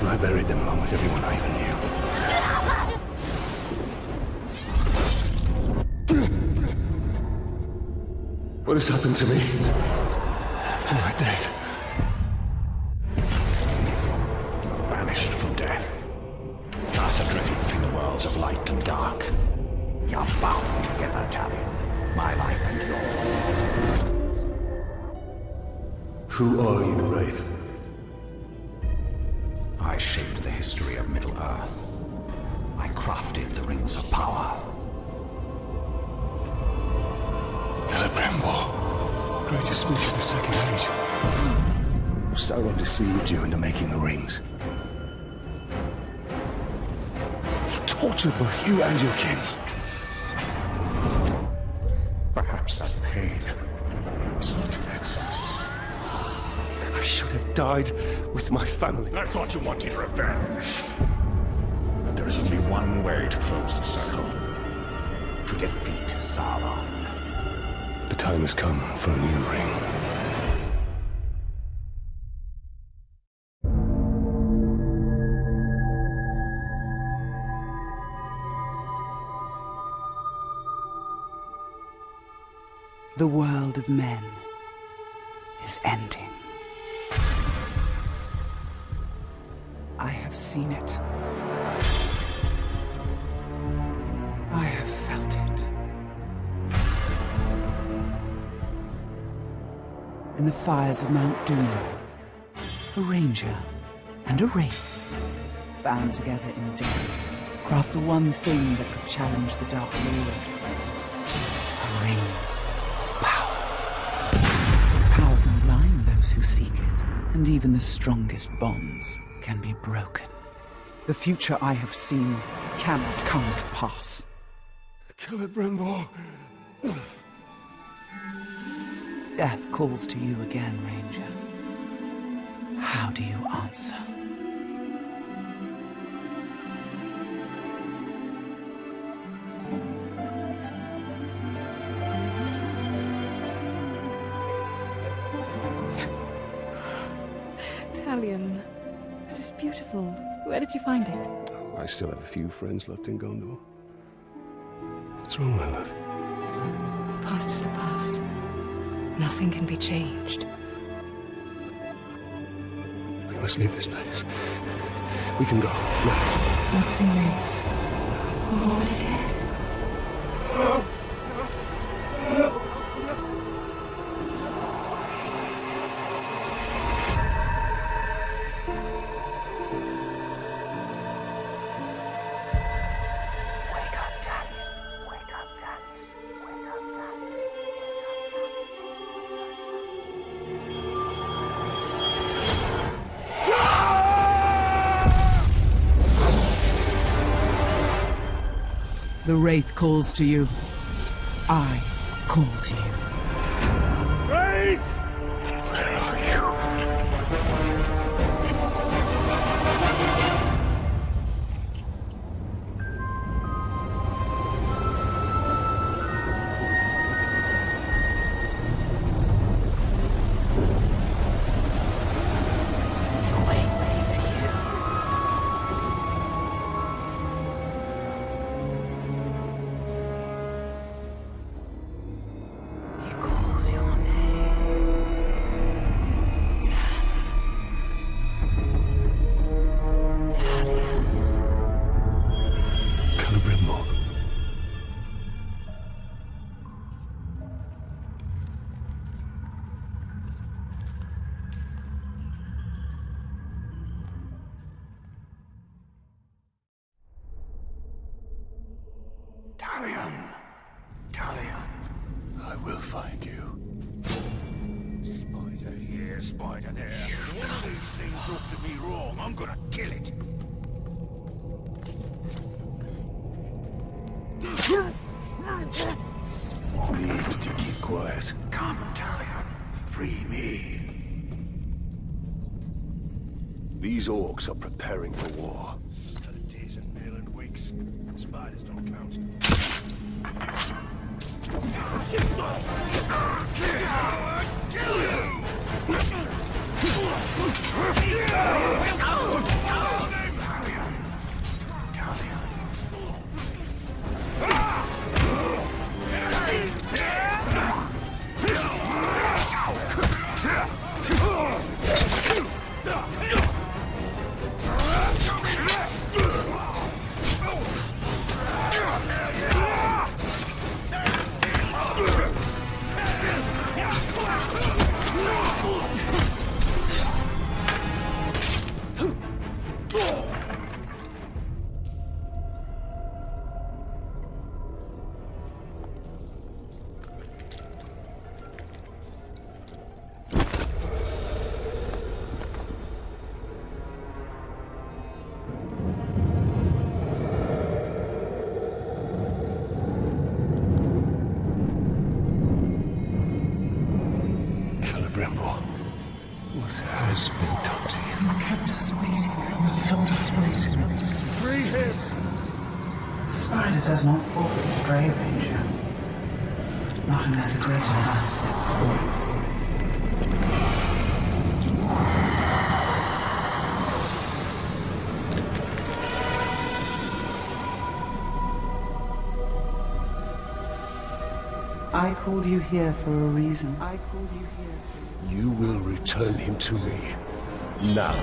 And I buried them along with everyone I even knew. What has happened to me? Am I dead? You're banished from death. Cast adrift between the worlds of light and dark. You're bound together, Talion. My life and yours. Who are you, Wraith? I shaped the history of Middle-earth. I crafted the Rings of Power. Celebrimbor, greatest smith of the Second Age. Sauron deceived you into making the rings. He tortured both you and your kin. Perhaps that pain was what lets us. I should have died with my family. I thought you wanted revenge. But there is only one way to close the circle. To defeat Sauron. The time has come for a new ring. The world of men is ending. I have seen it. I have felt it. In the fires of Mount Doom, a ranger and a wraith, bound together in death, craft the one thing that could challenge the Dark Lord. A ring of power. Power can blind those who seek it, and even the strongest bonds can be broken. The future I have seen cannot come to pass. Celebrimbor. Death calls to you again, Ranger. How do you answer? Talion, this is beautiful. Where did you find it? I still have a few friends left in Gondor. What's wrong, my love? The past is the past. Nothing can be changed. We must leave this place. We can go now. Not too late. What it is. The Wraith calls to you. I call to you. Wraith! Where are you? He calls your name. Talion. Celebrimbor. Talion. Talion. I will find you. Spider here, spider there. If one of these things looks at me wrong, I'm gonna kill it. Need to keep quiet. Come, Talion. Free me. These orcs are preparing for war. Days and pale and weeks. Spiders don't count. Kill you! Doctor, you've kept us waiting. Free him! The spider does not forfeit its prey, Ranger. Not unless a greater is set before it. I called you here for a reason. You will return him to me. Now.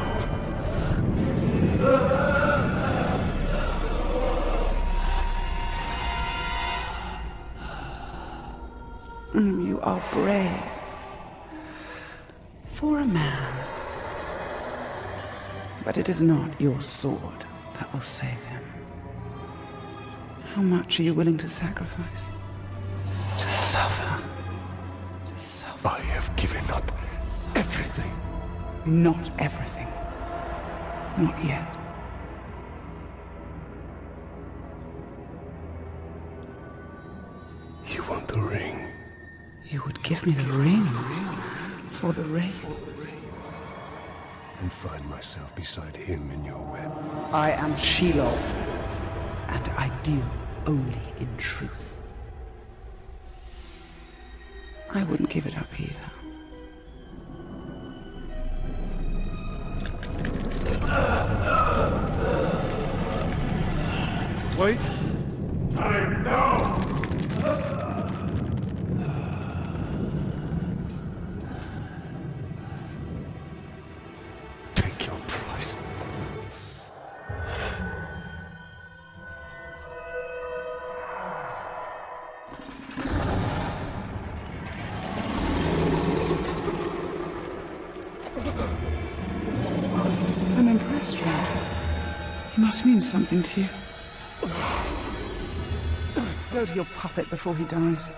You are brave. For a man. But it is not your sword that will save him. How much are you willing to sacrifice? To suffer. I have given up everything. Not everything. Not yet. You want the ring? You would give me the ring for the Wraith. And find myself beside him in your web. I am Shelob, and I deal only in truth. I wouldn't give it up either. Wait! Time now! Take your prize. I'm impressed, Ranger. He must mean something to you. Go to your puppet before he dies.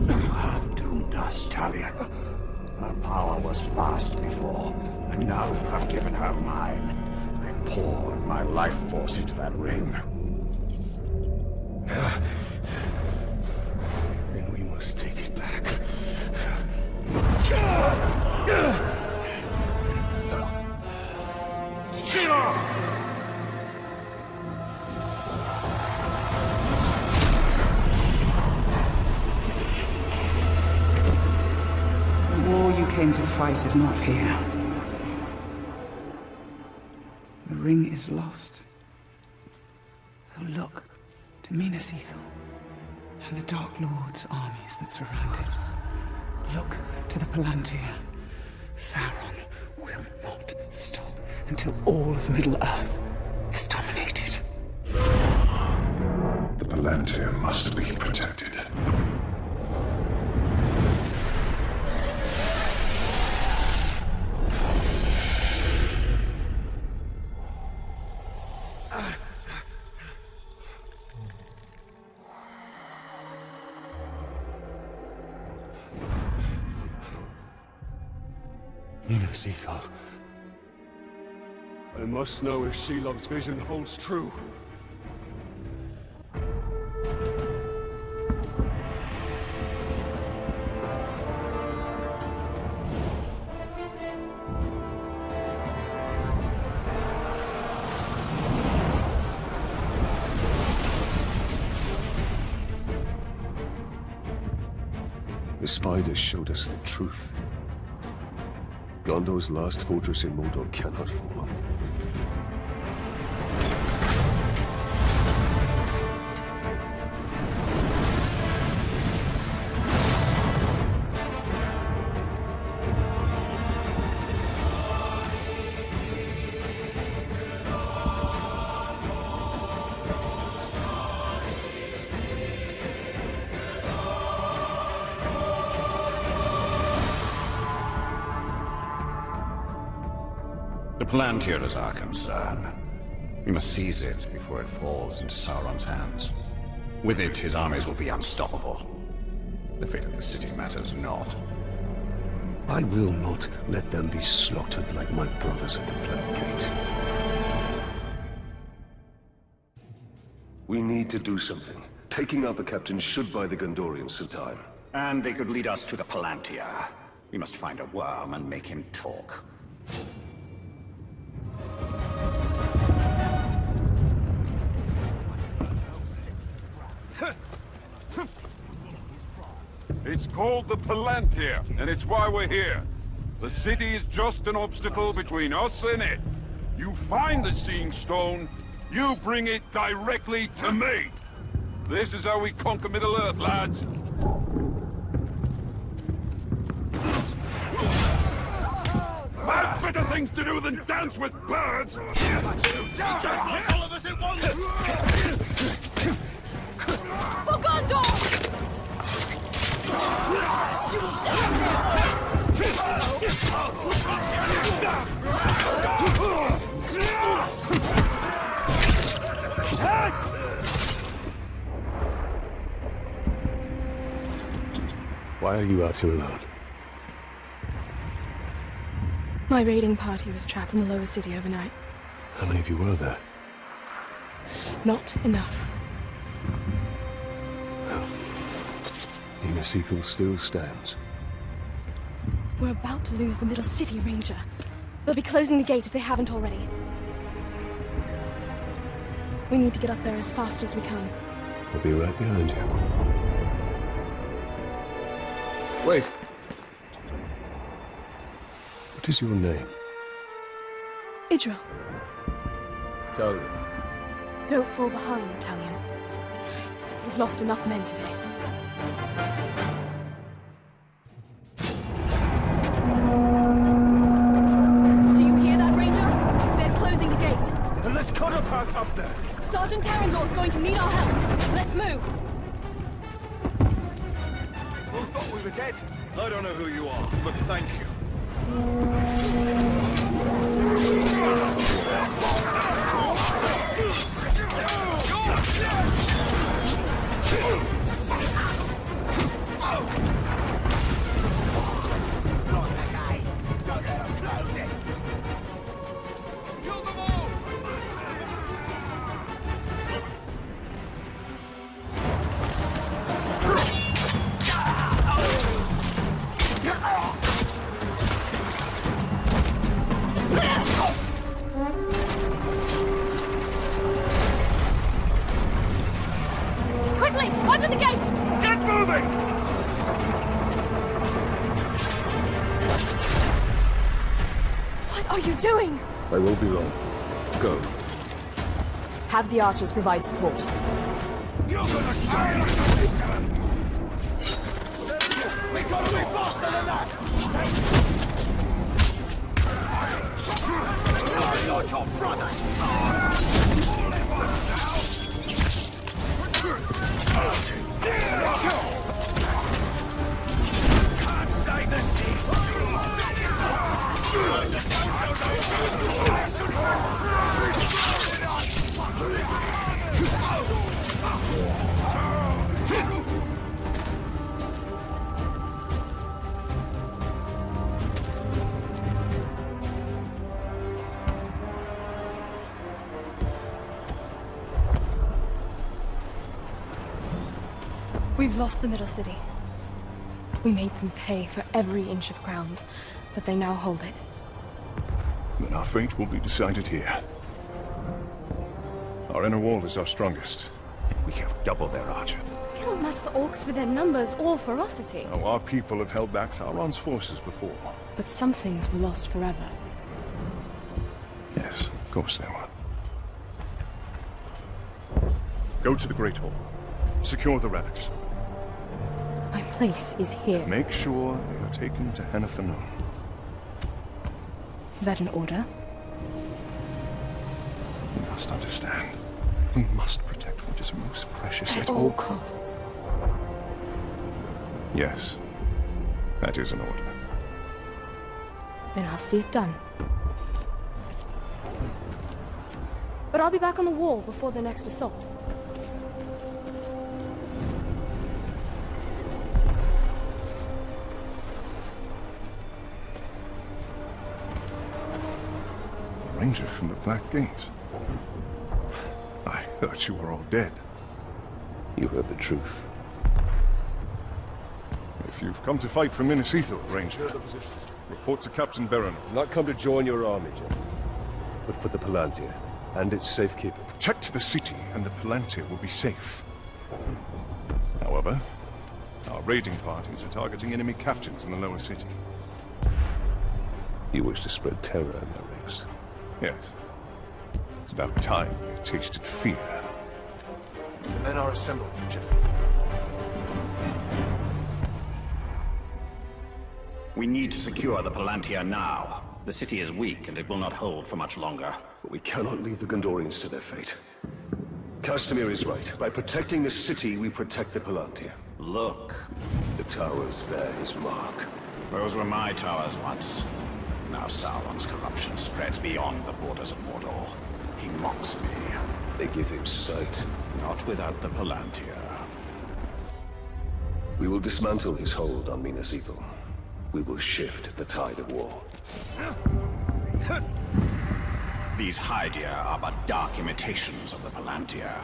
You have doomed us, Talion. Her power was vast before, and now you have given her mine. I poured my life force into that ring. Then we must take it back. The war you came to fight is not here. The ring is lost. So look to Minas Ithil and the Dark Lord's armies that surround it. Look to the Palantir. Sauron will not stop until all of Middle-earth is dominated. The Palantir must be protected. Minas Ithil. I must know if Shelob's vision holds true. The spiders showed us the truth. Gondor's last fortress in Mordor cannot fall. The Palantir is our concern. We must seize it before it falls into Sauron's hands. With it, his armies will be unstoppable. The fate of the city matters not. I will not let them be slaughtered like my brothers at the Black Gate. We need to do something. Taking out the captain should buy the Gondorians some time. And they could lead us to the Palantir. We must find a worm and make him talk. It's called the Palantir, and it's why we're here. The city is just an obstacle between us and it. You find the Seeing Stone, you bring it directly to me. This is how we conquer Middle-earth, lads. I've better things to do than dance with birds! All of us at once! For Gondor! You will Why are you out here alone? My raiding party was trapped in the lower city overnight. How many of you were there? Not enough. Nina Seathal still stands. We're about to lose the middle city, Ranger. They'll be closing the gate if they haven't already. We need to get up there as fast as we can. I'll be right behind you. Wait! What is your name? Idril. Talion. Don't fall behind, Talion. We've lost enough men today. Do you hear that, Ranger? They're closing the gate. Then let's cut a path up there! Sergeant Tarandor's going to need our help. Let's move. We thought we were dead. I don't know who you are, but thank you. Quickly, under the gate! Get moving! What are you doing? I won't be long. Go. Have the archers provide support. You're gonna die like this time! We gotta be faster than that! You're your brother! Can't save the sea! We've lost the middle city. We made them pay for every inch of ground, but they now hold it. Then our fate will be decided here. Our inner wall is our strongest. We have double their archer. We cannot match the orcs for their numbers or ferocity. Now, our people have held back Sauron's forces before. But some things were lost forever. Yes, of course they were. Go to the Great Hall. Secure the relics. My place is here. Make sure they are taken to Henathanon. Is that an order? You must understand. We must protect what is most precious At all costs. Yes. That is an order. Then I'll see it done. But I'll be back on the wall before the next assault. A ranger from the Black Gate. Aye. Thought you were all dead. You heard the truth. If you've come to fight for Minas Ithil, Ranger, report to Captain Baron. Not come to join your army, General, but for the Palantir and its safekeeping. Protect the city, and the Palantir will be safe. However, our raiding parties are targeting enemy captains in the lower city. You wish to spread terror in their ranks. Yes. It's about time you tasted fear. The men are assembled, General. We need to secure the Palantir now. The city is weak, and it will not hold for much longer. But we cannot leave the Gondorians to their fate. Castamir is right. By protecting the city, we protect the Palantir. Look. The towers bear his mark. Those were my towers once. Now Sauron's corruption spreads beyond the borders of Mordor. He mocks me. They give him sight. Not without the Palantir. We will dismantle his hold on Minas Ithil. We will shift the tide of war. These Hydir are but dark imitations of the Palantir.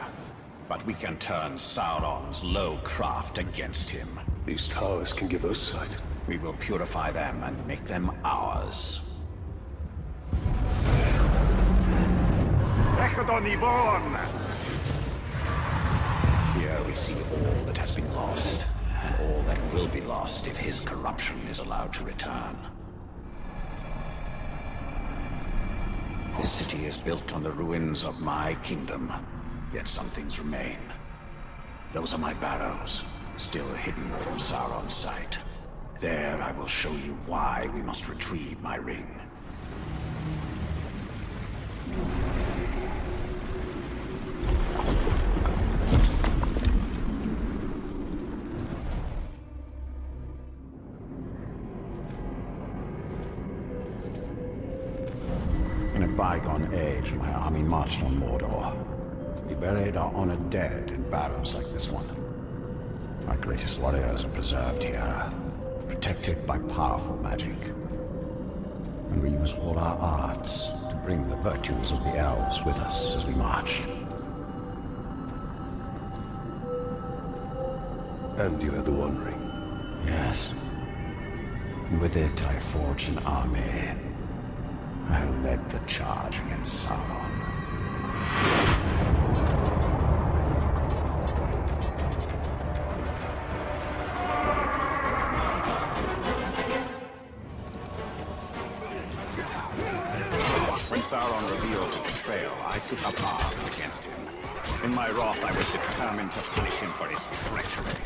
But we can turn Sauron's low craft against him. These towers can give us sight. We will purify them and make them ours. Here we see all that has been lost, and all that will be lost if his corruption is allowed to return. This city is built on the ruins of my kingdom, yet some things remain. Those are my barrows, still hidden from Sauron's sight. There I will show you why we must retrieve my ring. In a bygone age, my army marched on Mordor. We buried our honored dead in barrows like this one. Our greatest warriors are preserved here, protected by powerful magic. And we use all our arts to bring the virtues of the elves with us as we march. And you had the One Ring. Yes. And with it I forged an army. I led the charge against Sauron. When Sauron revealed his betrayal, I took up arms against him. In my wrath, I was determined to punish him for his treachery.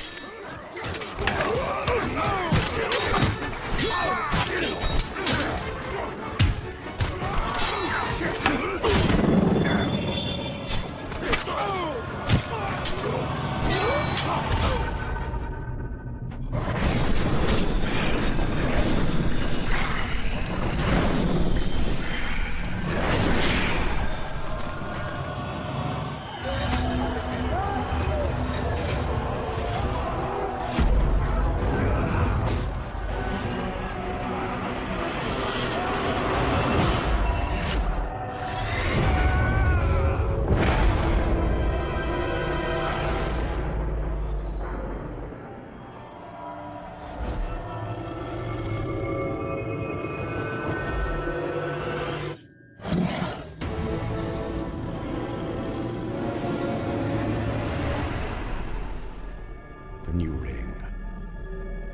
The new ring,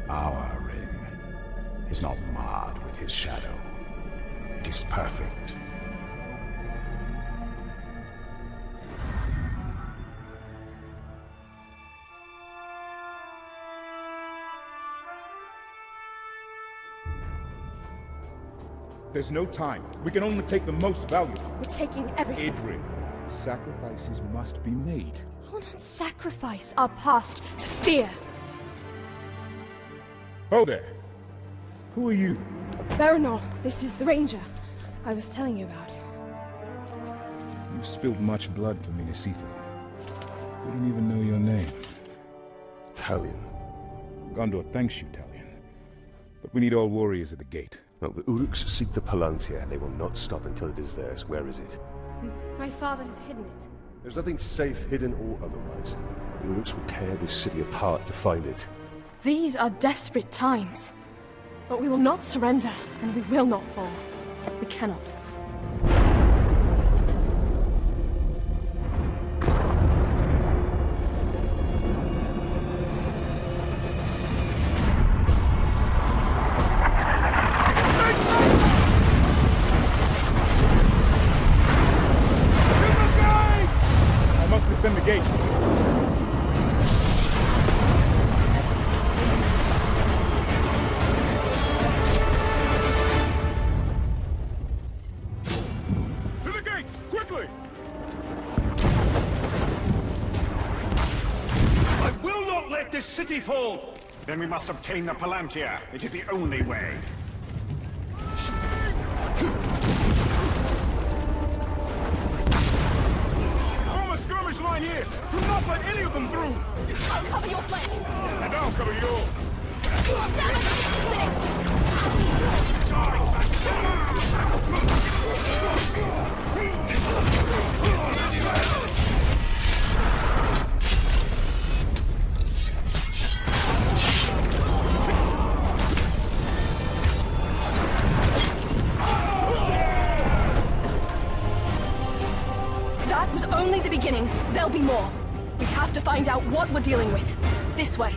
our ring, is not marred with his shadow. It is perfect. There's no time. We can only take the most valuable. We're taking everything. Idrin, sacrifices must be made. We'll not sacrifice our past to fear. Oh there. Who are you? Baranor, this is the Ranger I was telling you about. You've spilled much blood for Minas Ithil. We don't even know your name. Talion. Gondor thanks you, Talion. But we need all warriors at the gate. No, the Uruks seek the Palantir. They will not stop until it is theirs. Where is it? My father has hidden it. There's nothing safe, hidden or otherwise. The Uruks will tear this city apart to find it. These are desperate times. But we will not surrender, and we will not fall. We cannot. I must defend the gate. To the gates! Quickly! I will not let this city fall! Then we must obtain the Palantir. It is the only way. Form a skirmish line here! Do not let any of them through! I'll cover your flank! And I'll cover yours! That was only the beginning. There'll be more. We have to find out what we're dealing with. This way.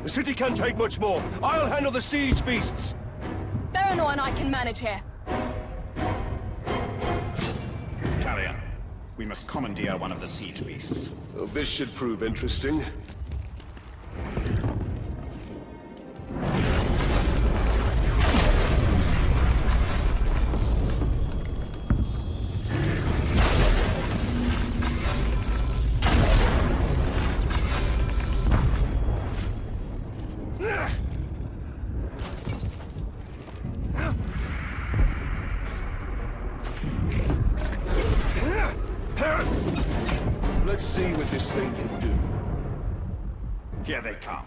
The city can't take much more. I'll handle the siege beasts. Baranor and I can manage here. Talion, we must commandeer one of the siege beasts. Well, this should prove interesting. Let's see what this thing can do. Here they come.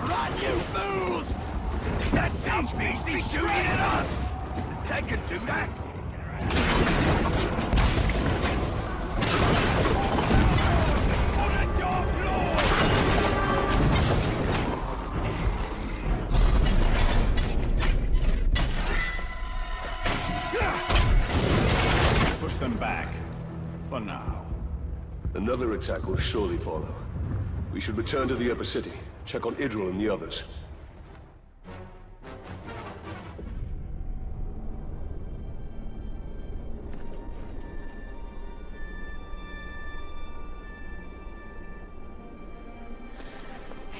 Run, you fools! That siege beast is shooting at us! They can do that! On a dark lord! Push them back. For now. Another attack will surely follow. We should return to the upper city, check on Idril and the others.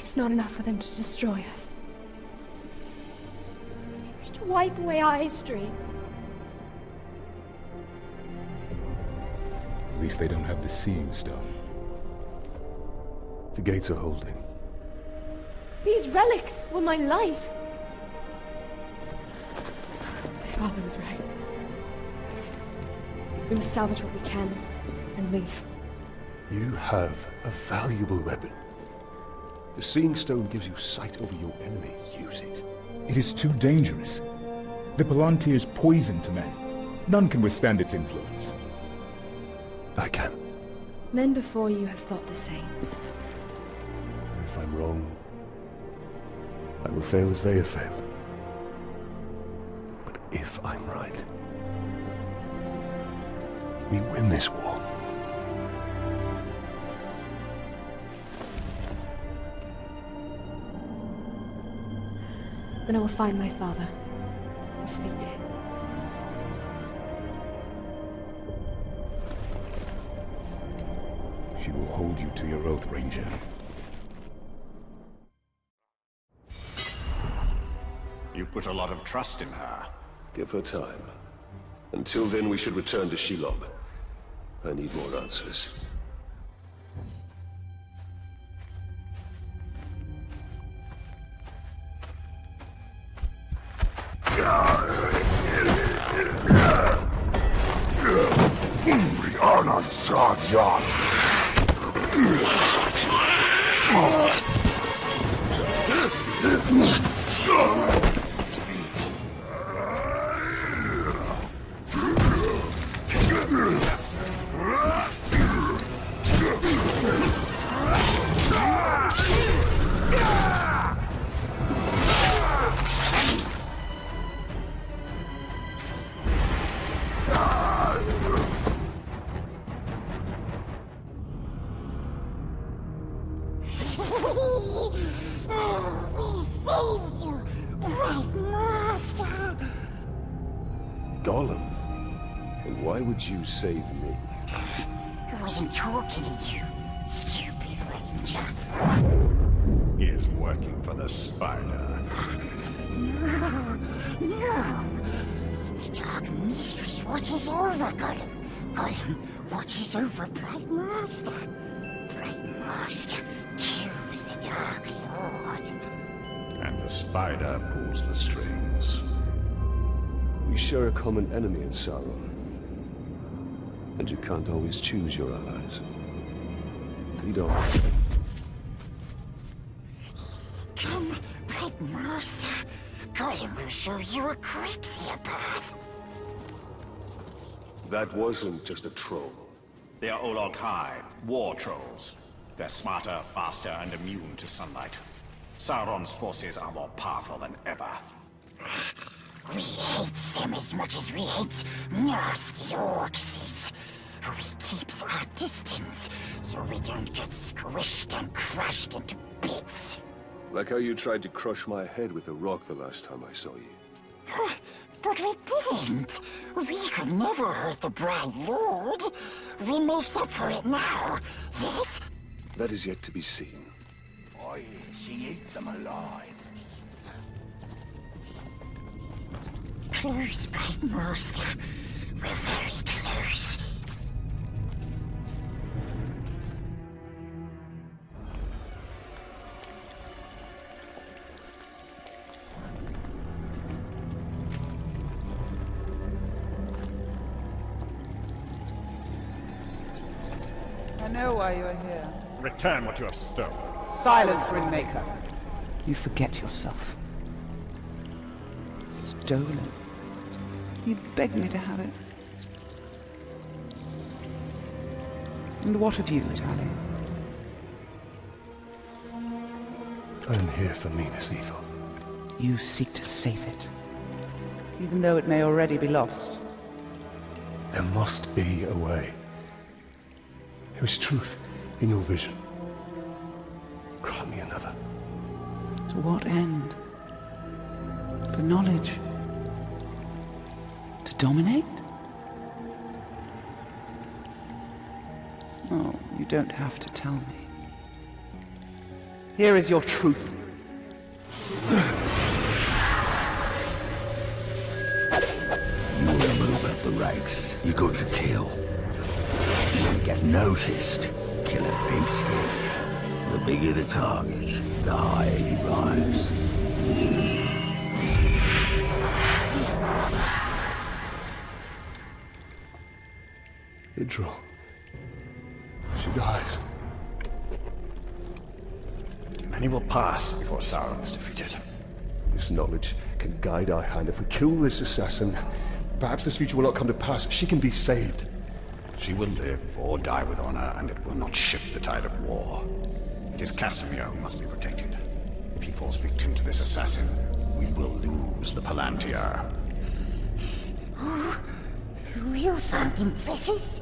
It's not enough for them to destroy us. They wish to wipe away our history. At least they don't have the Seeing Stone. The gates are holding. These relics were my life. My father was right. We must salvage what we can and leave. You have a valuable weapon. The Seeing Stone gives you sight over your enemy. Use it. It is too dangerous. The Palantir is poison to men. None can withstand its influence. I can. Men before you have thought the same. If I'm wrong, I will fail as they have failed. But if I'm right, we win this war. Then I will find my father and speak to him. She will hold you to your oath, Ranger. You put a lot of trust in her. Give her time. Until then, we should return to Shelob. I need more answers. Gollum? And why would you save me? I wasn't talking to you, stupid ranger. He is working for the Spider. No. The Dark Mistress watches over Gollum. Gollum watches over Bright Master. Bright Master kills the Dark Lord. And the Spider pulls the strings. We share a common enemy in Sauron. And you can't always choose your allies. Lead on. Come, Bright Master. Gollum will show you a quicker path. That wasn't just a troll. They are Olog-hai, war trolls. They're smarter, faster, and immune to sunlight. Sauron's forces are more powerful than ever. We hate them as much as we hate nasty orcs. We keeps our distance, so we don't get squished and crushed into bits. Like how you tried to crush my head with a rock the last time I saw you. But we didn't. We could never hurt the Bright Lord. We make up for it now, yes? That is yet to be seen. Oh yes, he eats them alive. Close, Bright Master. We're very close. I know why you are here. Return what you have stolen. Silence, Ringmaker. You forget yourself. Stolen. You begged me to have it. And what of you, Tali? I'm here for Minas Ithil. You seek to save it, even though it may already be lost. There must be a way. There is truth in your vision. Grant me another. To what end? For knowledge? To dominate? Oh, you don't have to tell me. Here is your truth. You want to move up the ranks, you got to kill. You want to get noticed, kill a big skin. The bigger the target, the higher you rise. Idril. She dies. Many will pass before Sauron is defeated. This knowledge can guide our hand. If we kill this assassin, perhaps this future will not come to pass. She can be saved. She will live or die with honor, and it will not shift the tide of war. It is Castamir who must be protected. If he falls victim to this assassin, we will lose the Palantir. You found them precious?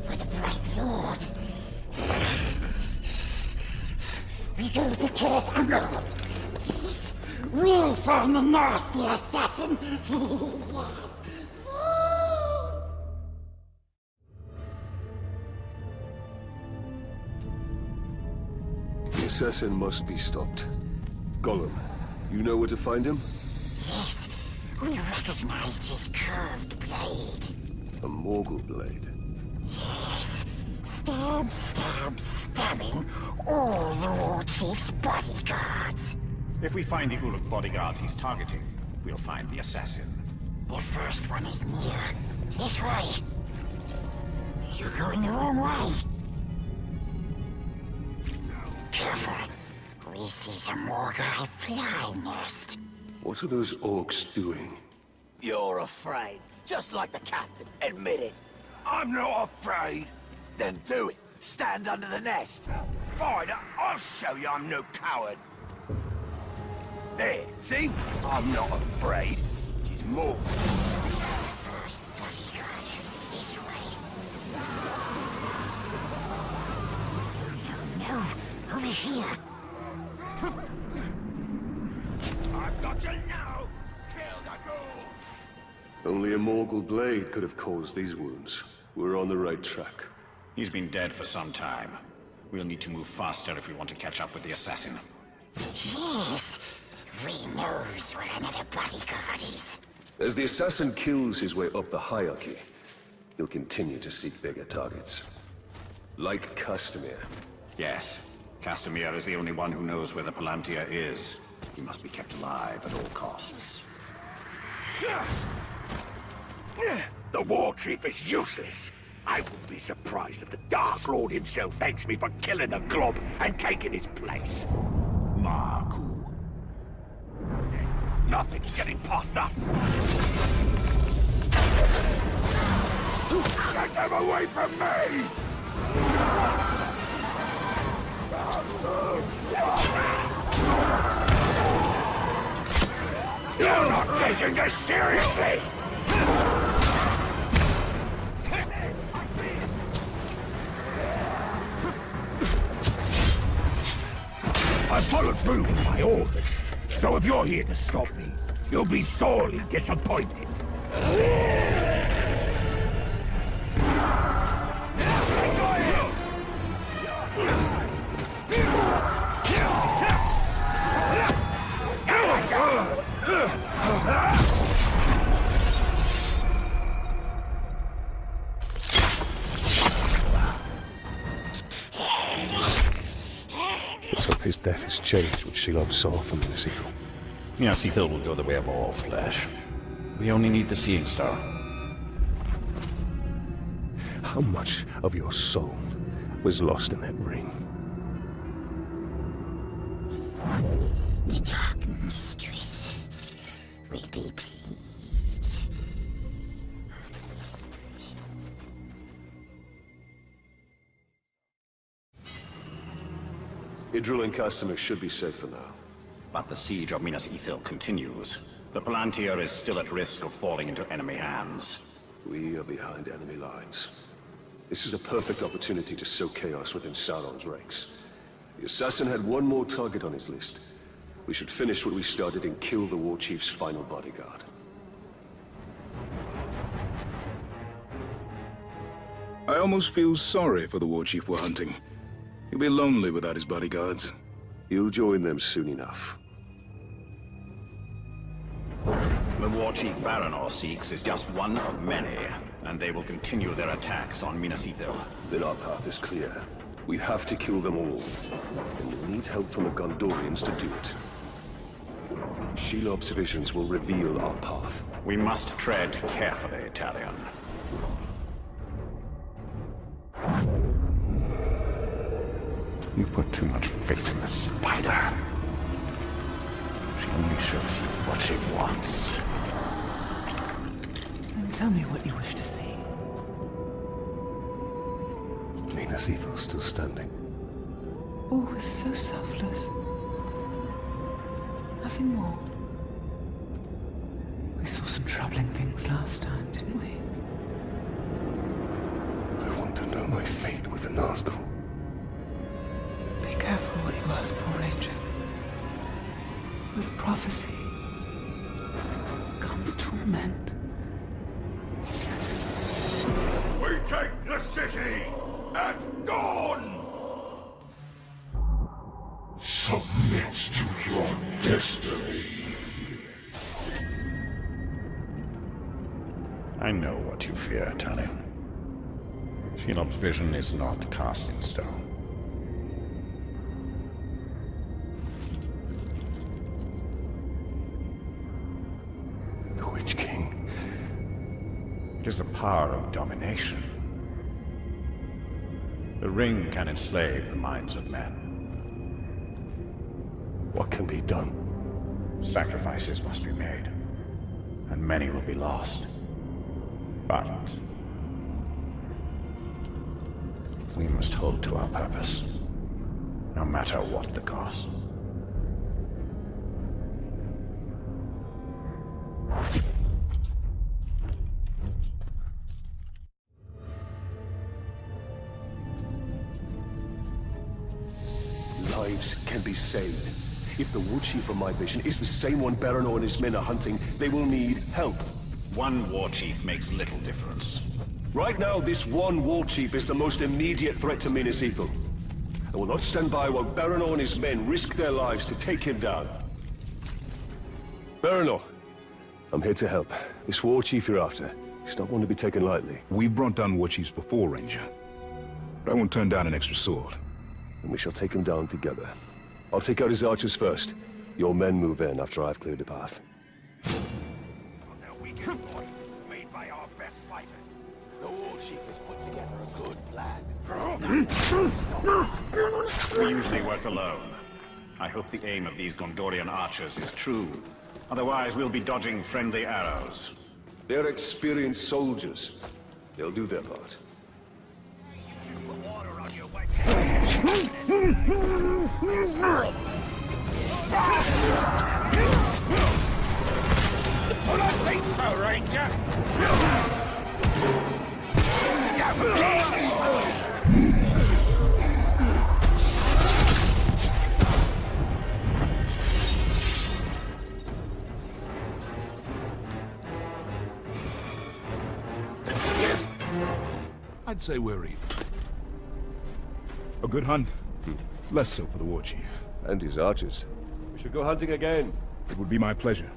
For the Bright Lord. We go to Kirith Angol. Yes, we'll find the nasty assassin. Yes. The assassin must be stopped. Gollum, you know where to find him? Yes, we recognized his curved blade. A Morgul blade. Yes, stab, stab, stabbing all the War Chief's bodyguards. If we find the Uruk bodyguards he's targeting, we'll find the assassin. The first one is near. This way. You're going the wrong way. Careful. We see some Morgai fly nest. What are those orcs doing? You're afraid, just like the captain. Admit it. I'm not afraid. Then do it. Stand under the nest. Fine, I'll show you I'm no coward. There, see? I'm not afraid. It is more. First bodyguard should be this way. No, over here. I've got you now. Kill the ghoul. Only a Morgul blade could have caused these wounds. We're on the right track. He's been dead for some time. We'll need to move faster if we want to catch up with the assassin. Yes, we knows what another bodyguard is. As the assassin kills his way up the hierarchy, he'll continue to seek bigger targets. Like Castamir. Yes. Castamir is the only one who knows where the Palantir is. He must be kept alive at all costs. The war chief is useless. I wouldn't be surprised if the Dark Lord himself thanks me for killing the Glob and taking his place. Marku. Nothing's getting past us. Get them away from me! You're not taking this seriously! I followed through with my orders, so if you're here to stop me, you'll be sorely disappointed. Let's hope his death has changed what Shelob saw from Minas Ithil. Minas Ithil will go the way of all flesh. We only need the Seeing Star. How much of your soul was lost in that ring? The Dark Mistress will be pleased. Idril and Castamir should be safe for now. But the siege of Minas Ithil continues. The Palantir is still at risk of falling into enemy hands. We are behind enemy lines. This is a perfect opportunity to sow chaos within Sauron's ranks. The assassin had one more target on his list. We should finish what we started and kill the war chief's final bodyguard. I almost feel sorry for the war chief we're hunting. He'll be lonely without his bodyguards. He'll join them soon enough. The war chief Baranor seeks is just one of many, and they will continue their attacks on Minas Ithil. Then our path is clear. We have to kill them all. And we'll need help from the Gondorians to do it. Shelob's visions will reveal our path. We must tread carefully, Talion. You put too much faith in the spider. She only shows you what she wants. Then tell me what you wish to see. Minas Ithil's still standing. All was so selfless. Nothing more. We saw some troubling things last time, didn't we? I want to know my fate with the Nazgul. Be careful what you ask for, Ranger. With prophecy comes torment. We take the city at dawn! Submit to your destiny. I know what you fear, Talion. Shelob's vision is not cast in stone. The Witch King. It is the power of domination. The ring can enslave the minds of men. What can be done? Sacrifices must be made, and many will be lost. But we must hold to our purpose, no matter what the cost. Lives can be saved. If the war chief of my vision is the same one Baranor and his men are hunting, they will need help. One war chief makes little difference. Right now, this one war chief is the most immediate threat to Minas Ithil. I will not stand by while Baranor and his men risk their lives to take him down. Baranor, I'm here to help. This war chief you're after, he's not one to be taken lightly. We've brought down war chiefs before, Ranger. But I won't turn down an extra sword. And we shall take him down together. I'll take out his archers first. Your men move in after I've cleared the path. They're weak as boy, made by our best fighters. The war chief has put together a good plan. We usually work alone. I hope the aim of these Gondorian archers is true. Otherwise, we'll be dodging friendly arrows. They're experienced soldiers. They'll do their part. I don't think so, Ranger! I'd say we're even. A good hunt? Less so for the war chief. And his archers. We should go hunting again. It would be my pleasure.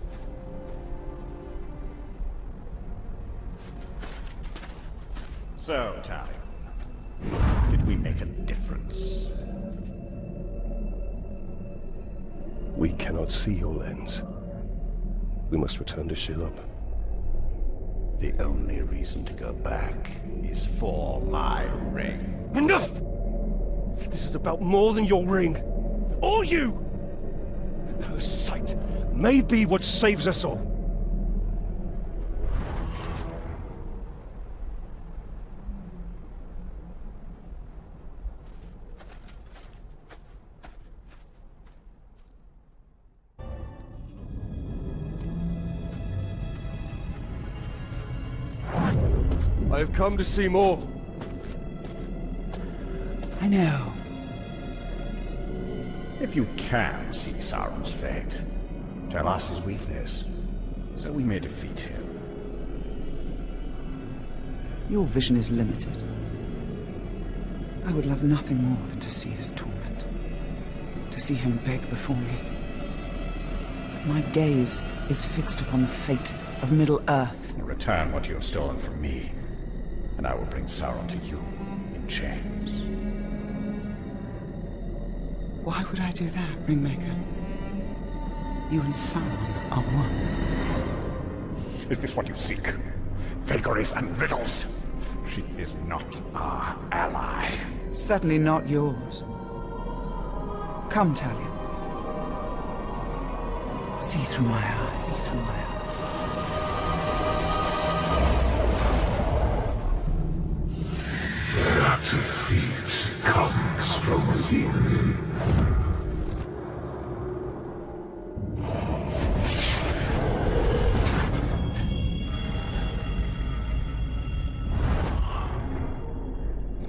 So, Talion, did we make a difference? We cannot see your lens. We must return to Shelob. The only reason to go back is for my ring. Enough! This is about more than your ring. Or you! Her sight may be what saves us all. I have come to see more. I know. If you can see Sauron's fate, tell us his weakness, so we may defeat him. Your vision is limited. I would love nothing more than to see his torment. To see him beg before me. But my gaze is fixed upon the fate of Middle-earth. Return what you have stolen from me, and I will bring Sauron to you in chains. Why would I do that, Ringmaker? You and Sauron are one. Is this what you seek? Vagaries and riddles? She is not our ally. Certainly not yours. Come, Talion. See through my eyes, see through my eyes. That defeat comes from within.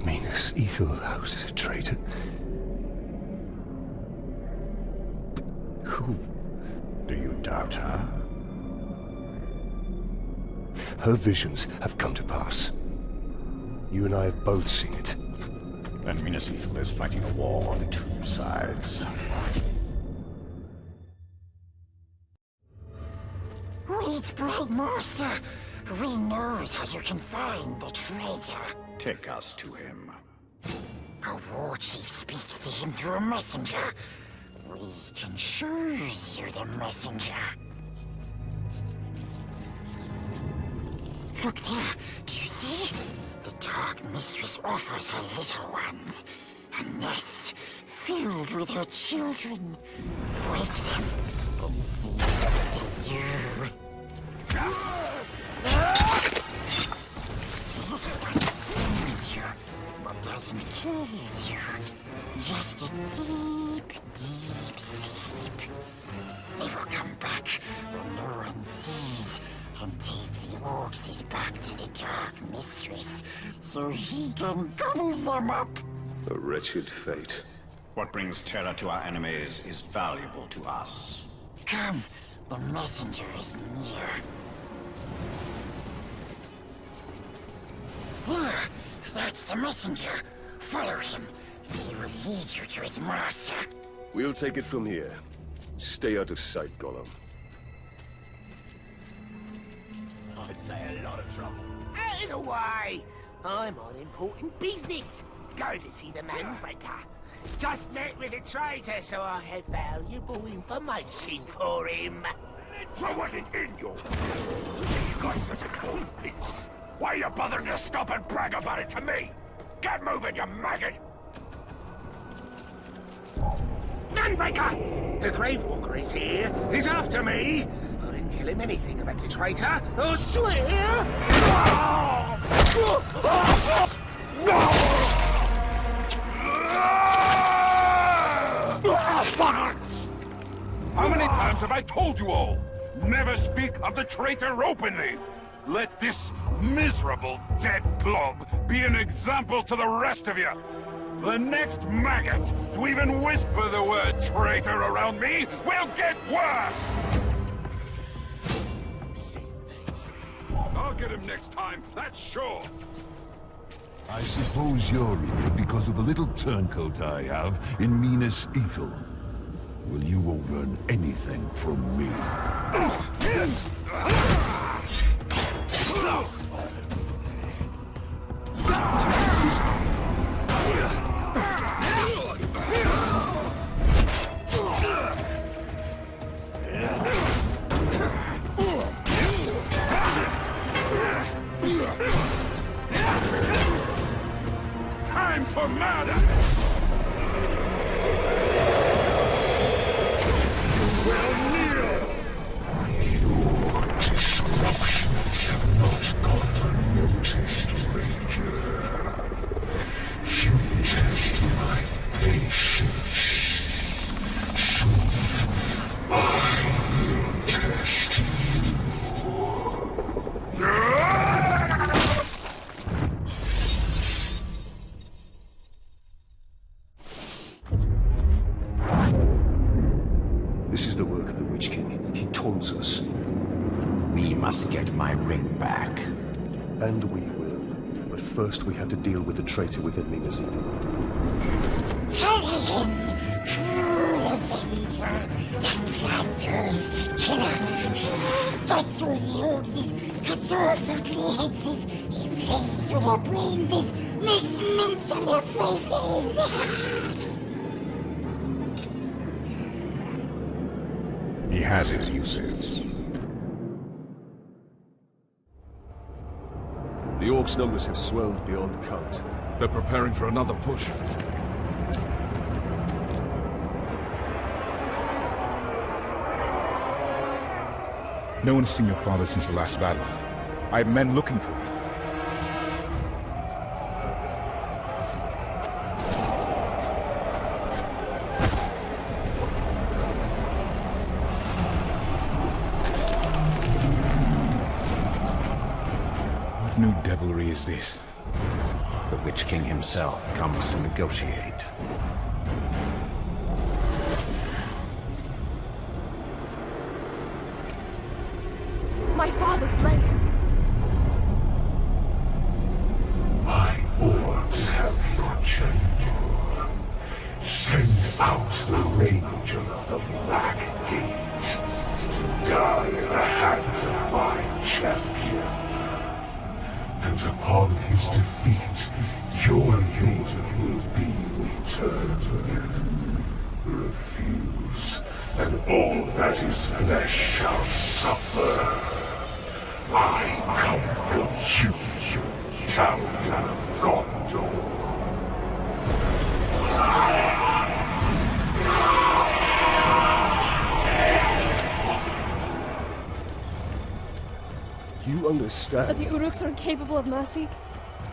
Minas Ithil houses a traitor. But who? Do you doubt her? Her visions have come to pass. You and I have both seen it. Then Minas Ithil is fighting a war on two sides. Wait, Bright Master! We knows how you can find the traitor. Take us to him. A war chief speaks to him through a messenger. We can choose you the messenger. Look there, do you see? The Dark Mistress offers her little ones a nest filled with her children. Wake them and see what they do. The little one sees you, but doesn't kill you. Just a deep, deep sleep. They will come back when no one sees and take the orcs back to the Dark Mistress so he can gobble them up. A wretched fate. What brings terror to our enemies is valuable to us. Come, the messenger is near. There, that's the messenger. Follow him. He will lead you to his master. We'll take it from here. Stay out of sight, Gollum. I'd say a lot of trouble. Out of the way! I'm on important business. Going to see the Manbreaker. Just met with a traitor, so I have valuable information for him. I wasn't in your... You got such important business. Why are you bothering to stop and brag about it to me? Get moving, you maggot! Manbreaker! The Gravewalker is here. He's after me. I didn't tell him anything about the traitor. I'll swear. How many times have I told you all? Never speak of the traitor openly. Let this miserable dead glob be an example to the rest of you. The next maggot to even whisper the word traitor around me will get worse! I'll get him next time, that's sure. I suppose you're here because of the little turncoat I have in Minas Ithil. Well, you won't learn anything from me. Time for murder! Your disruptions have not gone unnoticed, Ranger. You test my patience. Soon, I will test you. This is the work of the Witch King. He taunts us. We must get my ring back. And we will. But first we have to deal with the traitor within Minas Ithil. Tell him, true avenger, that bloodthirsty killer. Cuts through the orcs, cuts off ugly heads, he plays with their brains, makes mince of their faces. He has his uses. The orcs' numbers have swelled beyond count. They're preparing for another push. No one's seen your father since the last battle. I have men looking for him. What new devilry is this? The Witch King himself comes to negotiate. My father's blade. My orcs have your gender. Send out the Ranger of the Black Gate to die at the hands of my champion. And upon his defeat, your leader will be returned. Refuse, and all that is flesh shall suffer. I come for you. Challenge of Gondor. You understand? That the Uruks are incapable of mercy?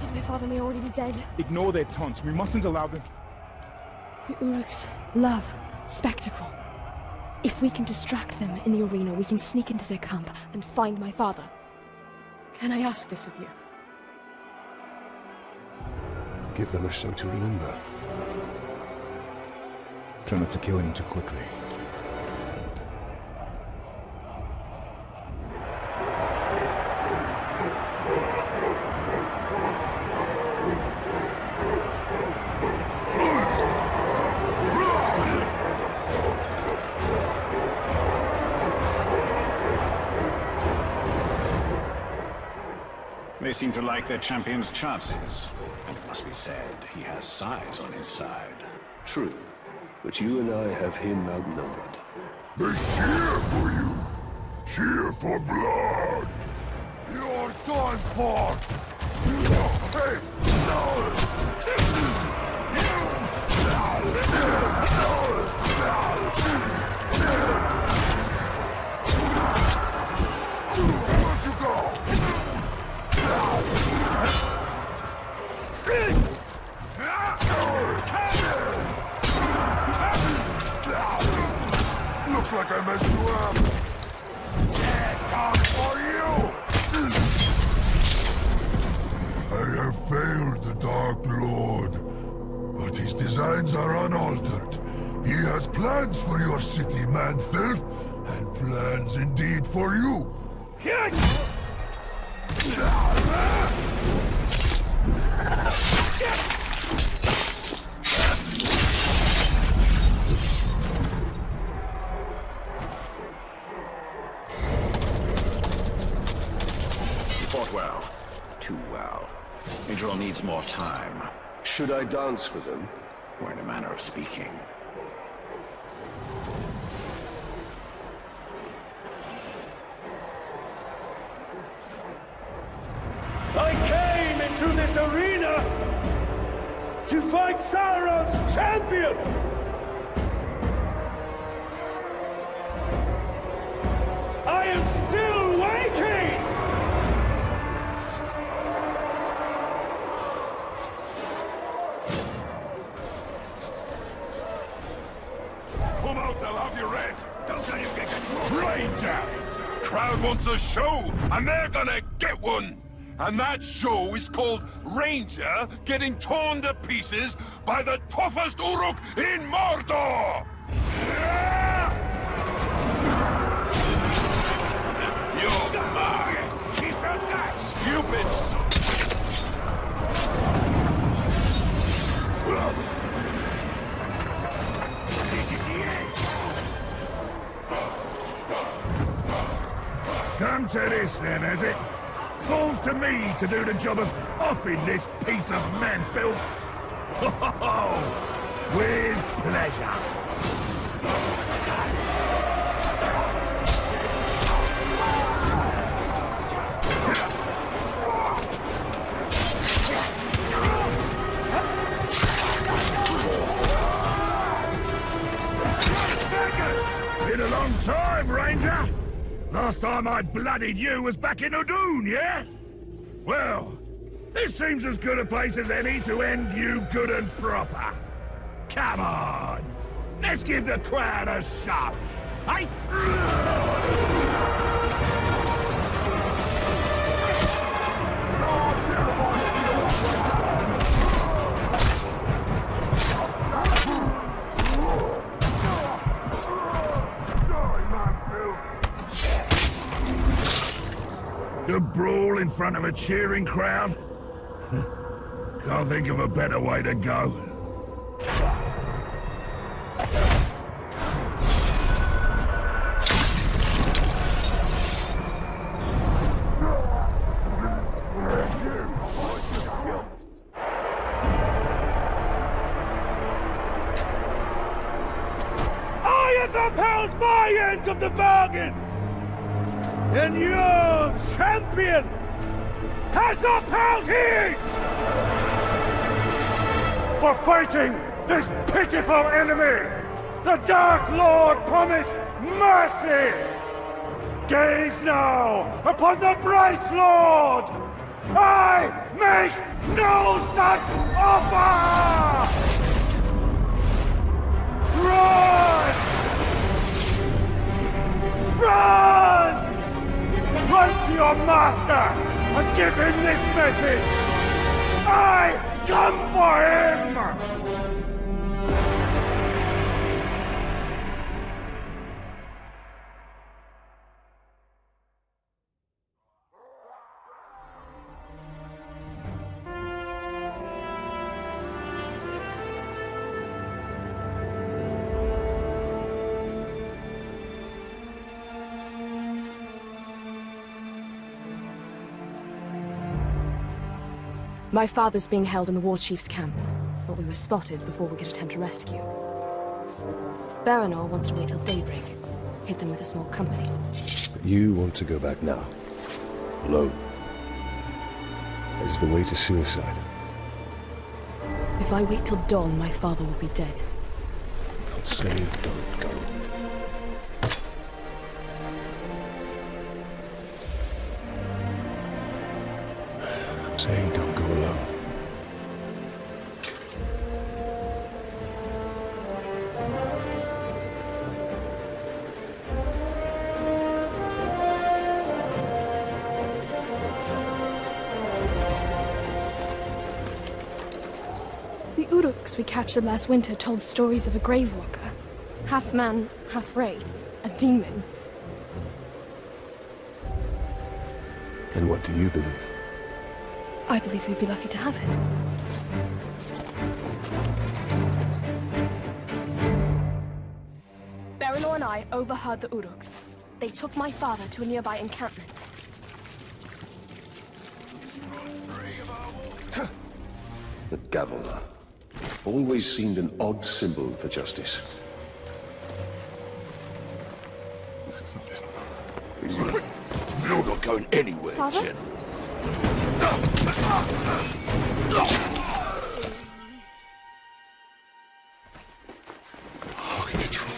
That my father may already be dead? Ignore their taunts. We mustn't allow them. The Uruks love spectacle. If we can distract them in the arena, we can sneak into their camp and find my father. Can I ask this of you? Give them a show to remember. Try not to kill him too quickly. They seem to like their champion's chances. And it must be said, he has size on his side. True, but you and I have him outnumbered. They cheer for you! Cheer for blood! You're done for! Hey! Where'd you go? Looks like I messed you up. Come for you! I have failed the Dark Lord, but his designs are unaltered. He has plans for your city, man-filth, and plans indeed for you. Fought well. Too well. Idril needs more time. Should I dance for them? Or in a manner of speaking. I came into this arena to fight Sauron's champion! I am still waiting! Come out, they'll have you red. Don't let him get control. Ranger! Crowd wants a show, and they're gonna get one. And that show is called Ranger Getting Torn to Pieces by the toughest Uruk in Mordor! You're mine! He felt that, stupid son! Come to this then, has it? Falls to me to do the job of offing this piece of man-filth? With pleasure. Been a long time, Ranger. Last time I bloodied you was back in Udun, yeah? Well, this seems as good a place as any to end you good and proper. Come on, let's give the crowd a show, hey? A brawl in front of a cheering crowd? Can't think of a better way to go. I have upheld my end of the bargain! And your champion has upheld his! For fighting this pitiful enemy, the Dark Lord promised mercy! Gaze now upon the Bright Lord! I make no such offer! Run! Run! Run to your master and give him this message! I come for him! My father's being held in the War Chief's camp, but we were spotted before we could attempt a rescue. Baranor wants to wait till daybreak, hit them with a small company. But you want to go back now, alone. That is the way to suicide. If I wait till dawn, my father will be dead. I'm not saying don't go. I'm saying don't go alone. The Uruks we captured last winter told stories of a Gravewalker. Half man, half wraith. A demon. And what do you believe? I believe we'd be lucky to have him. Baranor and I overheard the Uruks. They took my father to a nearby encampment. The Gavelna. Always seemed an odd symbol for justice. This is not it. You're not going anywhere, Father? General. Oh, Yithril.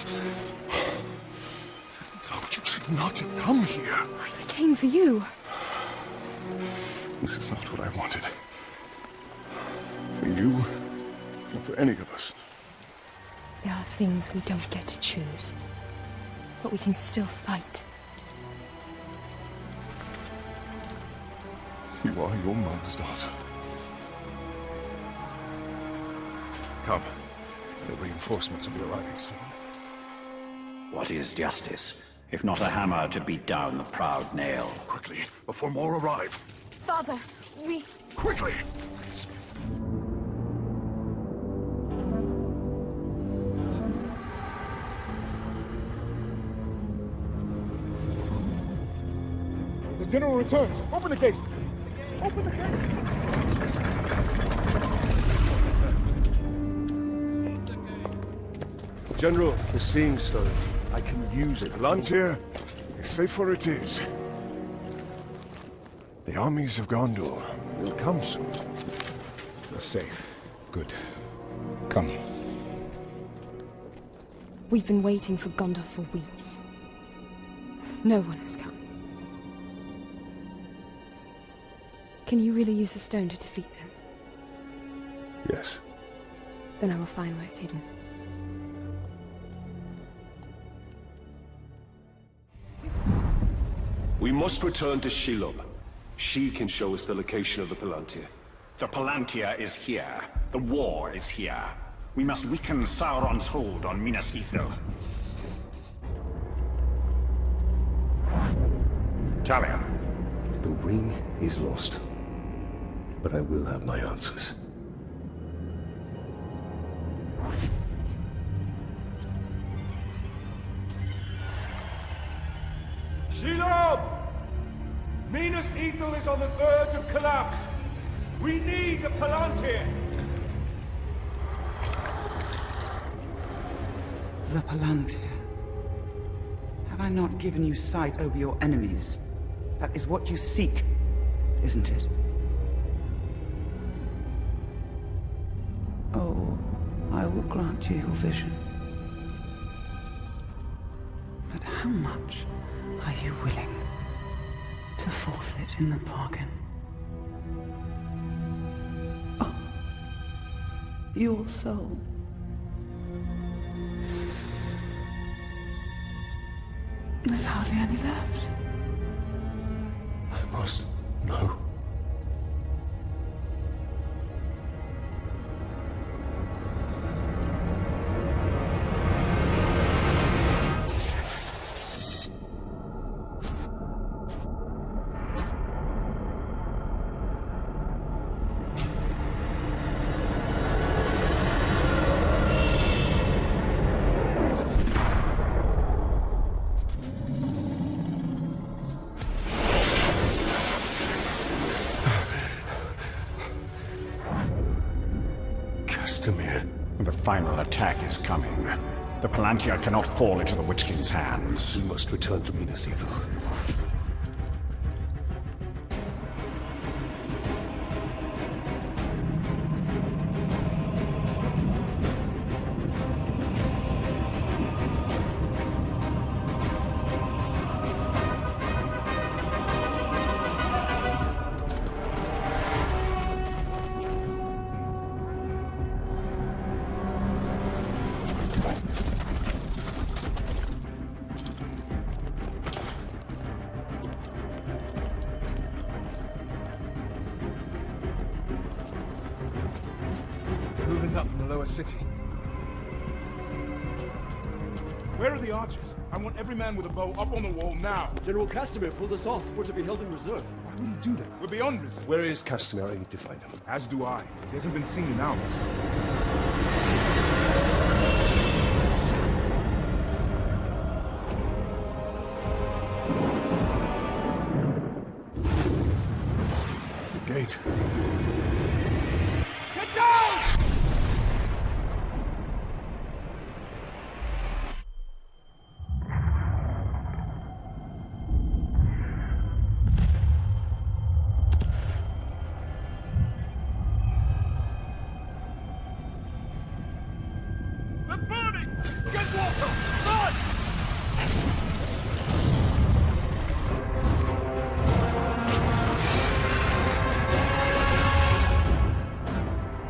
Oh, you should not have come here. I came for you. This is not what I wanted. For you, or for any of us. There are things we don't get to choose. But we can still fight. You are your mother's daughter. Come. The reinforcements will be arriving soon. What is justice, if not a hammer to beat down the proud nail? Quickly, before more arrive. Father, we... Quickly! The general returns. Open the gate. Open the gate. General, the Seeing Stone. I can use it. Palantir, safe where it is. The armies of Gondor will come soon. You're safe. Good. Come. We've been waiting for Gondor for weeks. No one has come. Can you really use the stone to defeat them? Yes. Then I will find where it's hidden. We must return to Shelob. She can show us the location of the Palantir. The Palantir is here. The war is here. We must weaken Sauron's hold on Minas Ithil. Talia. The ring is lost. But I will have my answers. Shelob! Minas Ithil is on the verge of collapse. We need the Palantir. The Palantir. Have I not given you sight over your enemies? That is what you seek, isn't it? will grant you your vision. But how much are you willing to forfeit in the bargain? Oh, your soul. There's hardly any left. I must know. The final attack is coming. The Palantir cannot fall into the Witch King's hands. We must return to Minas Ithil. Moving up from the lower city. Where are the archers? I want every man with a bow up on the wall now. General Castamir pulled us off. We're to be held in reserve. Why would he do that? We're beyond reserve. Where is Castamir? I need to find him. As do I. He hasn't been seen in hours. The gate. Get down! They're burning! Get water! Run!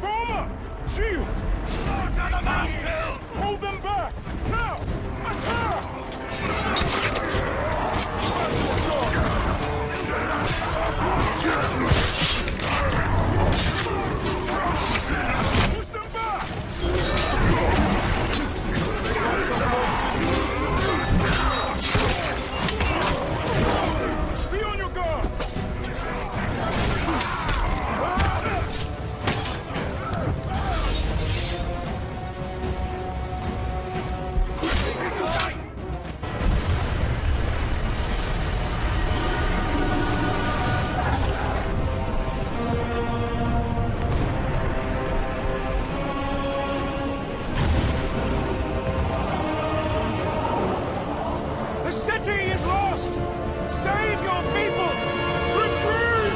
Bomber! Shields! Those are the mountains! Hold them back! Now! Attack! Push them back! Be on your guard! The city is lost! Save your people! Retreat!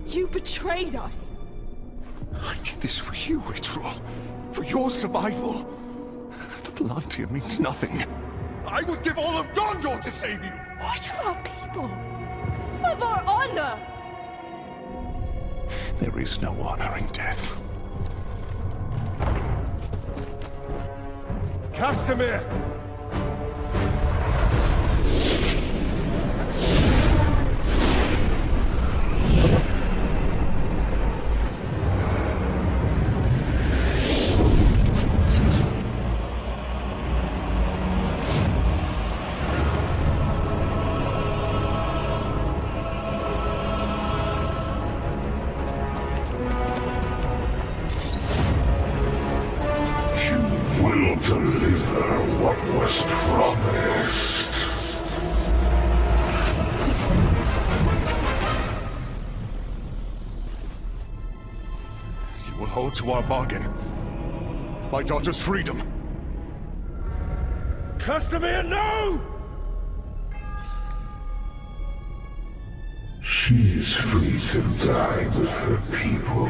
You betrayed us! I did this for you, Ritual. For your survival. The Palantir means nothing. I would give all of Gondor to save you! What of our people? Of our honor? There is no honor in death. Castamir! Will deliver what was promised. You will hold to our bargain. My daughter's freedom. Castamir, no! She is free to die with her people.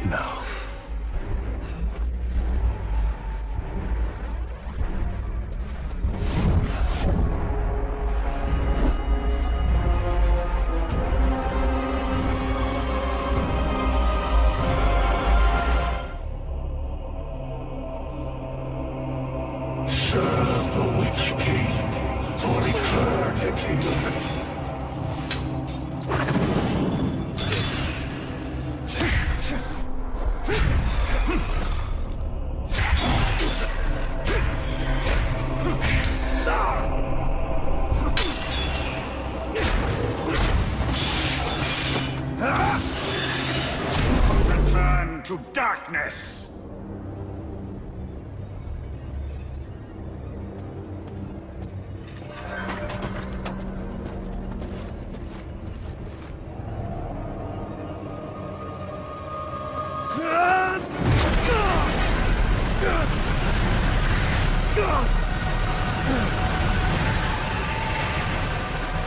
No. Serve the Witch King for eternity. Return to darkness!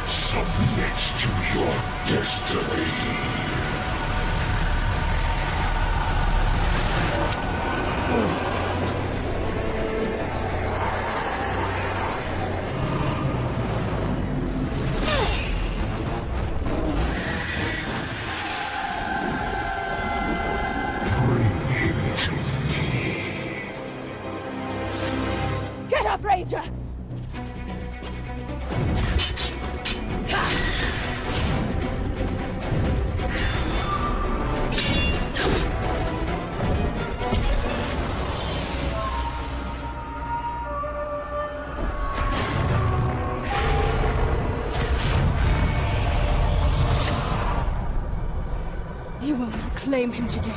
Submit to your destiny. Get up, Ranger! You will not claim him today.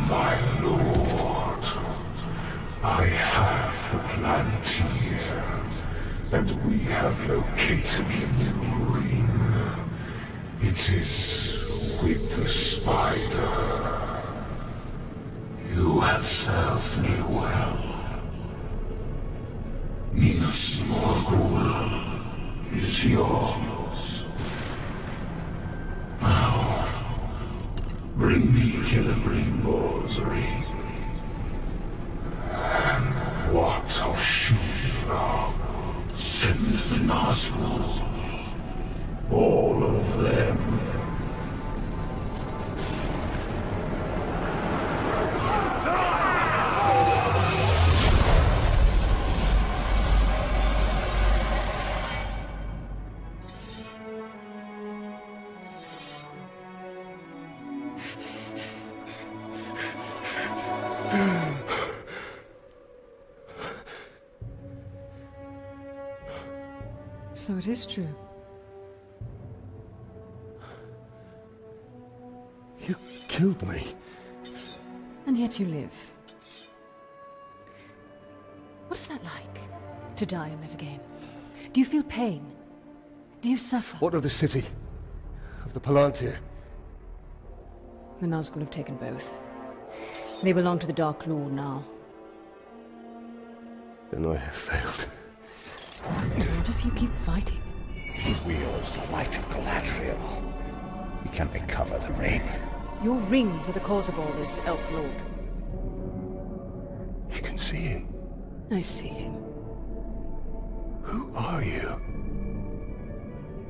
My lord, I have the Palantir, and we have located the new ring. It is with the spider. You have served me well. Minas Morgul is yours. Now, bring me Celebrimbor's ring. And what of Shura? Send the Nazgûl. All of them. So it is true. You killed me. And yet you live. What is that like? To die and live again? Do you feel pain? Do you suffer? What of the city? Of the Palantir? The Nazgul have taken both. They belong to the Dark Lord now. Then I have failed. What if you keep fighting? He wields the light of Galadriel. We can recover the ring. Your rings are the cause of all this, Elf Lord. You can see him. I see him. Who are you?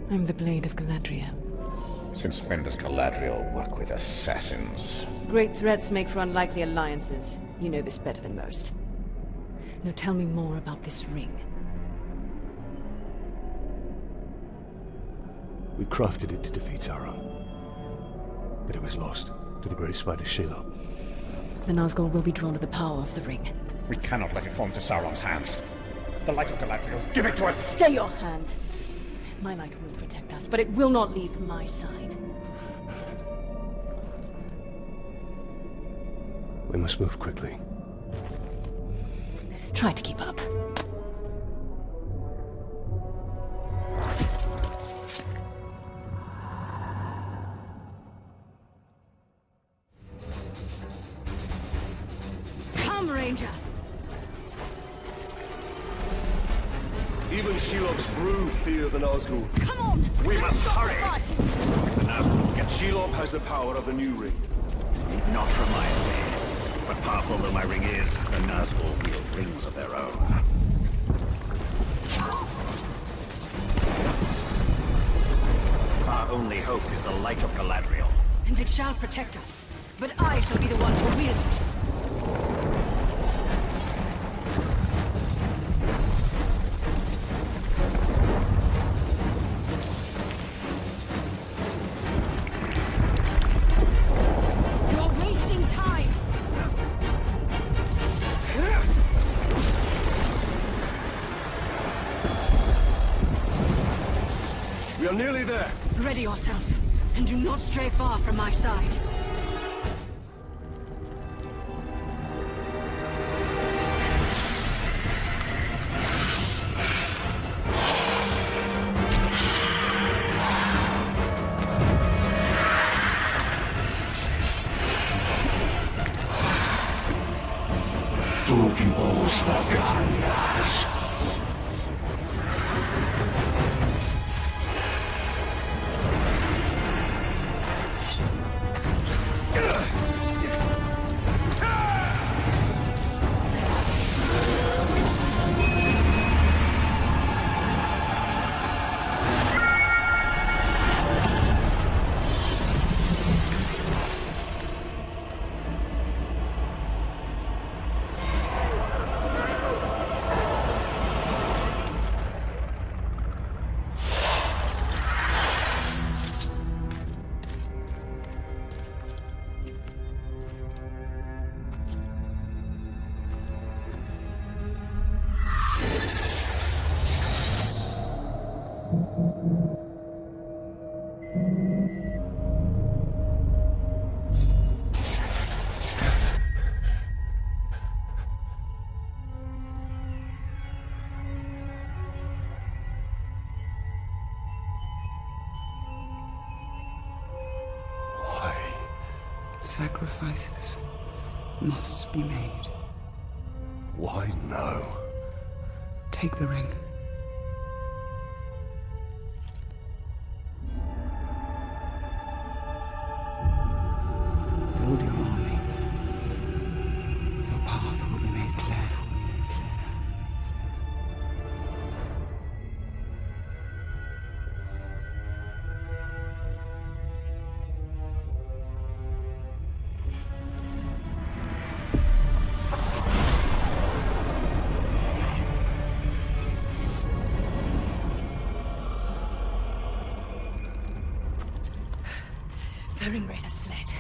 I'm the Blade of Galadriel. Since when does Galadriel work with assassins? Great threats make for unlikely alliances. You know this better than most. Now tell me more about this ring. We crafted it to defeat Sauron. But it was lost to the Grey Spider Shelob. The Nazgul will be drawn to the power of the ring. We cannot let it fall into Sauron's hands. The light of Galadriel, give it to us! Stay your hand! My light will protect us, but it will not leave my side. We must move quickly. Try to keep up. Come, Ranger! Even Shelob's brood fear the Nazgul. Come on! We must hurry! The Nazgul get Shelob has the power of the new ring. Need not remind me. But powerful though my ring is, the Nazgul wield rings of their own. Our only hope is the light of Galadriel. And it shall protect us. But I shall be the one to wield it. You're wasting time! We are nearly there. Ready yourself, and do not stray far from my side. Tuvimos batallas. Sacrifices must be made. Why now? Take the ring. Build your army. Your path will be made clear. The Ringwraith has fled.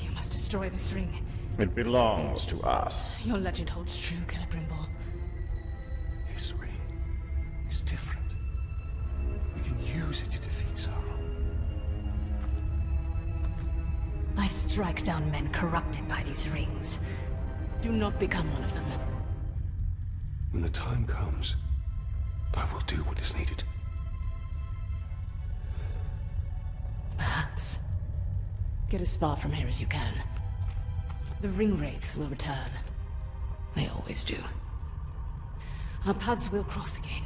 You must destroy this ring. It belongs to us. Your legend holds true, Celebrimbor. This ring is different. We can use it to defeat Sauron. I strike down men corrupted by these rings. Do not become one of them. When the time comes, I will do what is needed. Get as far from here as you can. The ring wraiths will return. They always do. Our paths will cross again.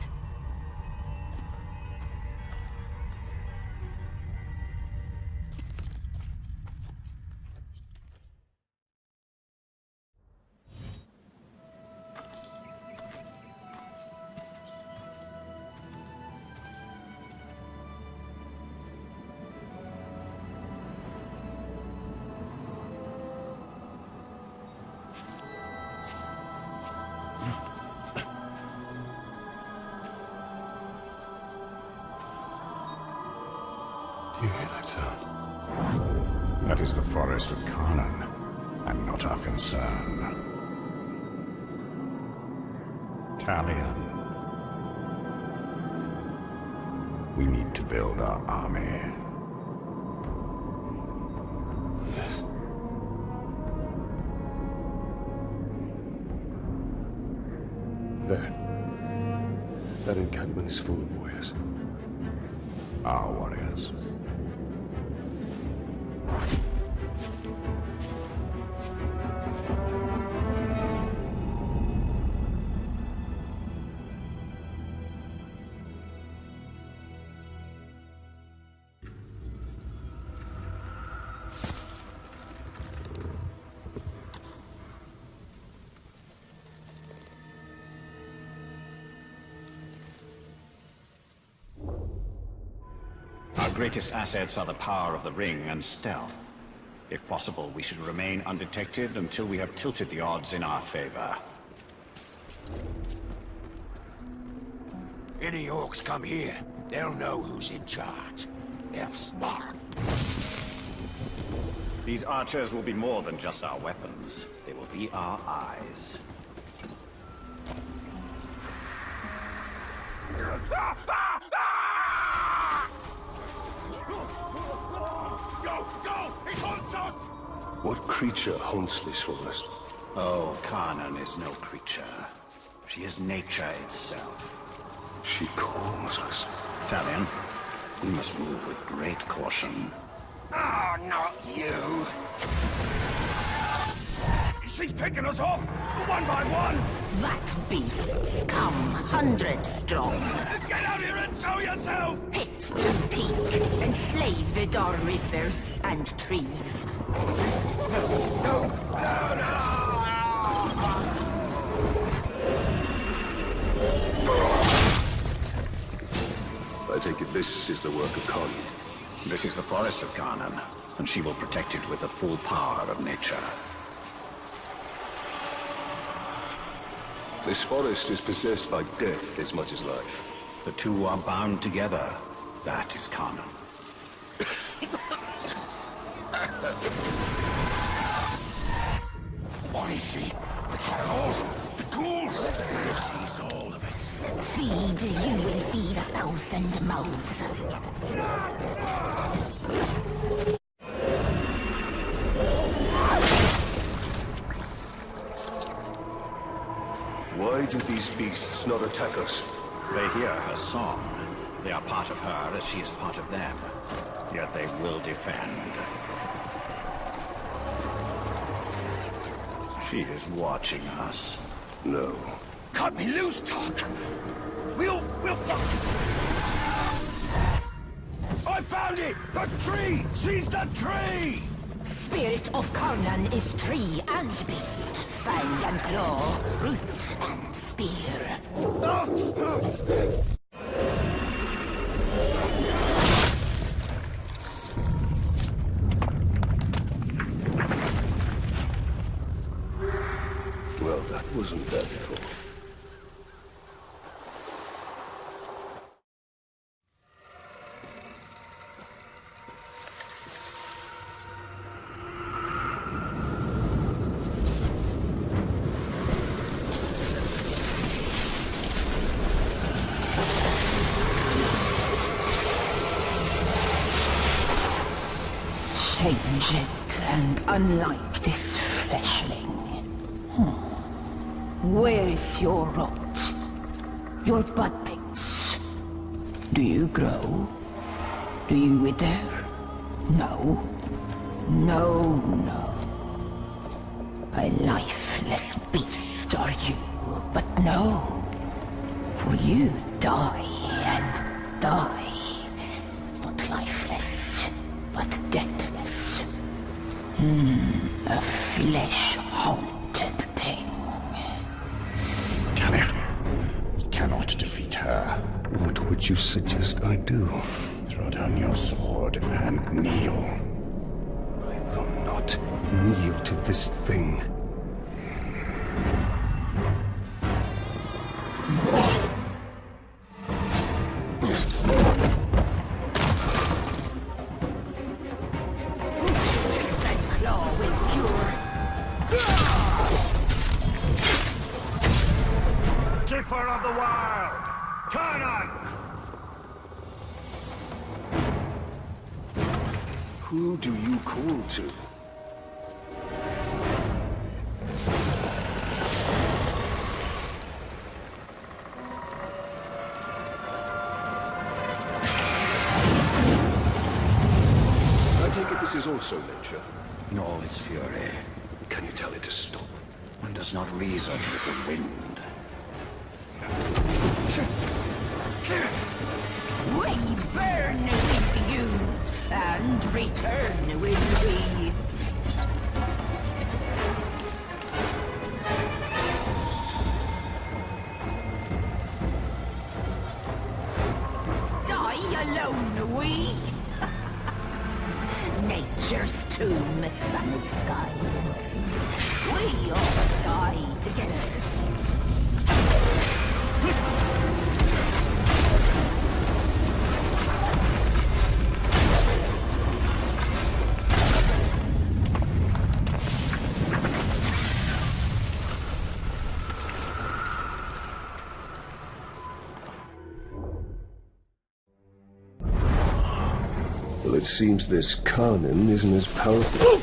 You hear that sound? That is the forest of Karnan, and not our concern. Talion. We need to build our army. Yes. There. That encampment is full of warriors. Our warriors. Our greatest assets are the power of the ring and stealth. If possible, we should remain undetected until we have tilted the odds in our favor. Any orcs come here, they'll know who's in charge. They're smart. These archers will be more than just our weapons. They will be our eyes. Go! He haunts us! What creature haunts this forest? Oh, Karnan is no creature. She is nature itself. She calls us. Talion, we must move with great caution. Oh, not you! She's picking us off, one by one! That beasts come hundreds strong. Get out here and show yourself! Pit to peak, enslave Vidar rivers and trees. No! I take it this is the work of Karnan. This is the forest of Karnan, and she will protect it with the full power of nature. This forest is possessed by death as much as life. The two are bound together. That is Karnan. What is she? The cannibals? The ghouls? She's all of it. Feed, you will feed 1,000 mouths. Why do these beasts not attack us? They hear her song. They are part of her as she is part of them. Yet they will defend. She is watching us. No. Cut me loose, Talk! We'll I found it! The tree! She's the tree! Spirit of Karnan is tree and beast, fang and claw, root and spear. Well, that wasn't there before. Changed and unlike this fleshling. Where is your rot? Your buddings? Do you grow? Do you wither? No. No, no. A lifeless beast are you, but no. For you die and die. Not lifeless, but deathless. A flesh-haunted thing. Talia, we cannot defeat her. What would you suggest I do? Throw down your sword and kneel. I will not kneel to this thing. Keeper of the Wild! Kanan! Who do you call to? I take it this is also nature. In all its fury, Can you tell it to stop? one does not reason with the wind. We burn with you, and return with we. Die alone, we. Nature's tomb, spangled skies. We all die together. Well, it seems this Kanan isn't as powerful.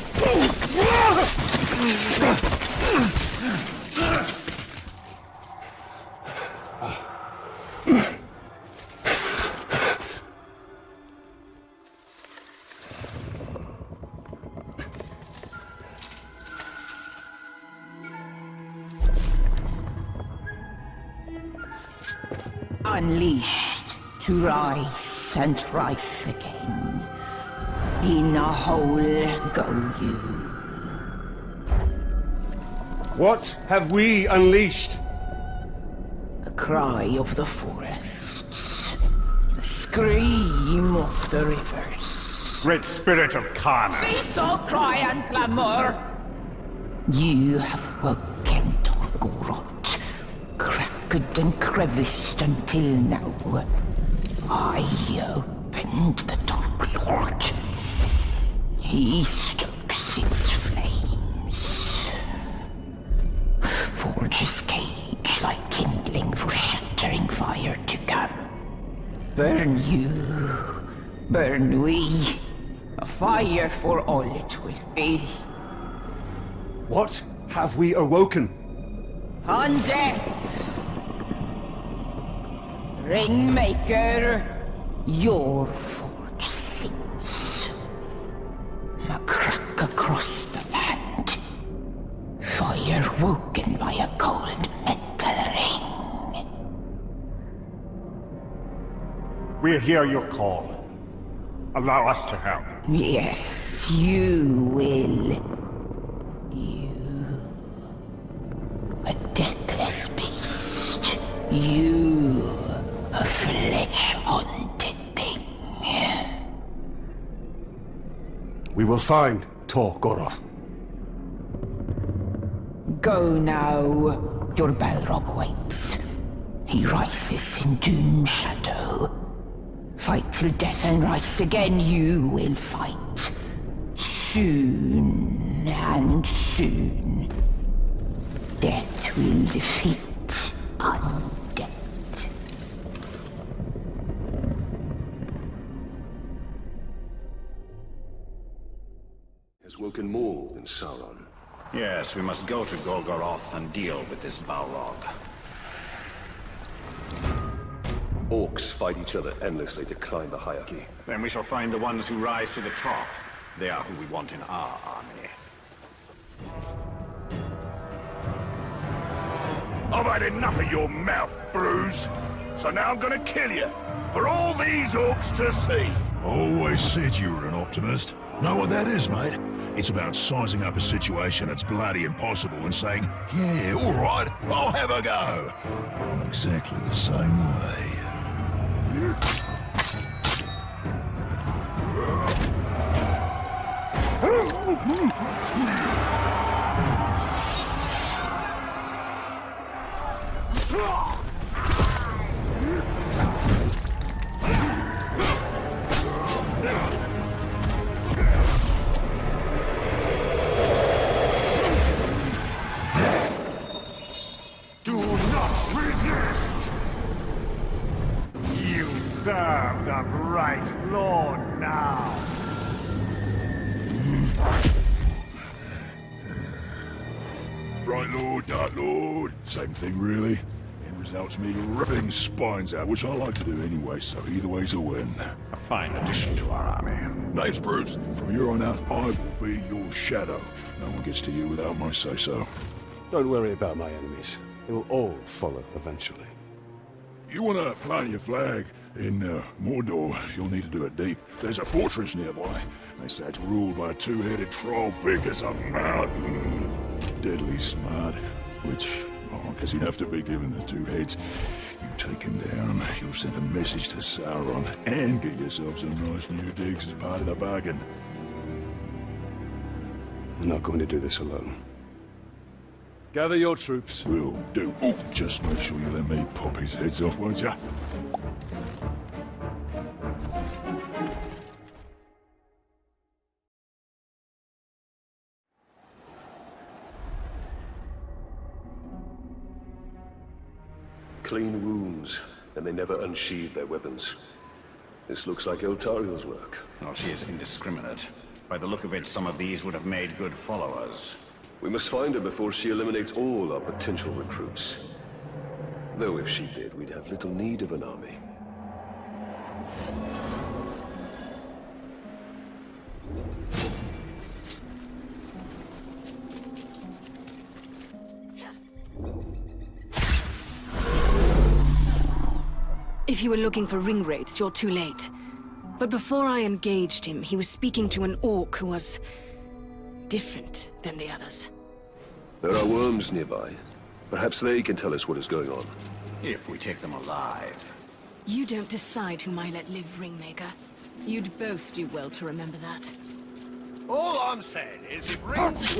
Unleashed to rise and rise again. In a hole go you. What have we unleashed? The cry of the forests. The scream of the rivers. Great spirit of Khan! Cease all cry and clamor! You have woken Torgorot, cracked and creviced until now. I opened the Dark Lord. He stokes its flames. Forges cage like kindling for shattering fire to come. Burn you, burn we. A fire for all it will be. What have we awoken? Undead! Ringmaker, your forge sings. A crack across the land. Fire woken by a cold metal ring. We hear your call. Allow us to help. Yes, you will. You. A deathless beast. You. A flesh-haunted thing. We will find Torgorot. Go now. Your Balrog waits. He rises in doom shadow. Fight till death and rise again, you will fight. Soon and soon. Death will defeat undead. Has woken more than Sauron. Yes, we must go to Golgoroth and deal with this Balrog. Orcs fight each other endlessly to climb the hierarchy. Then we shall find the ones who rise to the top. They are who we want in our army. I've had enough of your mouth, Bruise. So now I'm gonna kill you, for all these orcs to see. Always said you were an optimist. Know what that is, mate? It's about sizing up a situation that's bloody impossible and saying, yeah, all right, I'll have a go. I'm exactly the same way. Do not resist! You serve the right lord now. Right lord, dark lord. Same thing, really. End result's me ripping spines out, which I like to do anyway, so either way's a win. A fine addition to our army. Name's Bruce. From here on out, I will be your shadow. No one gets to you without my say-so. Don't worry about my enemies. They will all follow eventually. You want to plant your flag in Mordor, you'll need to do it deep. There's a fortress nearby. They say it's ruled by a two-headed troll big as a mountain. Deadly smart, which, I guess he'd have to be given the two heads. You take him down, you'll send a message to Sauron, and get yourself some nice new digs as part of the bargain. I'm not going to do this alone. Gather your troops. Will do. Oh, just make sure you let me pop his heads off, won't ya? Clean wounds, and they never unsheathed their weapons. This looks like Eltariel's work. Well, she is indiscriminate. By the look of it, some of these would have made good followers. We must find her before she eliminates all our potential recruits. Though if she did, we'd have little need of an army. If you were looking for ring wraiths, you're too late. But before I engaged him, he was speaking to an orc who was different than the others. There are worms nearby. Perhaps they can tell us what is going on. If we take them alive. You don't decide whom I let live, Ringmaker. You'd both do well to remember that. All I'm saying is if rings...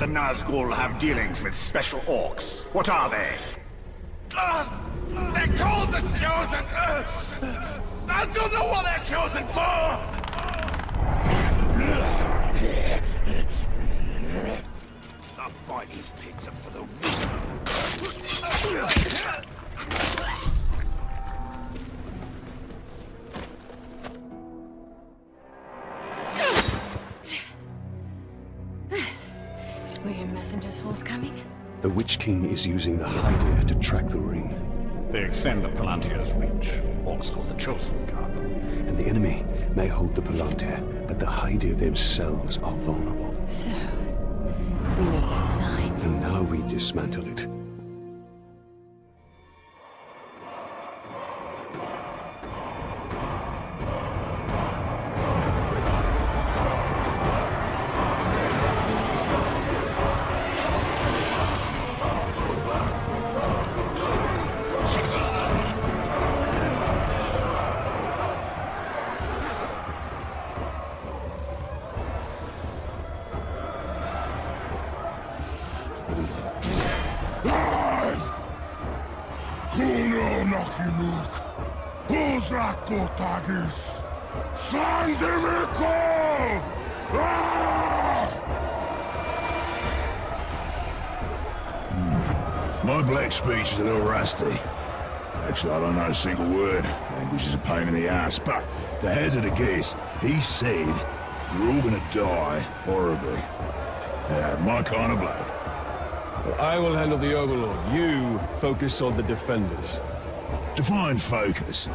The Nazgul have dealings with special orcs. What are they? They're called the Chosen! I don't know what they're chosen for! I'll buy these pigs up for the Were your messengers forthcoming? The Witch King is using the Hydir to track the ring. They extend the Palantier's reach. Orcs called the Chosen guard them. And the enemy may hold the Palantir, but the Hydir themselves are vulnerable. So, we know their design. And now we dismantle it. Kuno Nakinuk, Huzrakotagis, Sanzimiko! My black speech is a little rusty. Actually, I don't know a single word. Language is a pain in the ass, but to hazard a guess, he said, you're all gonna die horribly. Yeah, my kind of bloke. Well, I will handle the Overlord. You focus on the defenders. Define focus.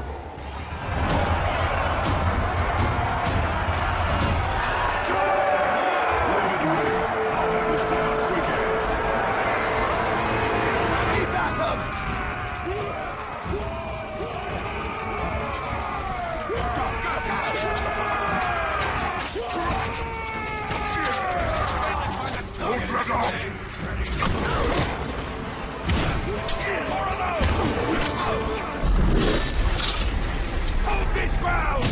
Hold this ground!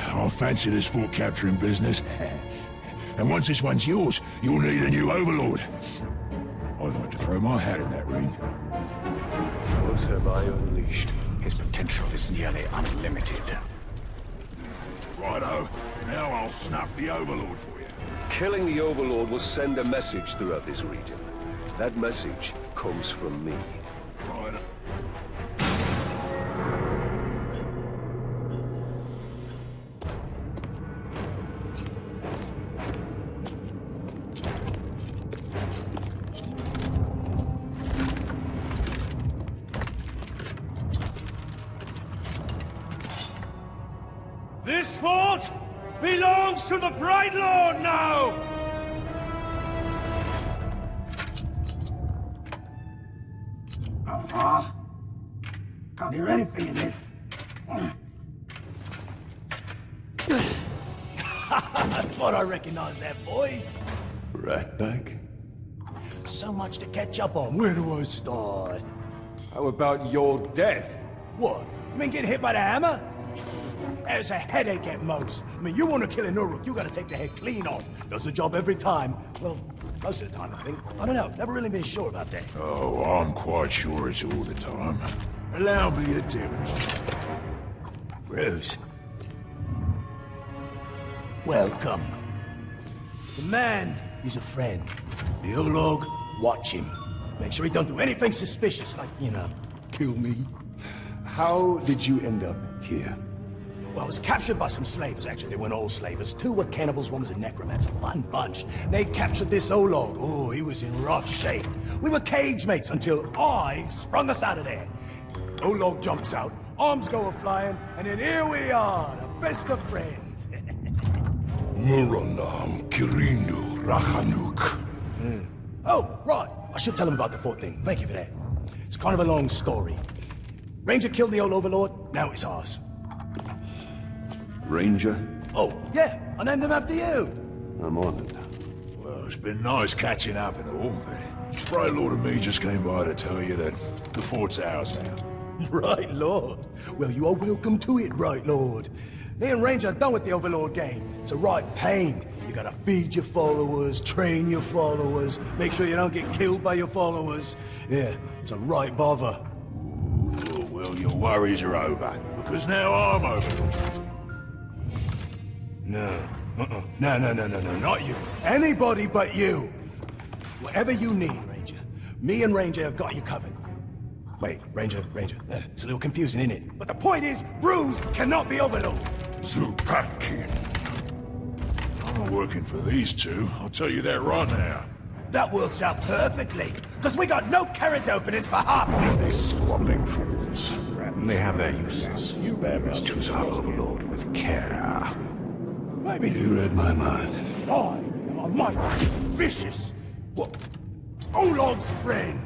I fancy this fort capturing business. And once this one's yours, you'll need a new overlord. I'd like to throw my hat in that ring. What have I unleashed? His potential is nearly unlimited. Righto. Now I'll snuff the overlord for you. Killing the Overlord will send a message throughout this region. That message comes from me. Righto. This fort belongs to the Bright Lord now! Can't hear anything in this. I thought I recognized that voice. Ratbag? So much to catch up on. Where do I start? How about your death? What? You mean getting hit by the hammer? It's a headache at most. I mean, you want to kill an Uruk, you gotta take the head clean off. Does the job every time. Well, most of the time, I think. I don't know. Never really been sure about that. Oh, I'm quite sure it's all the time. Allow me to demonstrate. Bruce. Welcome. The man is a friend. The Olog, watch him. Make sure he don't do anything suspicious, like, you know, kill me. How did you end up here? Well, I was captured by some slavers, actually. They weren't all slavers. Two were cannibals, one was a necromancer. Fun bunch. They captured this Olog. Oh, he was in rough shape. We were cage mates until I sprung us out of there. Olog jumps out, arms go a-flying, and then here we are, the best of friends. Muranam Kirindu Rachanuk. Oh, right. I should tell him about the fort thing. Thank you for that. It's kind of a long story. Ranger killed the old overlord, now it's ours. Ranger? Oh, yeah, I named him after you. I'm honored. Well, it's been nice catching up and all, but Bright Lord and me just came by to tell you that the fort's ours now. Right, Lord. Well, you are welcome to it, Right, Lord. Me and Ranger are done with the Overlord game. It's a right pain. You gotta feed your followers, train your followers, make sure you don't get killed by your followers. Yeah, it's a right bother. Ooh, well, your worries are over, because now I'm over. No. No, not you. Anybody but you. Whatever you need, Ranger. Me and Ranger have got you covered. Wait, Ranger. It's a little confusing, isn't it? But the point is, Bruce cannot be Overlord. Zupakin. I'm not working for these two, I'll tell you that right now. That works out perfectly, because we got no carrot openings for half of These squabbling fools. They have their uses. You must choose our overlord with care. Maybe You read my mind. I am a mighty, vicious, what? Olog's friend.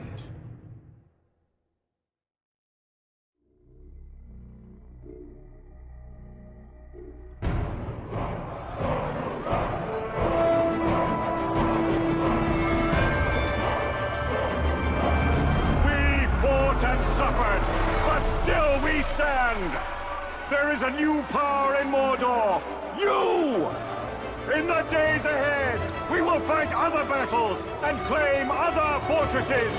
We land! There is a new power in Mordor! You! In the days ahead, we will fight other battles and claim other fortresses!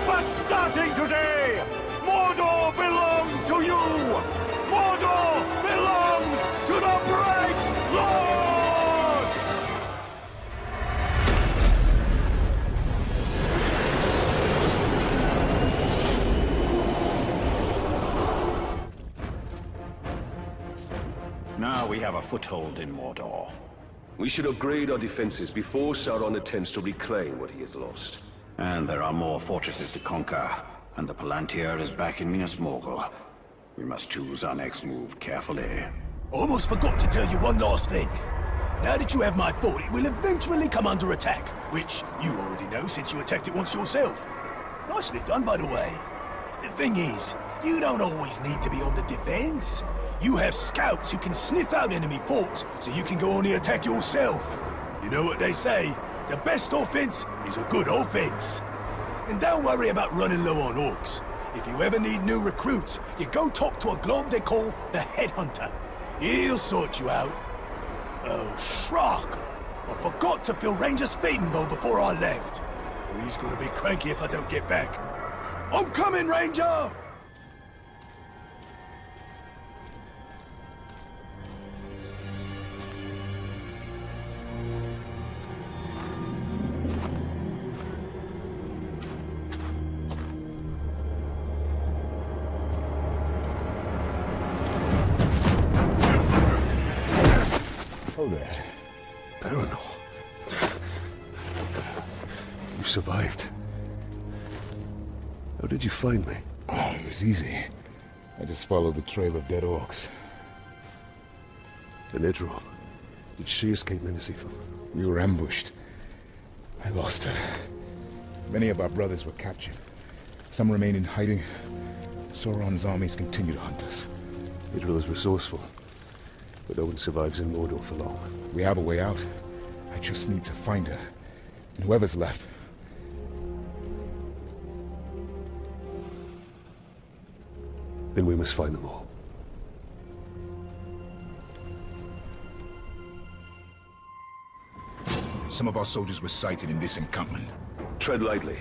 But starting today, Mordor belongs to you! Mordor belongs to the Bright Lord! Now we have a foothold in Mordor. We should upgrade our defenses before Sauron attempts to reclaim what he has lost. And there are more fortresses to conquer, and the Palantir is back in Minas Morgul. We must choose our next move carefully. Almost forgot to tell you one last thing. Now that you have my fort, it will eventually come under attack, which you already know since you attacked it once yourself. Nicely done, by the way. The thing is, you don't always need to be on the defense. You have scouts who can sniff out enemy forts, so you can go on the attack yourself. You know what they say, the best offense is a good offense. And don't worry about running low on orcs. If you ever need new recruits, you go talk to a globe they call the Headhunter. He'll sort you out. Oh, Shrock! I forgot to fill Ranger's feeding bowl before I left. Oh, he's gonna be cranky if I don't get back. I'm coming, Ranger! Oh there. Baranor. You survived. How did you find me? Oh, it was easy. I just followed the trail of dead orcs. And Idril, did she escape Minas Ithil? We were ambushed. I lost her. Many of our brothers were captured. Some remain in hiding. Sauron's armies continue to hunt us. Idril is resourceful, but no one survives in Mordor for long. We have a way out. I just need to find her. And whoever's left. Then we must find them all. Some of our soldiers were sighted in this encampment. Tread lightly.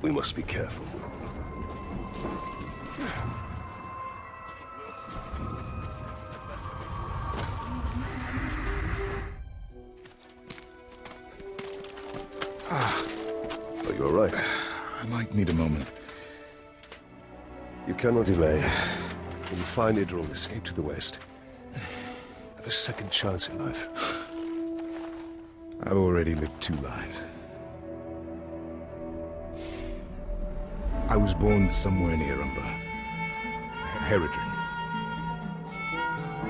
We must be careful. Are you all right? I might need a moment. You cannot delay. When you find Idril, escape to the west. Have a second chance in life. I've already lived 2 lives. I was born somewhere near Umber. Herodrin.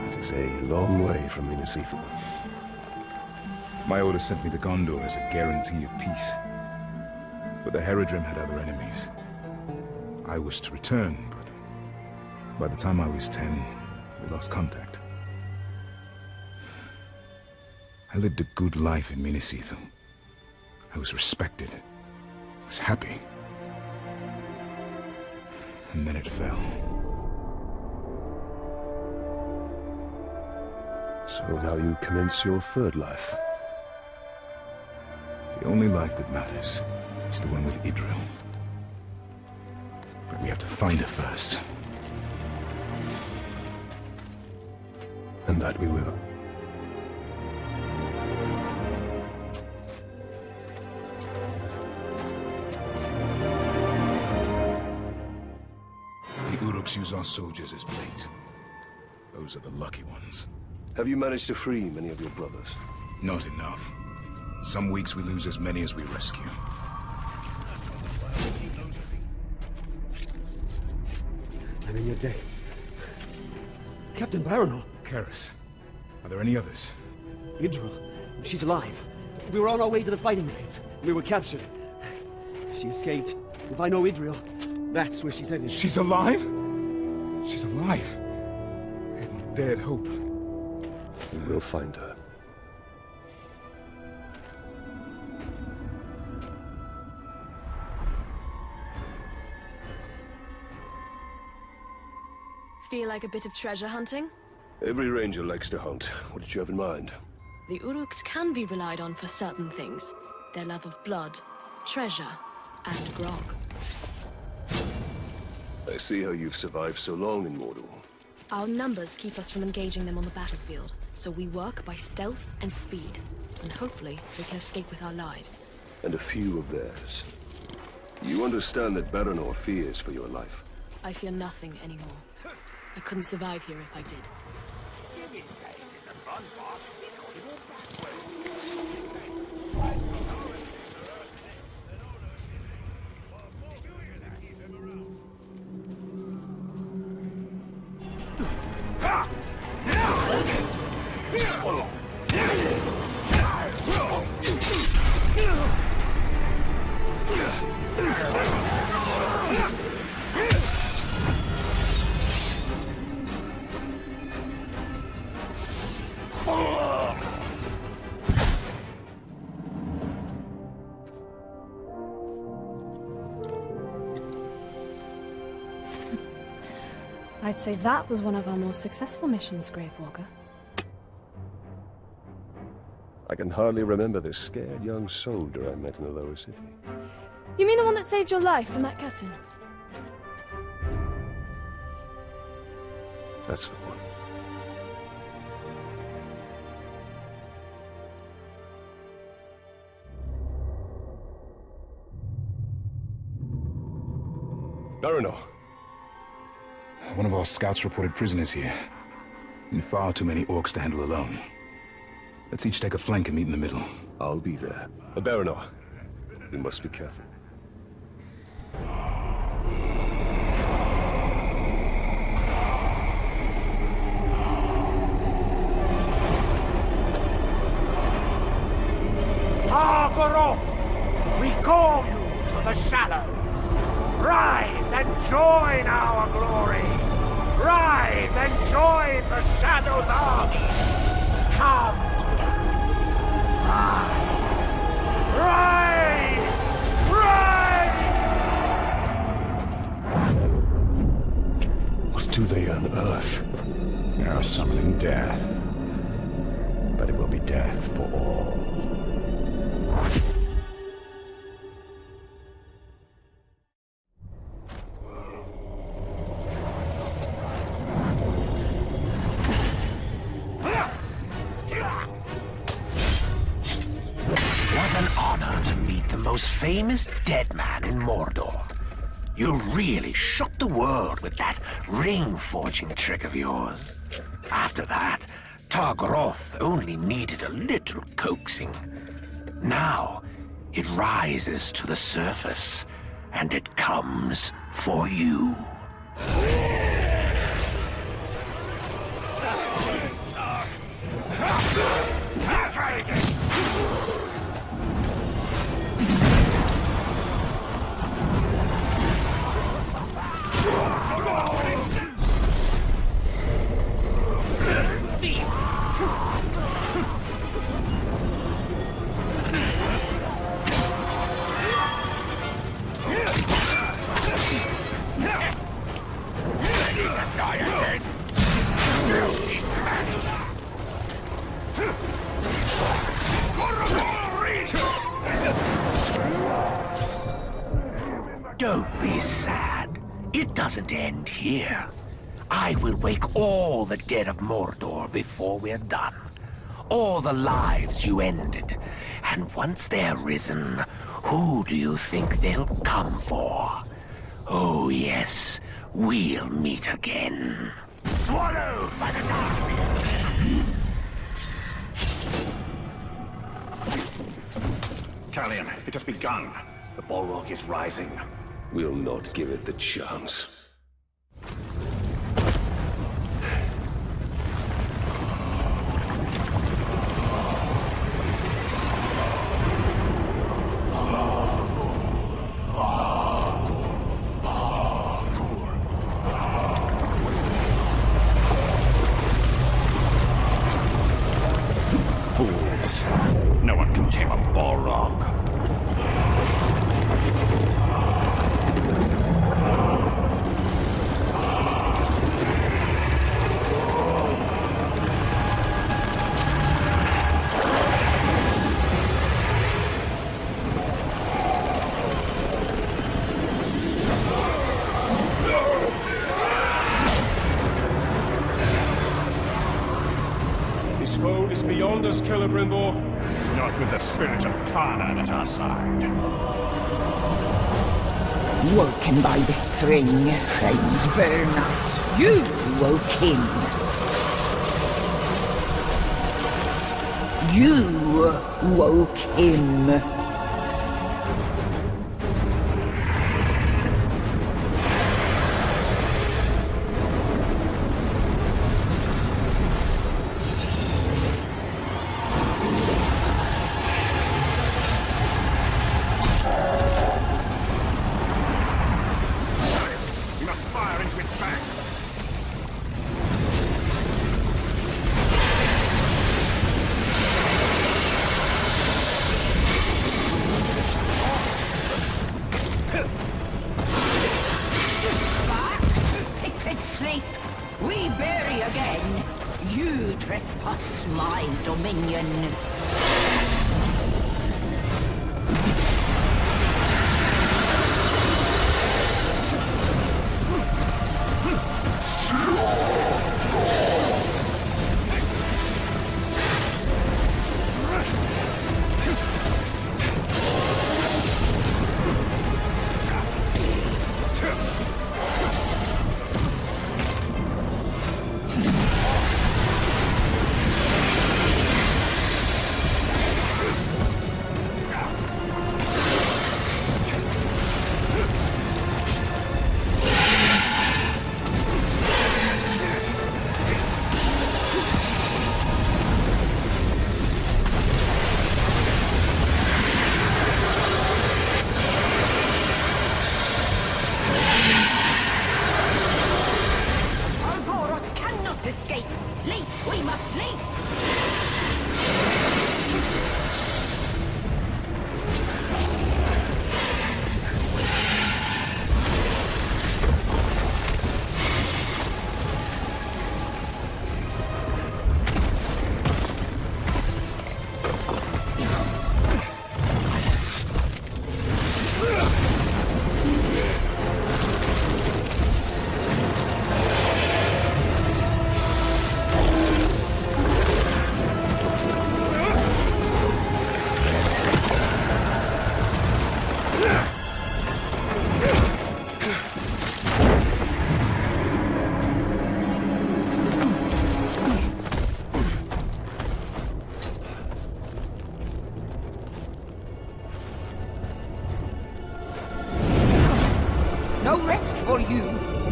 It is a long way from Minas Ithil. My order sent me to Gondor as a guarantee of peace. But the Herodrim had other enemies. I was to return, but by the time I was 10, we lost contact. I lived a good life in Minas Ithil. I was respected. I was happy. And then it fell. So now you commence your third life. The only life that matters is the one with Idril. But we have to find her first. And that we will. The Uruks use our soldiers as bait. Those are the lucky ones. Have you managed to free many of your brothers? Not enough. Some weeks we lose as many as we rescue. I'm in your debt. Captain Baranor. Karis, are there any others? Idril. She's alive. We were on our way to the fighting pits. We were captured. She escaped. If I know Idril, that's where she's headed. She's alive? She's alive. I had dared hope. We will find her. Feel like a bit of treasure hunting? Every ranger likes to hunt. What did you have in mind? The Uruks can be relied on for certain things. Their love of blood, treasure, and grog. I see how you've survived so long in Mordor. Our numbers keep us from engaging them on the battlefield, so we work by stealth and speed. And hopefully, we can escape with our lives. And a few of theirs. You understand that Baranor fears for your life. I fear nothing anymore. I couldn't survive here if I did. I'd say that was one of our more successful missions, Gravewalker. I can hardly remember the scared young soldier I met in the lower city. You mean the one that saved your life from that captain? That's the one. Baranor. One of our scouts reported prisoners here. And far too many orcs to handle alone. Let's each take a flank and meet in the middle. I'll be there. Baranor, we must be careful. Targaroth, we call you to the shallows. Rise and join our glory. Rise and join the Shadow's army. Come to us. Rise! Rise! What do they unearth? They are summoning death. But it will be death for all. Famous dead man in Mordor. You really shook the world with that ring-forging trick of yours. After that, Targaroth only needed a little coaxing. Now, it rises to the surface, and it comes for you. Don't be sad. It doesn't end here. I will wake all the dead of Mordor before we're done. All the lives you ended. And once they're risen, who do you think they'll come for? Oh yes, we'll meet again. Swallowed by the darkness! Talion, it has begun. The Balrog is rising. We'll not give it the chance. Fools. No one can tame a Balrog. us, Celebrimbor. Not with the spirit of Kanan at our side. Woken by the thring, flames burn us. You woke him. You woke him.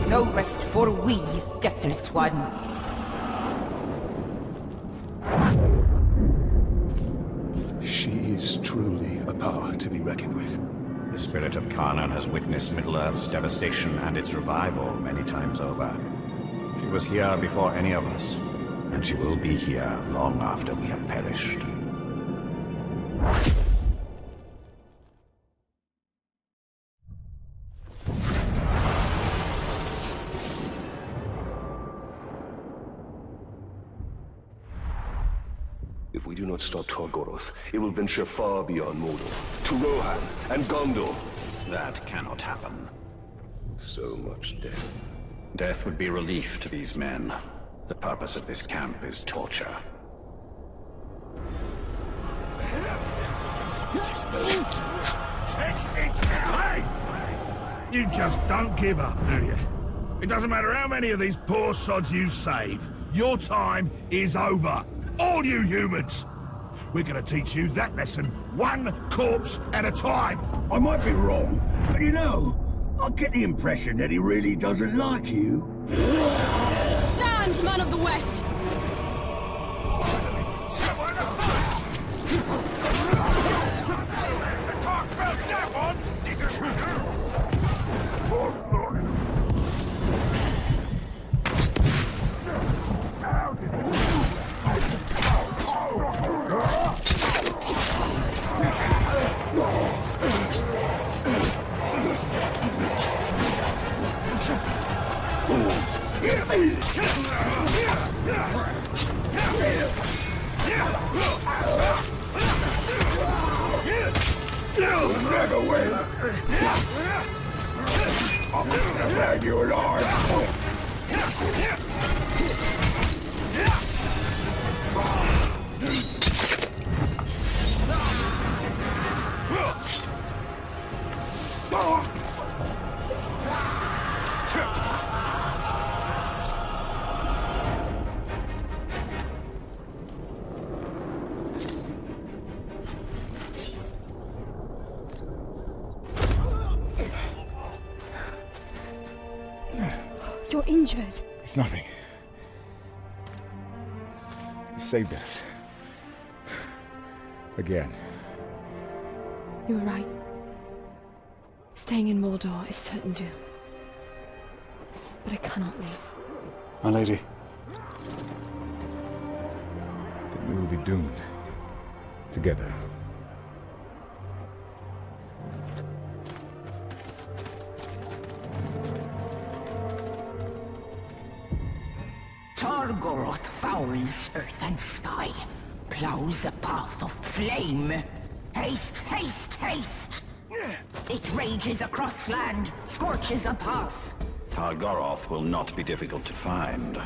No rest for we, Deathless One. She is truly a power to be reckoned with. The spirit of Kanan has witnessed Middle-earth's devastation and its revival many times over. She was here before any of us, and she will be here long after we have perished. If we do not stop Targoroth, it will venture far beyond Mordor, to Rohan and Gondor. That cannot happen. So much death. Death would be relief to these men. The purpose of this camp is torture. Hey! You just don't give up, do you? It doesn't matter how many of these poor sods you save. Your time is over. All you humans! We're gonna teach you that lesson, one corpse at a time! I might be wrong, but you know, I get the impression that he really doesn't like you. Stand, man of the West! You'll never win! I'm gonna drag you alive! you're injured. It's nothing. You saved us. Again. You were right. Staying in Mordor is certain doom. But I cannot leave. My lady. Then we will be doomed. Together. Targoroth fouls earth and sky, plows a path of flame. Haste, haste, haste! It rages across land, scorches a path. Targoroth will not be difficult to find.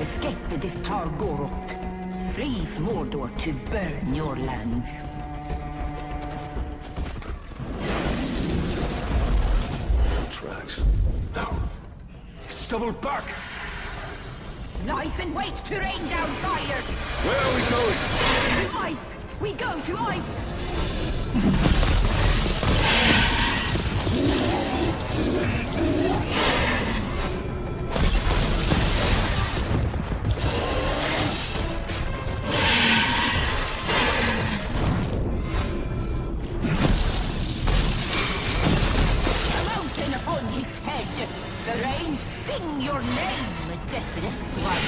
Escape this Targoroth. Flees Mordor to burn your lands. Tracks. No. It's doubled back! Lies in wait to rain down fire! Where are we going? To ice! We go to ice! The rain sing your name, deathless one.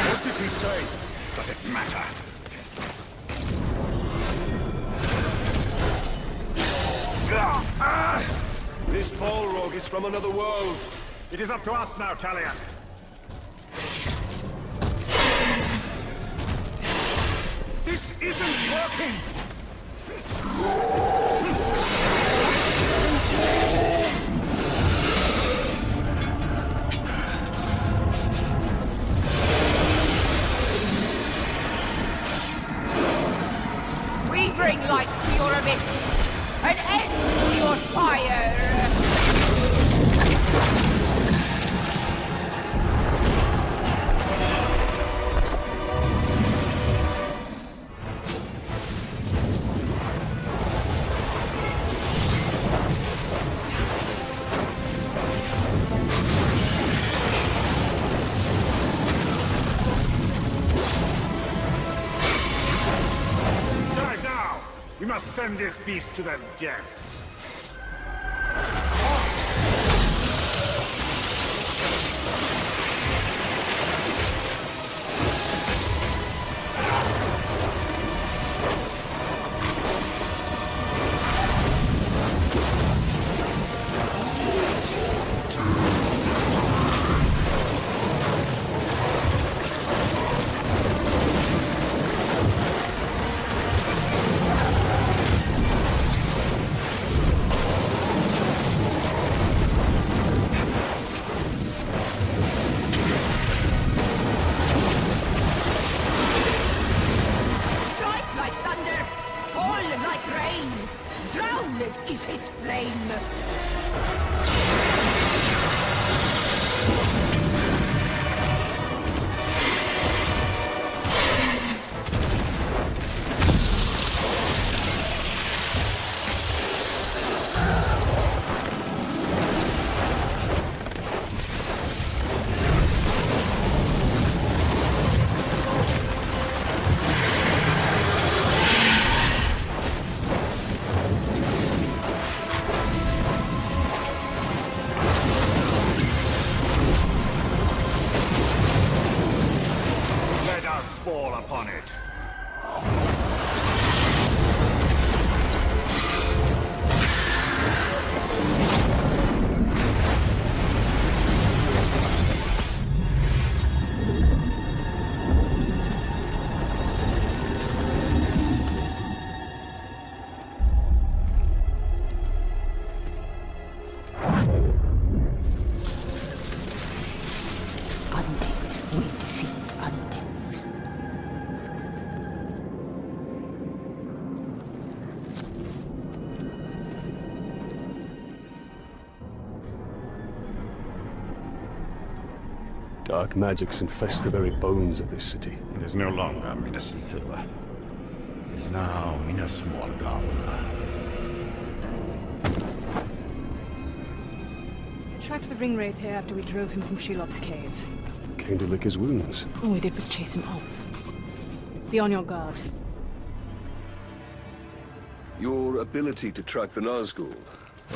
What did he say? Does it matter? This Balrog is from another world. It is up to us now, Talion. This isn't working! We bring light to your abyss, an end to your fire. Dive now! We must send this beast to the depths. Strike like thunder, fall like rain. Drowned is his flame. Let us fall upon it. Dark magics infest the very bones of this city. It is no longer Minas Ithil. It is now Minas Morgul. We tracked the Ringwraith here after we drove him from Shelob's cave. Came to lick his wounds. All we did was chase him off. Be on your guard. Your ability to track the Nazgul,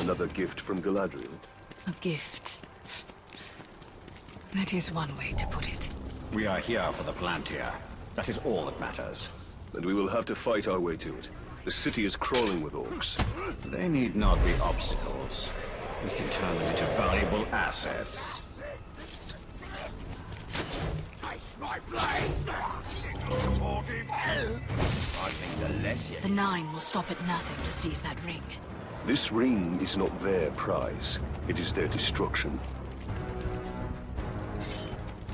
another gift from Galadriel. A gift. That is one way to put it. We are here for the Palantir. That is all that matters. And we will have to fight our way to it. The city is crawling with orcs. They need not be obstacles. We can turn them into valuable assets. Taste my blade! I think the less you... The Nine will stop at nothing to seize that ring. This ring is not their prize. It is their destruction.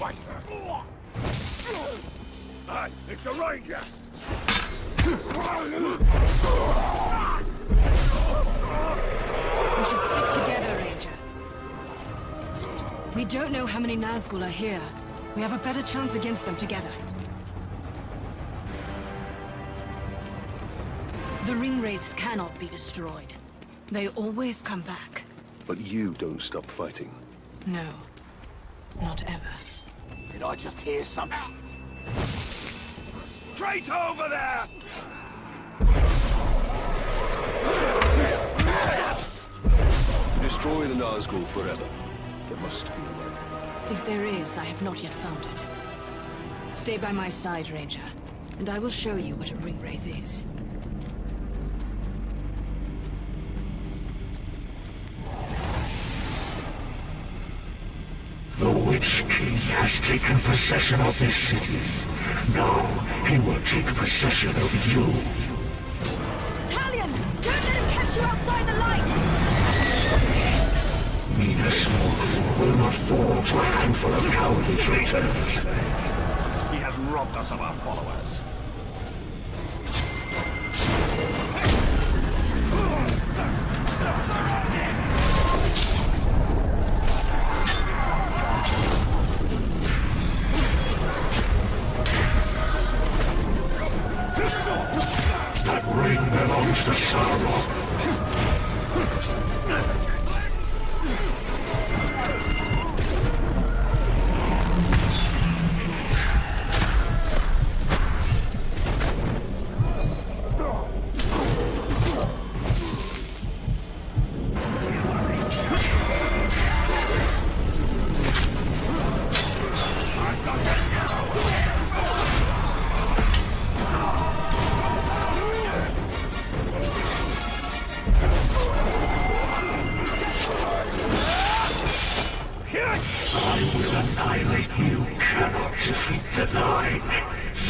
Wait. Hey, it's the Ranger! We should stick together, Ranger. We don't know how many Nazgul are here. We have a better chance against them together. The Ringwraiths cannot be destroyed. They always come back. But you don't stop fighting. No. Not ever. Did I just hear something? Straight over there! To destroy the Nazgul forever, there must be a way. If there is, I have not yet found it. Stay by my side, Ranger, and I will show you what a Ringwraith is. The Witch King has taken possession of this city. Now, he will take possession of you. Talion! Don't let him catch you outside the light! Minas Morgul will not fall to a handful of cowardly traitors. He has robbed us of our followers. That ring belongs to Sauron.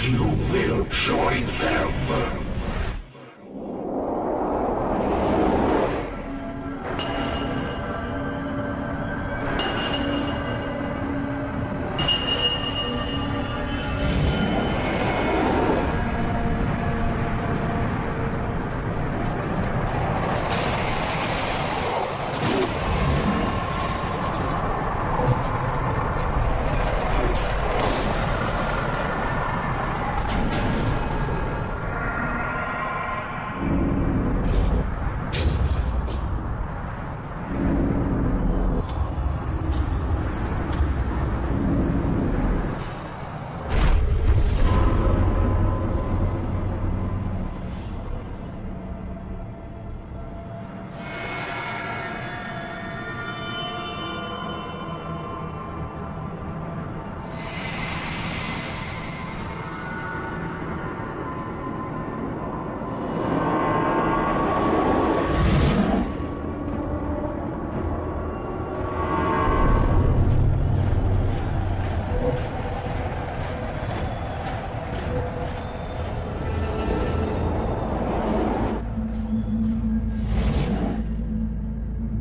You will join them.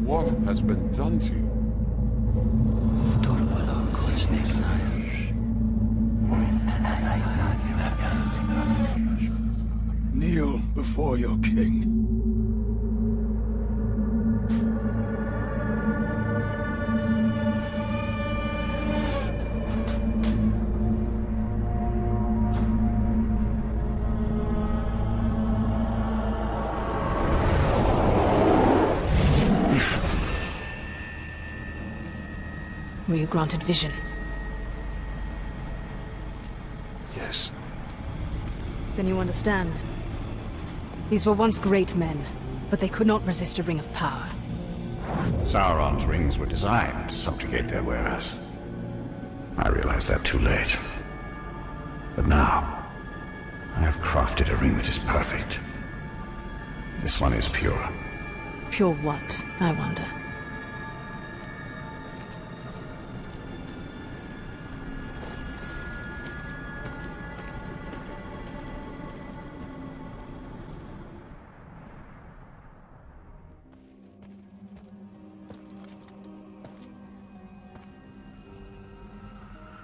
What has been done to you? Kneel before your king. Were you granted vision? Yes. Then you understand. These were once great men, but they could not resist a ring of power. Sauron's rings were designed to subjugate their wearers. I realized that too late. But now, I have crafted a ring that is perfect. This one is pure. Pure what, I wonder?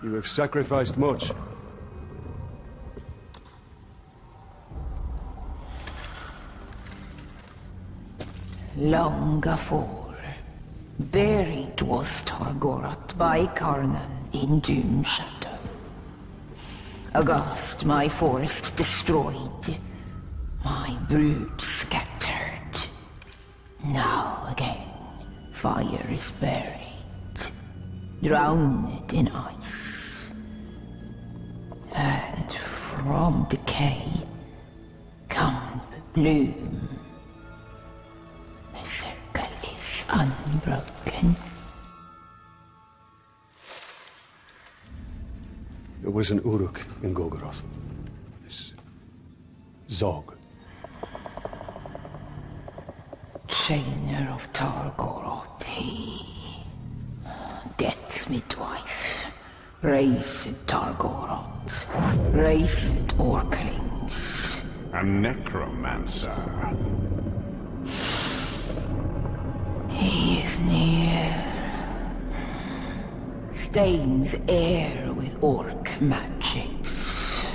You have sacrificed much. Long afore, buried was Targoroth by Karnan in Dune Shadow. Aghast, my forest destroyed, my brood scattered. Now again, fire is buried, drowned in ice. And from decay come bloom. The circle is unbroken. There was an Uruk in Golgoroth. This Zog. Chainer of Targoroth, he. Death's midwife. Raised Targoroth. Raised Orklings. A necromancer. He is near. Stains air with orc magics.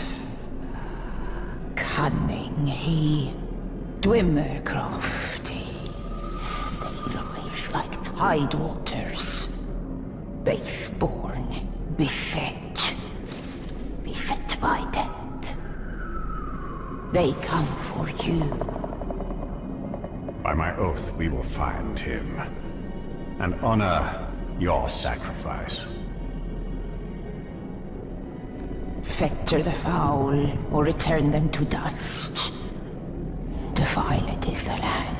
Cunning he. Dwemer crafty. They rise like tide waters. Baseborn, beset. Beset by death. They come for you. By my oath, we will find him. And honor your sacrifice. Fetter the foul, or return them to dust. Defiled is the land.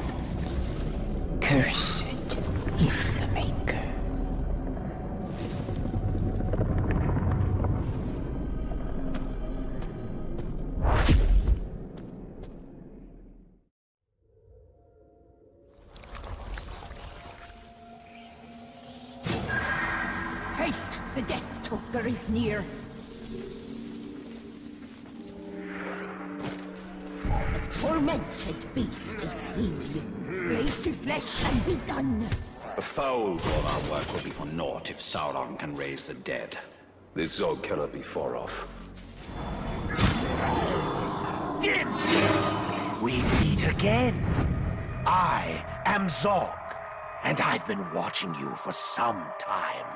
Cursed is the Maker. Haste! The Death Talker is near. A tormented beast is he. Blade to flesh and be done. A foul. All our work will be for naught if Sauron can raise the dead. This Zog cannot be far off. Damn it! We meet again. I am Zog, and I've been watching you for some time.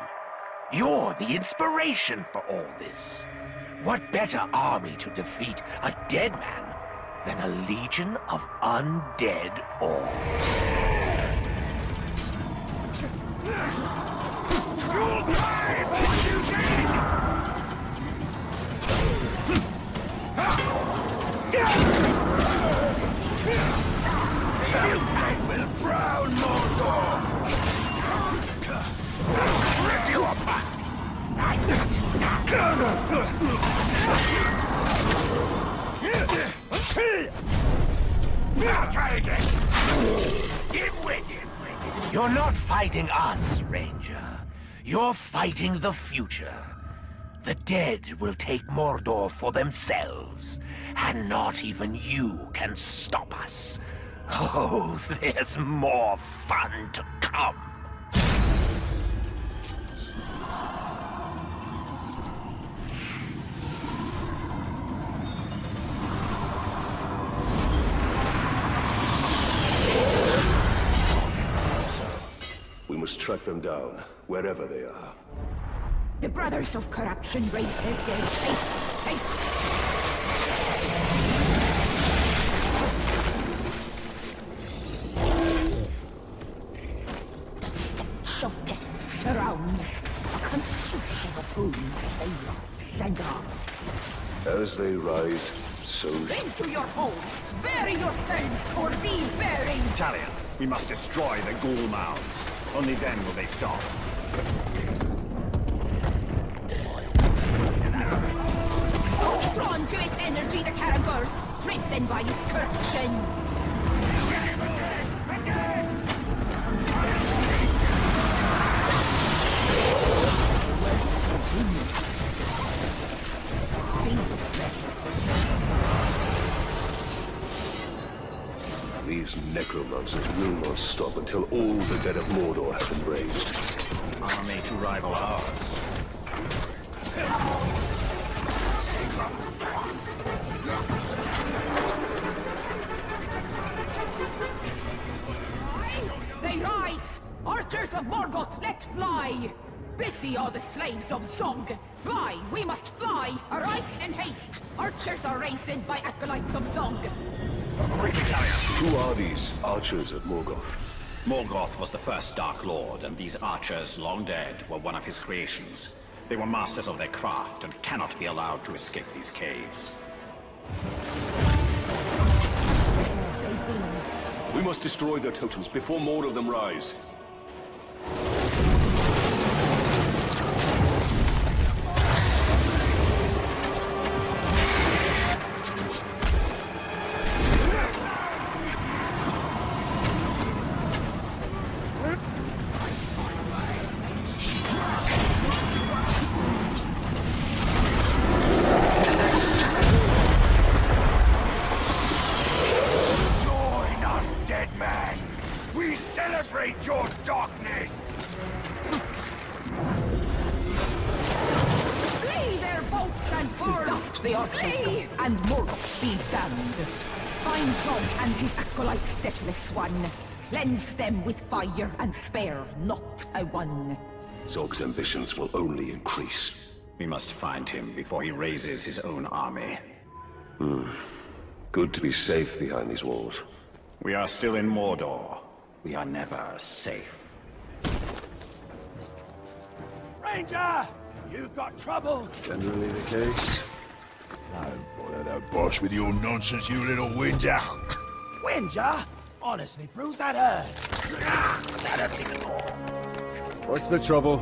You're the inspiration for all this. What better army to defeat a dead man than a legion of undead orcs? You'll die for what you Futile will drown Mordor! Rip you apart! Now try again! Dimwit! You're not fighting us, Ranger. You're fighting the future. The dead will take Mordor for themselves, and not even you can stop us. Oh, there's more fun to come. We must track them down, wherever they are. The Brothers of Corruption raise their dead. Haste! Haste! The stench of death surrounds. A As they rise, so... Into your homes! Bury yourselves or be buried! Talion, we must destroy the ghoul mounds. Only then will they stop. Drawn to its energy, the Caragors, driven by its corruption. These necromancers will not stop until all the dead of Mordor have been raised. Army to rival ours. Rise! They rise! Archers of Morgoth, let fly! Busy are the slaves of Zog. Fly, we must fly! Arise in haste! Archers are raised by acolytes of Zog. Quickly, Talion! Who are these archers at Morgoth? Morgoth was the first Dark Lord, and these archers, long dead, were one of his creations. They were masters of their craft and cannot be allowed to escape these caves. We must destroy their totems before more of them rise. Your darkness! Flee their boats and boards! Dust the archers and Morgoth be damned. Find Zog and his acolytes, deathless one. Cleanse them with fire and spare not a one. Zog's ambitions will only increase. We must find him before he raises his own army. Good to be safe behind these walls. We are still in Mordor. We are never safe. Ranger! You've got trouble! Generally the case. Don't bother the boss with your nonsense, you little whinger. Whinger? Honestly, Bruce, that hurt. That hurts even more. What's the trouble?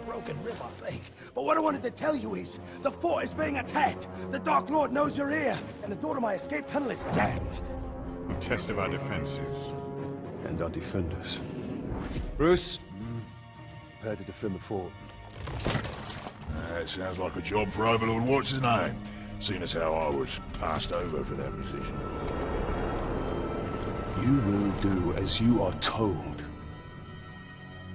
Broken rib, I think. But what I wanted to tell you is, the fort is being attacked. The Dark Lord knows you're here, and the door to my escape tunnel is jammed. A test of our defenses. And our defenders. Bruce, prepare to defend the fort. That sounds like a job for Overlord What's-His-Name, seeing as how I was passed over for that position. You will do as you are told.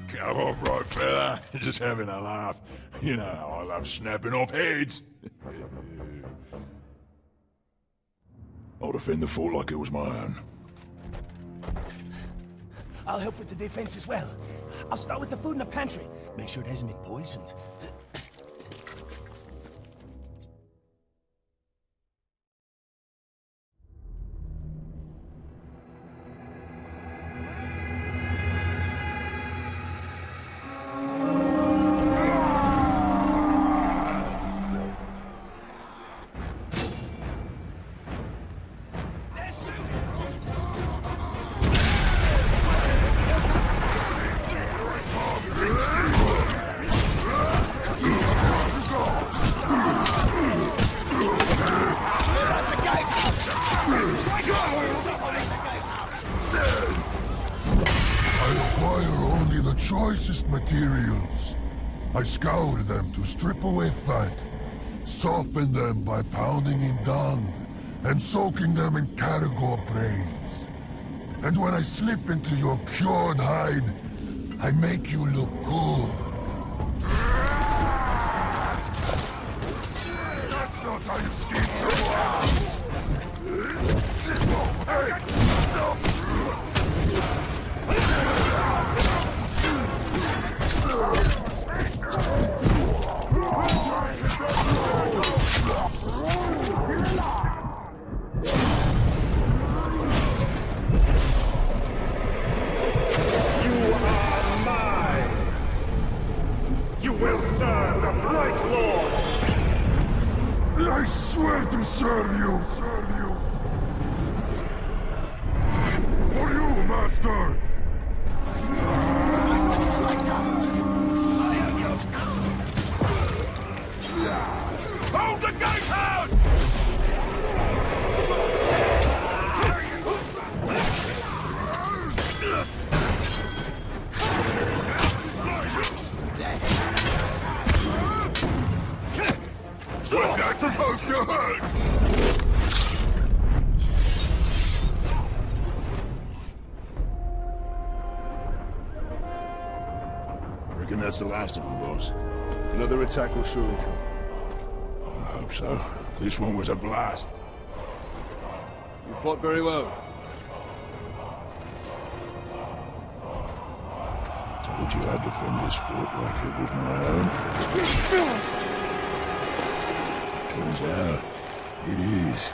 Come on, bright fella. Just having a laugh. You know how I love snapping off heads. I'll defend the fort like it was my own. I'll help with the defense as well. I'll start with the food in the pantry. Make sure it hasn't been poisoned. Choicest materials. I scoured them to strip away fat, soften them by pounding in dung, and soaking them in Caragor brains. And when I slip into your cured hide, I make you look good. That's not how you skin someone! Hey! No! serve you! For you, master! Hold the gatehouse! Was that supposed to hurt? Reckon that's the last of them, boss. Another attack will surely come. I hope so. This one was a blast. You fought very well. Told you I'd defend this fort like it was my own. Turns out, it is.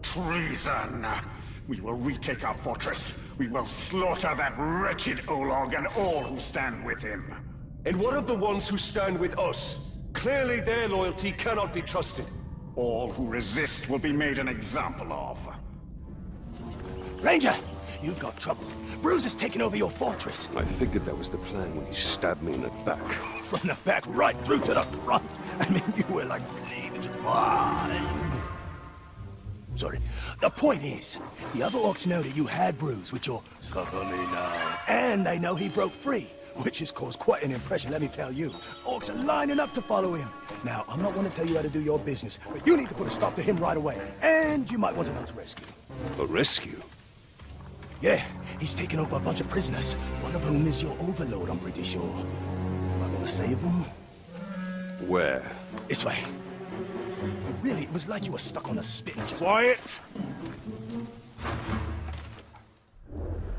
Treason! We will retake our fortress. We will slaughter that wretched Olog and all who stand with him. And what of the ones who stand with us? Clearly their loyalty cannot be trusted. All who resist will be made an example of. Ranger, you've got trouble. Bruce has taken over your fortress. I figured that was the plan when he stabbed me in the back. From the back right through to the front. I mean, you were like bleeding. Sorry. The point is, the other orcs know that you had Bruce with your Sahalina, and they know he broke free, which has caused quite an impression, let me tell you. Orcs are lining up to follow him. Now, I'm not going to tell you how to do your business, but you need to put a stop to him right away. And you might want to mount a rescue. A rescue? Yeah, he's taken over a bunch of prisoners, one of whom is your overlord, I'm pretty sure. Am I going to save them? Where? This way. Really, it was like you were stuck on a spit and just... Quiet!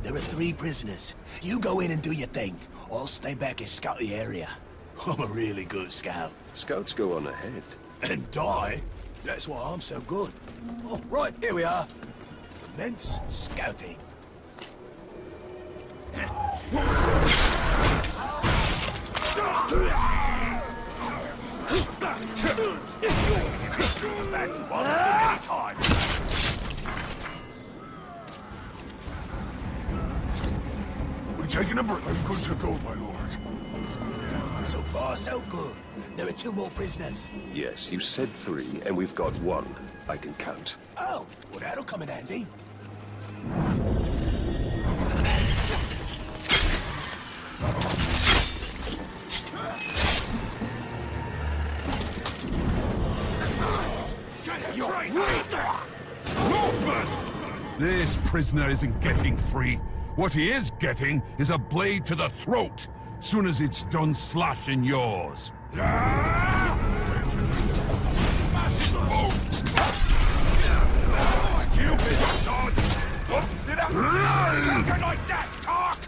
There are 3 prisoners. You go in and do your thing. I'll stay back and scout the area. I'm a really good scout. Scouts go on ahead. And die? That's why I'm so good. Oh, right, here we are. Commence scouting. We're taking a break. I'm good to go, my lord. So far, so good. There are 2 more prisoners. Yes, you said 3, and we've got 1. I can count. Oh, well, that'll come in handy. Northman! This prisoner isn't getting free. What he is getting is a blade to the throat, soon as it's done slashing yours. Stupid sod! What did I... Talking like that, talk!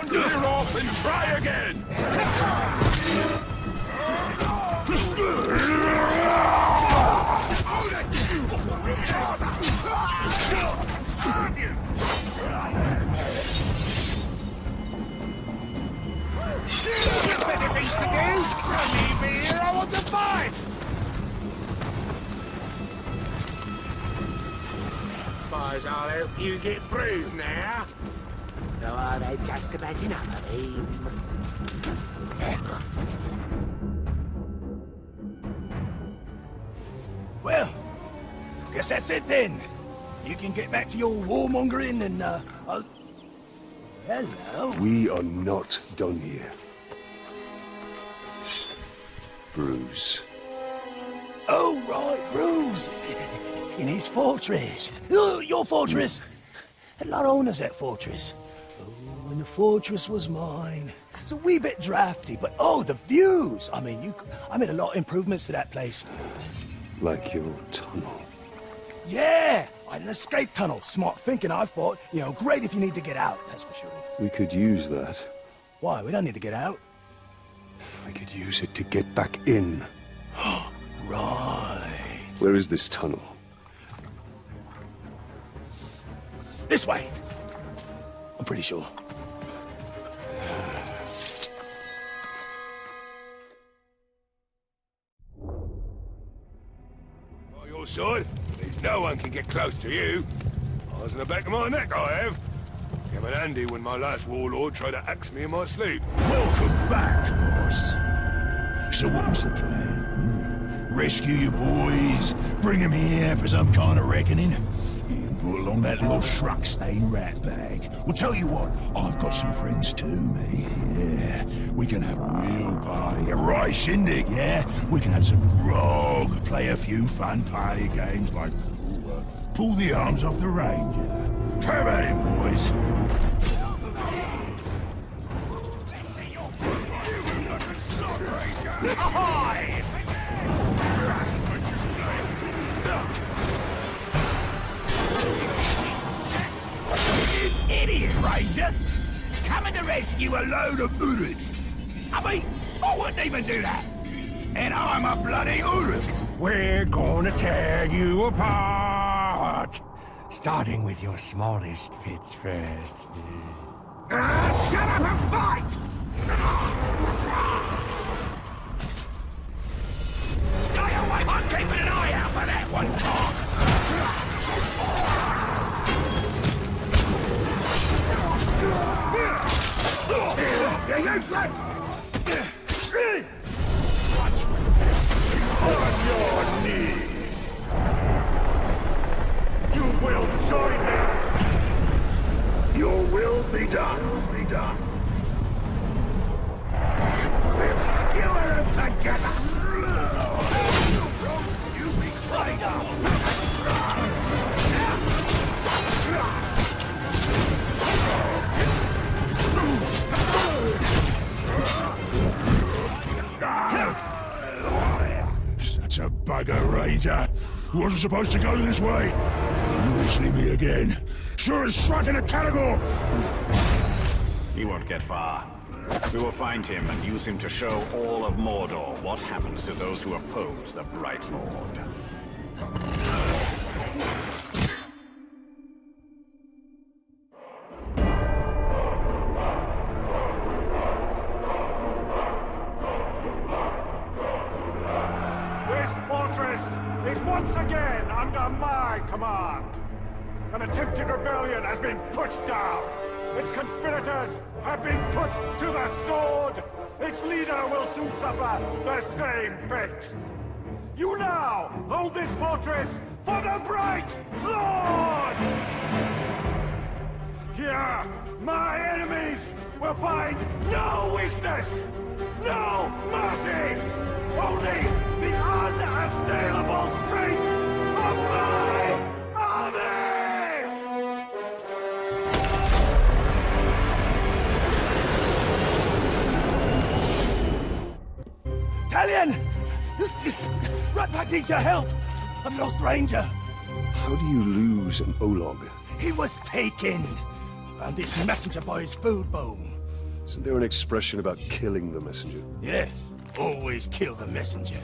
Clear off and try again! Better things to do! Don't leave me here, I want to fight! Suppose I'll help you get bruised now. Though are they just about enough of him? Well, guess that's it then. You can get back to your warmongering and, I'll... Hello? We are not done here. Bruce. Oh, right, Bruce. In his fortress. Oh, your fortress. Had a lot of owners, that fortress. Oh, and the fortress was mine. It's a wee bit drafty, but oh, the views! I mean, I made a lot of improvements to that place. Like your tunnel. Yeah! I had an escape tunnel. Smart thinking, I thought. You know, great if you need to get out, that's for sure. We could use that. Why? We don't need to get out. I could use it to get back in. Right. Where is this tunnel? This way! I'm pretty sure. On your side, there's no one can get close to you. Eyes in the back of my neck, I have. Came in handy when my last warlord tried to axe me in my sleep. Welcome back, boss. So what was the plan? Rescue your boys? Bring them here for some kind of reckoning? You brought along that little shrug-stained rat bag. Well, tell you what, I've got some friends too, mate. Yeah, we can have a real party, a right shindig, yeah? We can have some grog, play a few fun party games like pull the arms off the Ranger. Come at it, boys. Ahoy! You idiot, Ranger! Coming to rescue a load of Uruks! I mean, I wouldn't even do that! And I'm a bloody Uruk! We're gonna tear you apart! Starting with your smallest fits first. Shut up and fight! Stay away! I'm keeping an eye out for that one, Tom! You're useless! On your knees! You will join me! Your will be done. Be done. We'll skewer them together! You be played up! Such a bugger, Ranger. Wasn't supposed to go this way. You will see me again. Sure as striking a Talagor! He won't get far. We will find him and use him to show all of Mordor what happens to those who oppose the Bright Lord. This fortress is once again under my command. An attempted rebellion has been put down. Its conspirators have been put to the sword. Its leader will soon suffer the same fate. You now hold this fortress for the Bright Lord! Here, my enemies will find no weakness, no mercy, only the unassailable strength of my army! Talion! Rat Pack needs your help! I've lost Ranger! How do you lose an Olog? He was taken! And this messenger by his food bowl. Isn't there an expression about killing the messenger? Yeah, always kill the messenger.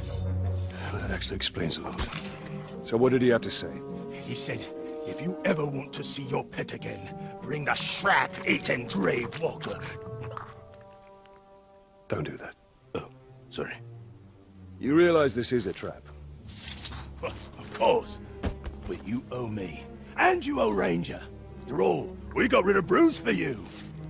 Well, that actually explains a lot. So what did he have to say? He said, if you ever want to see your pet again, bring the Shrag-eaten Grave Walker. Don't do that. Oh, sorry. You realize this is a trap? Well, of course. But you owe me. And you owe Ranger. After all, we got rid of Bruce for you.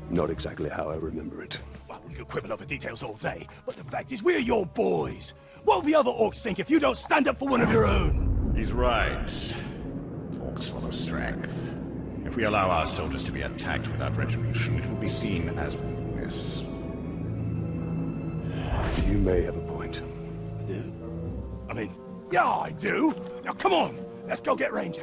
Not exactly how I remember it. Well, we could quibble over details all day, but the fact is we're your boys. What will the other orcs think if you don't stand up for one of your own? He's right. Orcs full of strength. If we allow our soldiers to be attacked without retribution, it will be seen as weakness. You may have a point. I do? I mean, yeah, I do. Now come on, let's go get Ranger.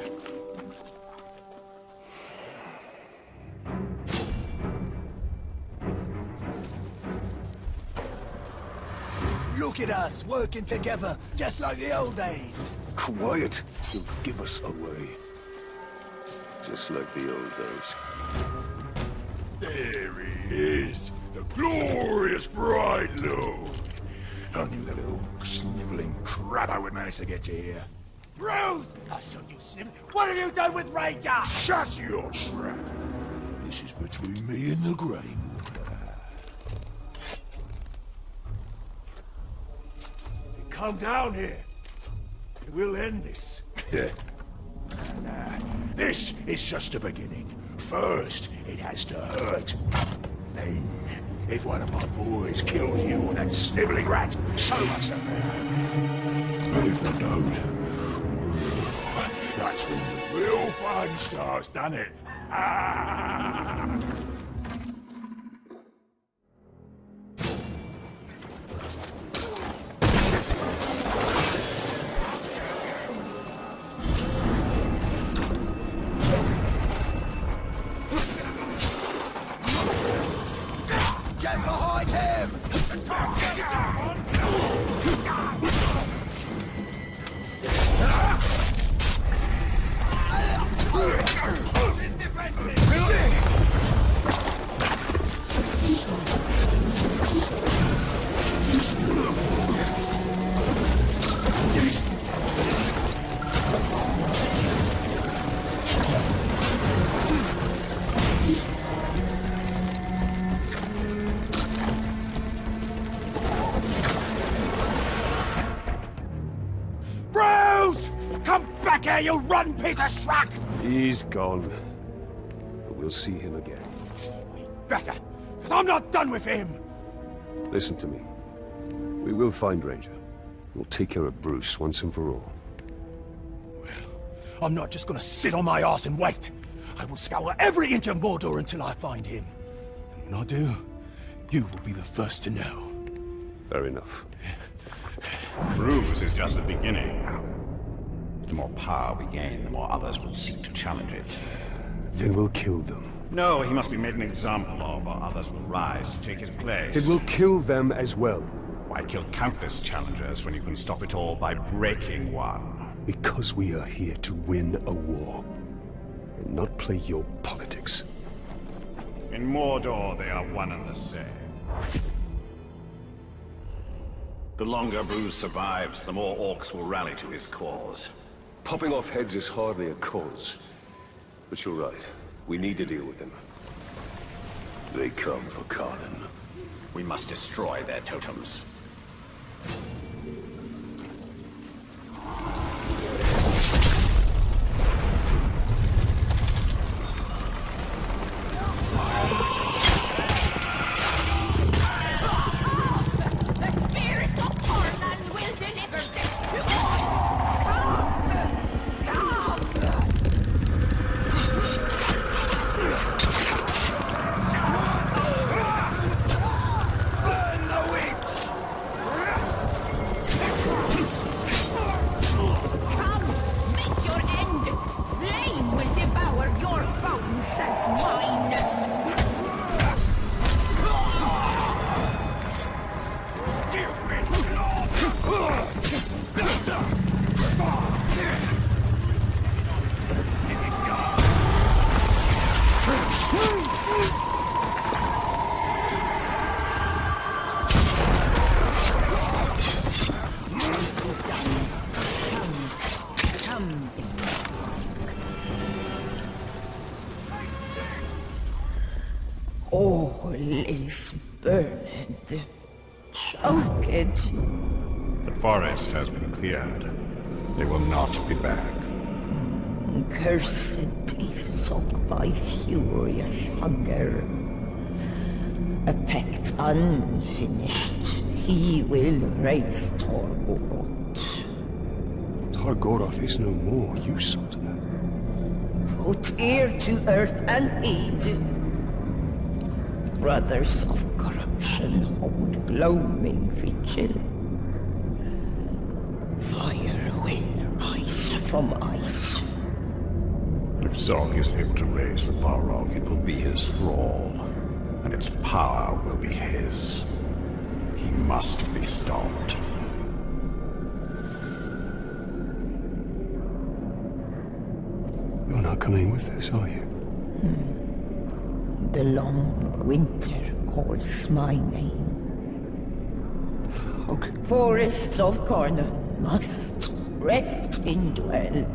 Look at us, working together, just like the old days. Quiet! You'll give us away. Just like the old days. There he is, the glorious Bright Lord. I knew the little sniveling crab I would manage to get you here. Bruce! I'll show you, Sim. What have you done with Ranger? Shut your trap! This is between me and the Grey. Come down here. We'll end this. This is just the beginning. First, it has to hurt. Then, if one of my boys kills you or that snivelling rat, show us something. But if they don't, that's when the real fun starts, doesn't it? Get behind him! Bruce! Come back here, you rotten piece of schmuck! He's gone. But we'll see him again. Better, because I'm not done with him! Listen to me. We will find Ranger. We'll take care of Bruce once and for all. I'm not just gonna sit on my ass and wait. I will scour every inch of Mordor until I find him. And when I do, you will be the first to know. Fair enough. Bruce is just the beginning. The more power we gain, the more others will seek to challenge it. Then we'll kill them. No, he must be made an example of, or others will rise to take his place. Then we'll kill them as well. Why kill countless challengers when you can stop it all by breaking one? Because we are here to win a war, and not play your politics. In Mordor, they are one and the same. The longer Bruce survives, the more orcs will rally to his cause. Popping off heads is hardly a cause. But you're right. We need to deal with them. They come for Conan. We must destroy their totems. All is burned, choked. The forest has been cleared. They will not be back. Cursed is soaked by furious hunger. A pact unfinished, he will raise Torgoroth. Torgoroth is no more, you saw to that. Put ear to earth and heed. Brothers of corruption hold gloaming vigil. Fire will rise from ice. If Zog is able to raise the Balrog, it will be his thrall, and its power will be his. He must be stopped. You're not coming with us, are you? The long winter calls my name. Okay. Forests of Conan must Rest in dwell.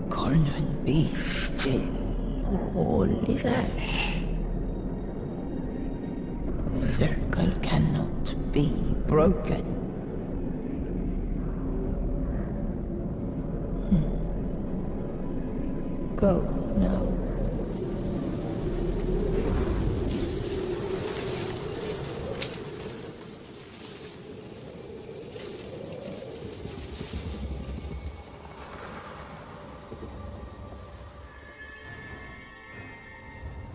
Conan, be still. All is ash. The circle cannot be broken. Go now.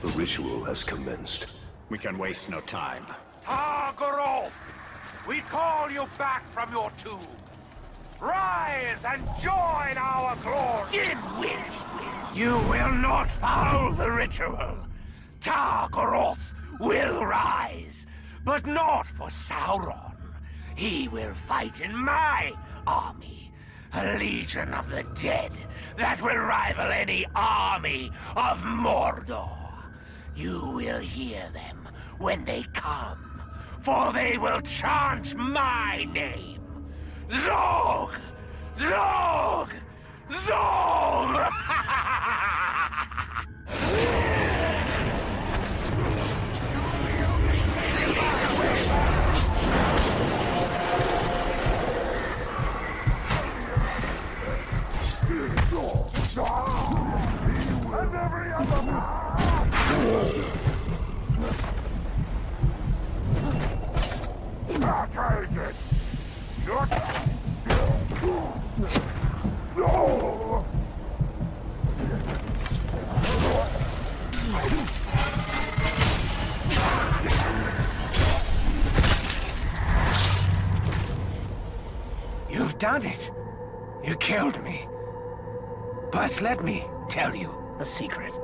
The ritual has commenced. We can waste no time. Targarov! We call you back from your tomb. Rise and join our glory! Dimwit! You will not foul the ritual. Targarov will rise, but not for Sauron. He will fight in my army, a legion of the dead that will rival any army of Mordor. You will hear them when they come, for they will chant my name. Zog! Zog! Zog! And every other No! You've done it. You killed me. But let me tell you a secret.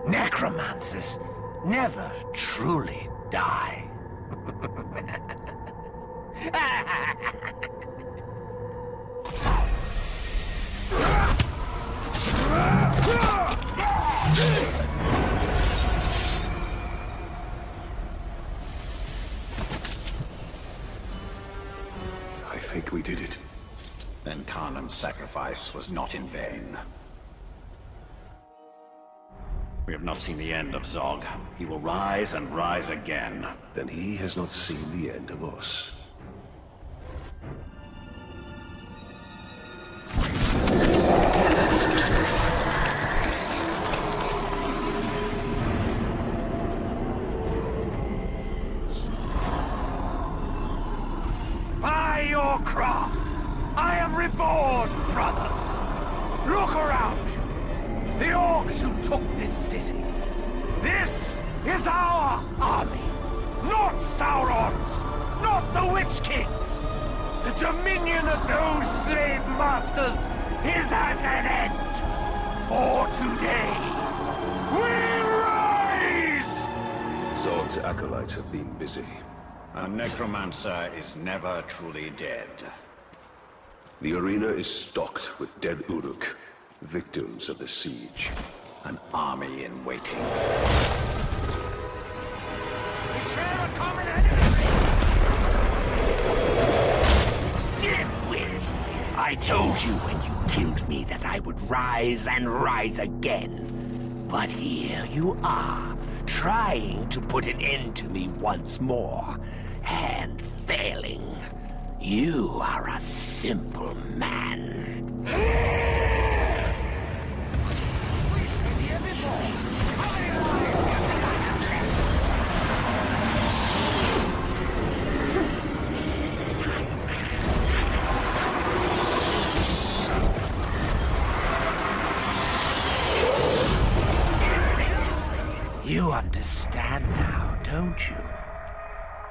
Necromancers never truly die. I think we did it. Then Khanum's sacrifice was not in vain. We have not seen the end of Zog. He will rise and rise again. Then he has not seen the end of us. By your craft, I am reborn, brothers. Look around you. The orcs who took this city. This is our army. Not Sauron's. Not the Witch King's. The dominion of those slave masters is at an end. For today, we rise! Zog's acolytes have been busy. A necromancer is never truly dead. The arena is stocked with dead Uruk, victims of the siege. An army in waiting. We share a common enemy! Dimwit! I told you when you killed me that I would rise and rise again. But here you are, trying to put an end to me once more, and failing. You are a simple man. You understand now, don't you?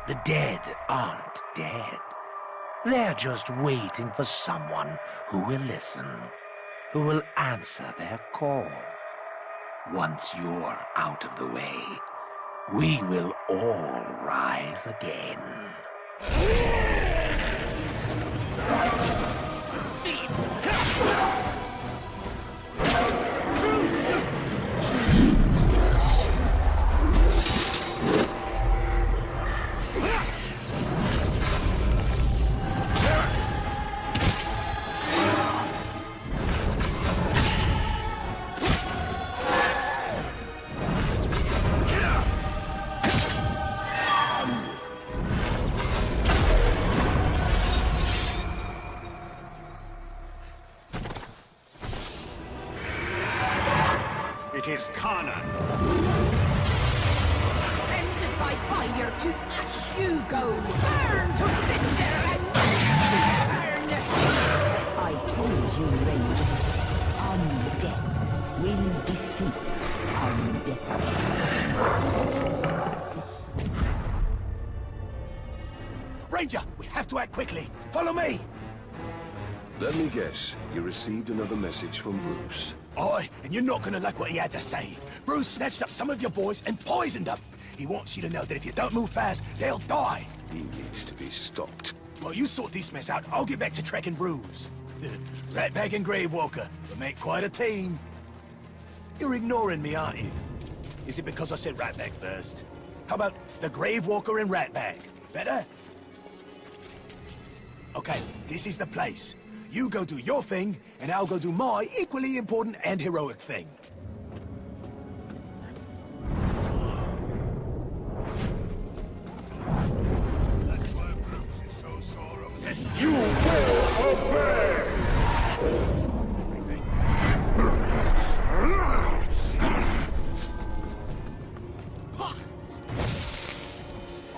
The dead aren't dead. They're just waiting for someone who will listen, who will answer their call. Once you're out of the way, we will all rise again. It is Kanan. Cleansed by fire to ash you go. Burn to cinder and turn. I told you, Ranger. Undead will defeat undead. Ranger, we have to act quickly. Follow me. Let me guess. You received another message from Bruce. Aye, and you're not gonna like what he had to say. Bruce snatched up some of your boys and poisoned them. He wants you to know that if you don't move fast, they'll die. He needs to be stopped. Well, you sort this mess out. I'll get back to tracking Bruce. Ratbag and Gravewalker. We'll make quite a team. You're ignoring me, aren't you? Is it because I said Ratbag first? How about the Gravewalker and Ratbag? Better? Okay, this is the place. You go do your thing, and I'll go do my equally important and heroic thing. You will obey!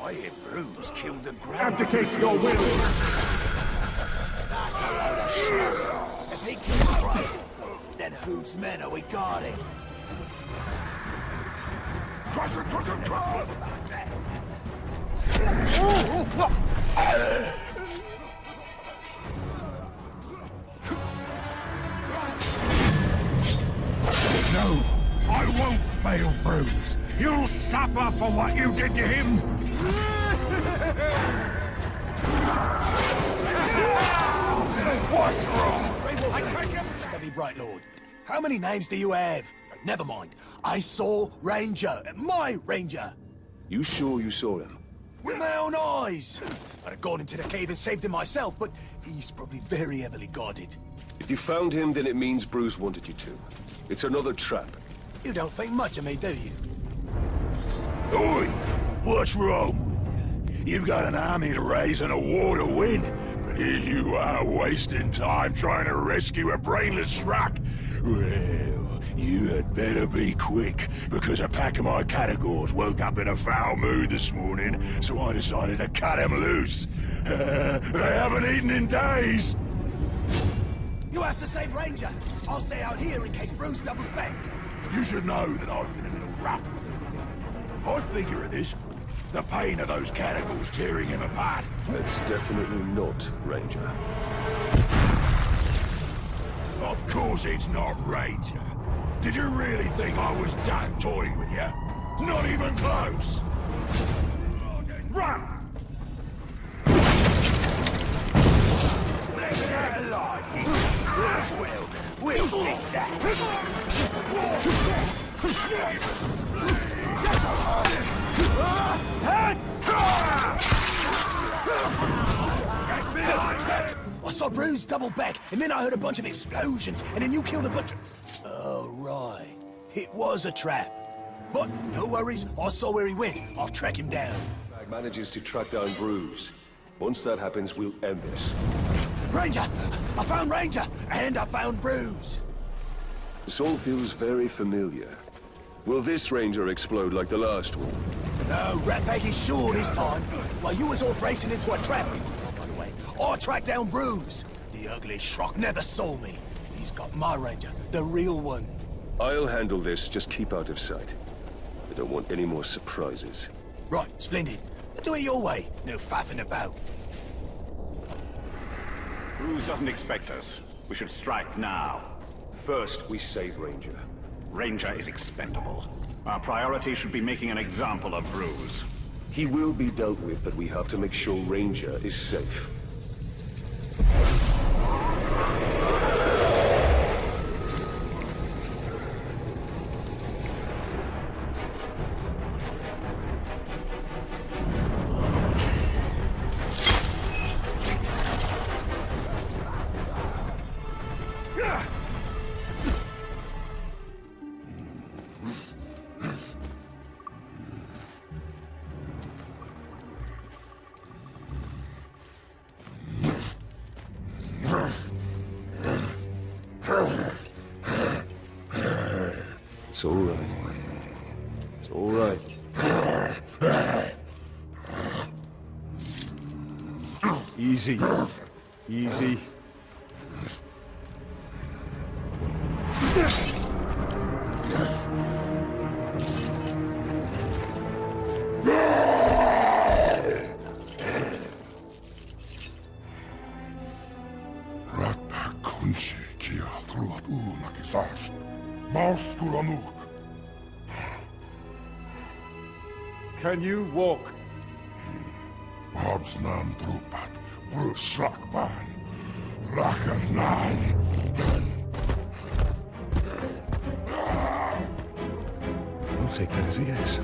I hear Bruce killed the Grand. Abdicate your will! If he killed right, then whose men are we guarding? No, I won't fail Bruce. You'll suffer for what you did to him. What's wrong? Let me right, Lord. How many names do you have? Never mind. I saw Ranger. My Ranger. You sure you saw him? With my own eyes. I'd have gone into the cave and saved him myself, but he's probably very heavily guarded. If you found him, then it means Bruce wanted you to. It's another trap. You don't think much of me, do you? Oi! What's wrong? You've got an army to raise and a war to win, but here you are wasting time trying to rescue a brainless schmuck. Well, you had better be quick, because a pack of my categories woke up in a foul mood this morning, so I decided to cut them loose. They haven't eaten in days. You have to save Ranger. I'll stay out here in case Bruce doubles back. You should know that I've been a little rough with him. I figure at this point, the pain of those categories tearing him apart. That's definitely not Ranger. Of course it's not Ranger. Did you really think I was done toying with you? Not even close! Run! We'll fix that. I saw Bruce double back, and then I heard a bunch of explosions, and then you killed a bunch of... Oh, right. It was a trap. But no worries, I saw where he went. I'll track him down. Manages to track down Bruce. Once that happens, we'll end this. Ranger! I found Ranger! And I found Bruce! This all feels very familiar. Will this Ranger explode like the last one? No, Ratbag is sure this time. While you was off racing into a trap, by the way, I tracked down Bruce. The ugly schrock never saw me. He's got my Ranger, the real one. I'll handle this, just keep out of sight. I don't want any more surprises. Right, splendid. Do it your way. No faffing about. Bruce doesn't expect us. We should strike now. First, we save Ranger. Ranger is expendable. Our priority should be making an example of Bruce. He will be dealt with, but we have to make sure Ranger is safe. It's all right. It's all right. Easy. Easy. Can you walk? Habsnan drupat, brusrakban, rakarnan. We'll take that as a yes.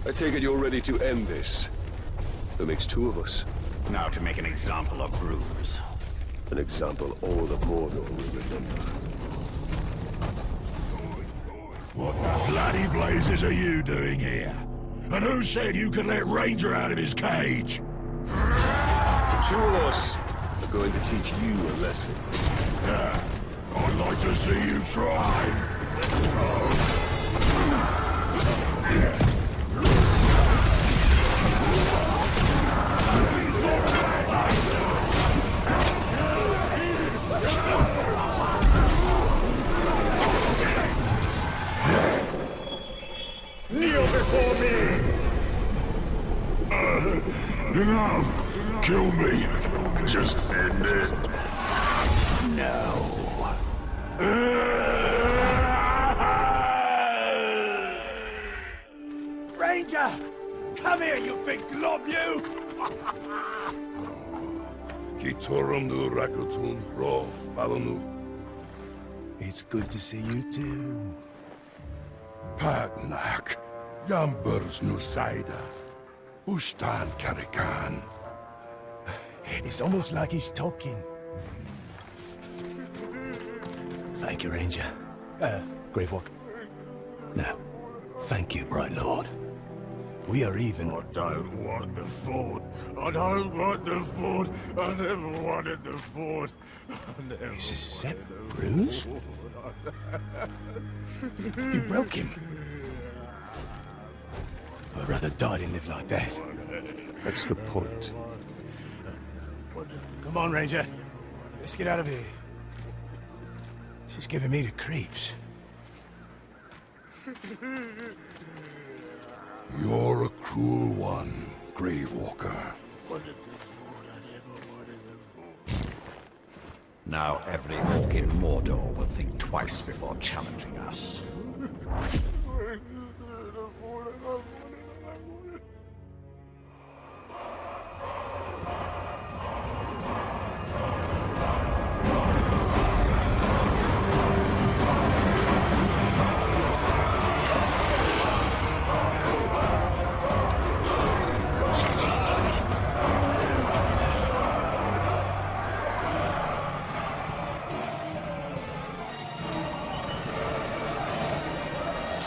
I take it you're ready to end this. That makes two of us. Now to make an example of Bruce. An example all the Mordor will remember. What the bloody blazes are you doing here? And who said you could let Ranger out of his cage? The two of us are going to teach you a lesson. I'd like to see you try. Kneel before me! Enough! Kill me! Just end it. No. Ranger! Come here, you big glob, you! Kitorum du rakutun ro balonu. It's good to see you too. Padnak, Yambers Nusaida, Bushtan Karikan. It's almost like he's talking. Thank you, Ranger. Gravewalk. No. Thank you, Bright Lord. We are even. I don't want the fort. I don't want the fort. I never wanted the fort. Is that Bruce? You broke him. I'd rather die than live like that. That's the point. Come on, Ranger. Let's get out of here. She's giving me the creeps. You're a cruel one, Gravewalker. Now every orc in Mordor will think twice before challenging us.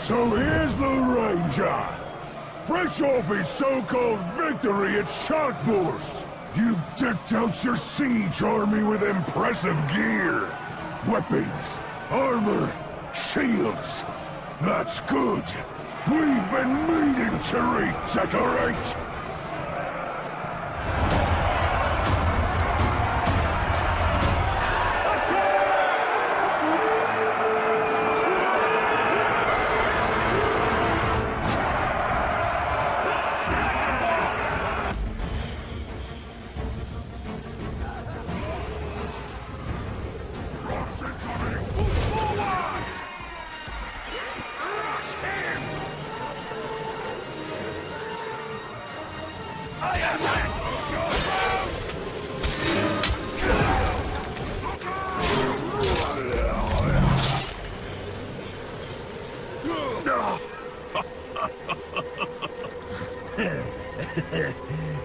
So here's the Ranger. Fresh off his so-called victory at Sharkburst. You've decked out your siege army with impressive gear. Weapons, armor, shields. That's good. We've been meaning to redecorate.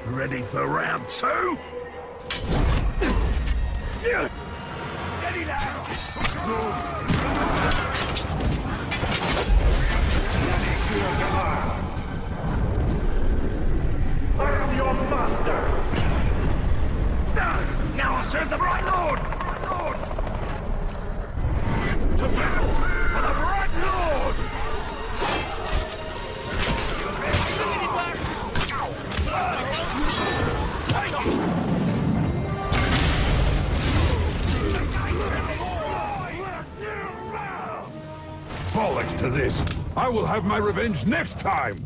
Ready for round two? Steady now! I am your master! serve the Bright Lord! To battle for the Bright Lord! Bollocks to this! I will have my revenge next time!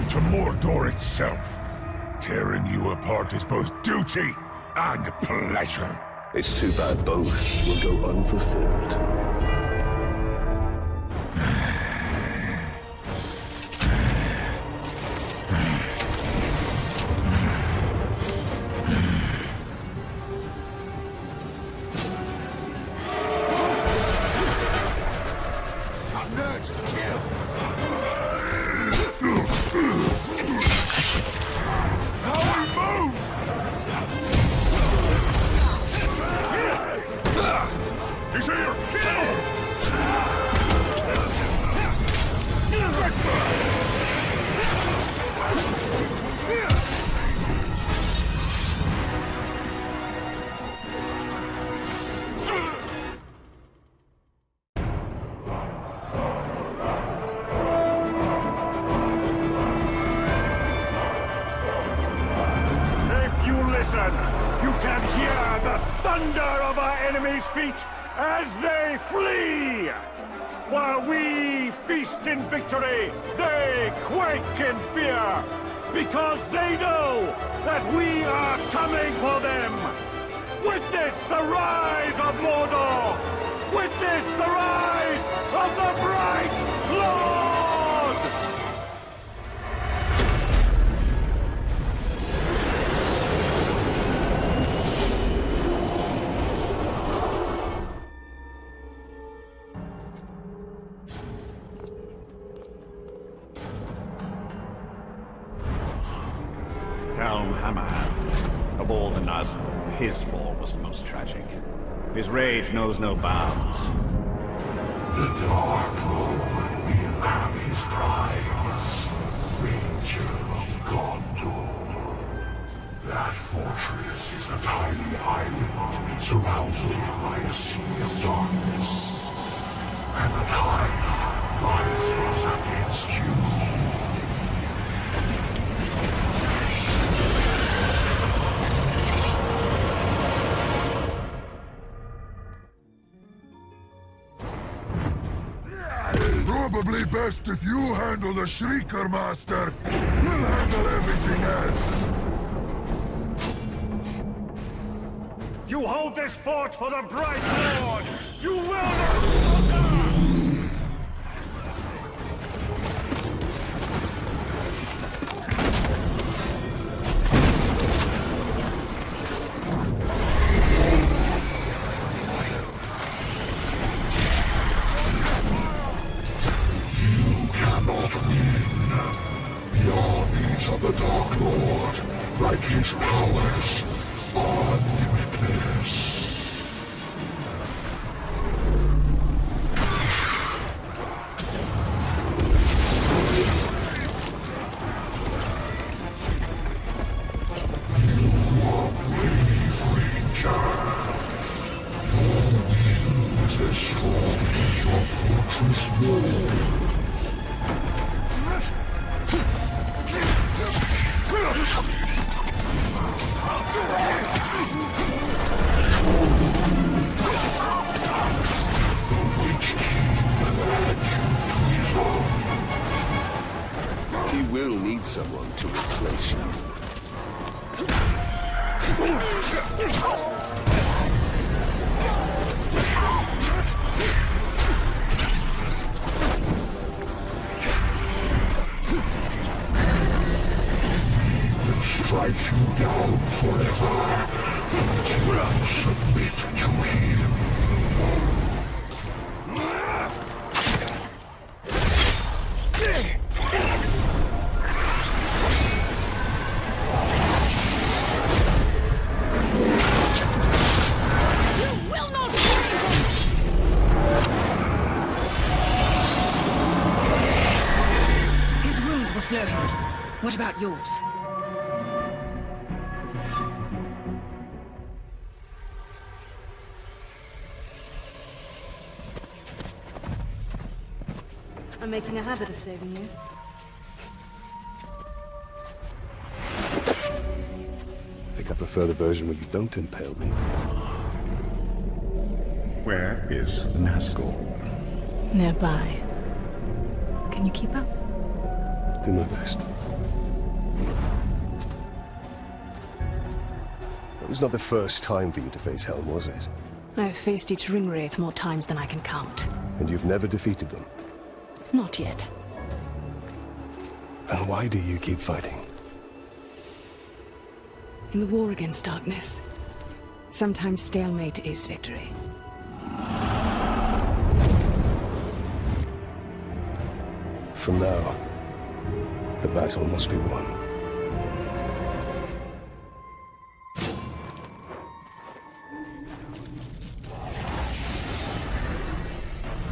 To Mordor itself. Tearing you apart is both duty and pleasure. It's too bad both will go unfulfilled. I'm nerds to kill. He's here! If you listen, you can hear the thunder of our enemies' feet as they flee! While we feast in victory, they quake in fear! Because they know that we are coming for them! Witness the rise of Mordor! Witness the rise of the Bright Lord! Helm Hammerhand. Of all the Nazgûl, his fall was the most tragic. His rage knows no bounds. The Dark Lord will have his prize, Ranger of Gondor. That fortress is a tiny island surrounded by a sea of darkness. And the tide rises against you. Probably best if you handle the Shrieker, Master. We'll handle everything else. You hold this fort for the Bright Lord! You will not! Of the Dark Lord, like his powers, are limitless. You are brave, Ranger. Your will is as strong as your fortress wall. He will need someone to replace you. Strike you down forever until you submit to him. Slow him. What about yours? I'm making a habit of saving you. I think I prefer the version where you don't impale me. Where is Nazgul? Nearby. Can you keep up? Do my best. It was not the first time for you to face Helm, was it? I've faced each Ringwraith more times than I can count. And you've never defeated them? Not yet. Then why do you keep fighting? In the war against darkness, sometimes stalemate is victory. For now, the battle must be won.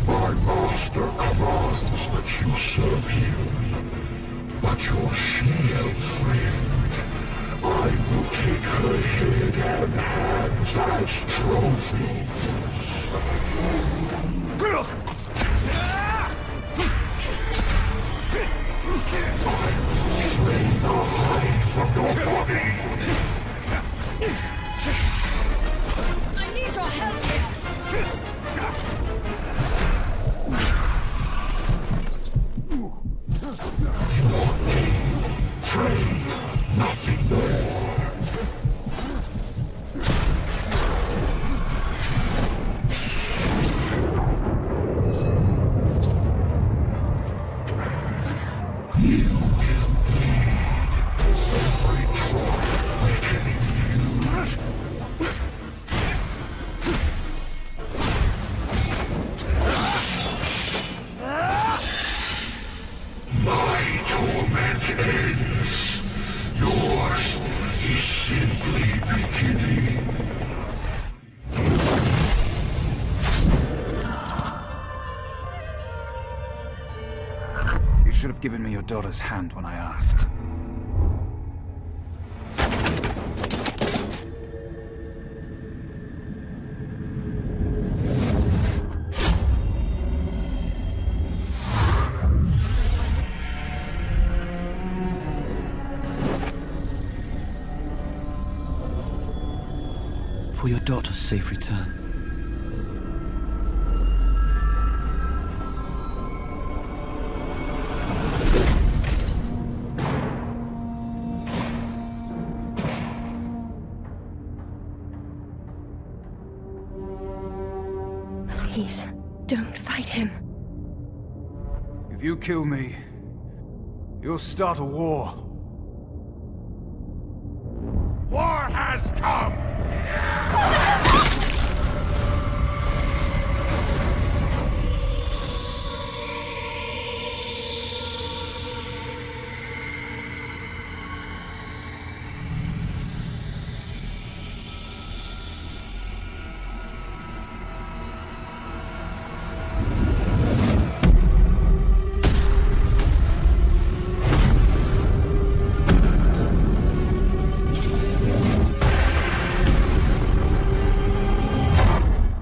My master commands that you serve him, but your she-elf friend, I will take her head and hands as trophies. Slay the hide from your body! I need your help Your deed, trade, nothing more. You should have given me your daughter's hand when I asked. For your daughter's safe return. Please, don't fight him. If you kill me, you'll start a war. War has come!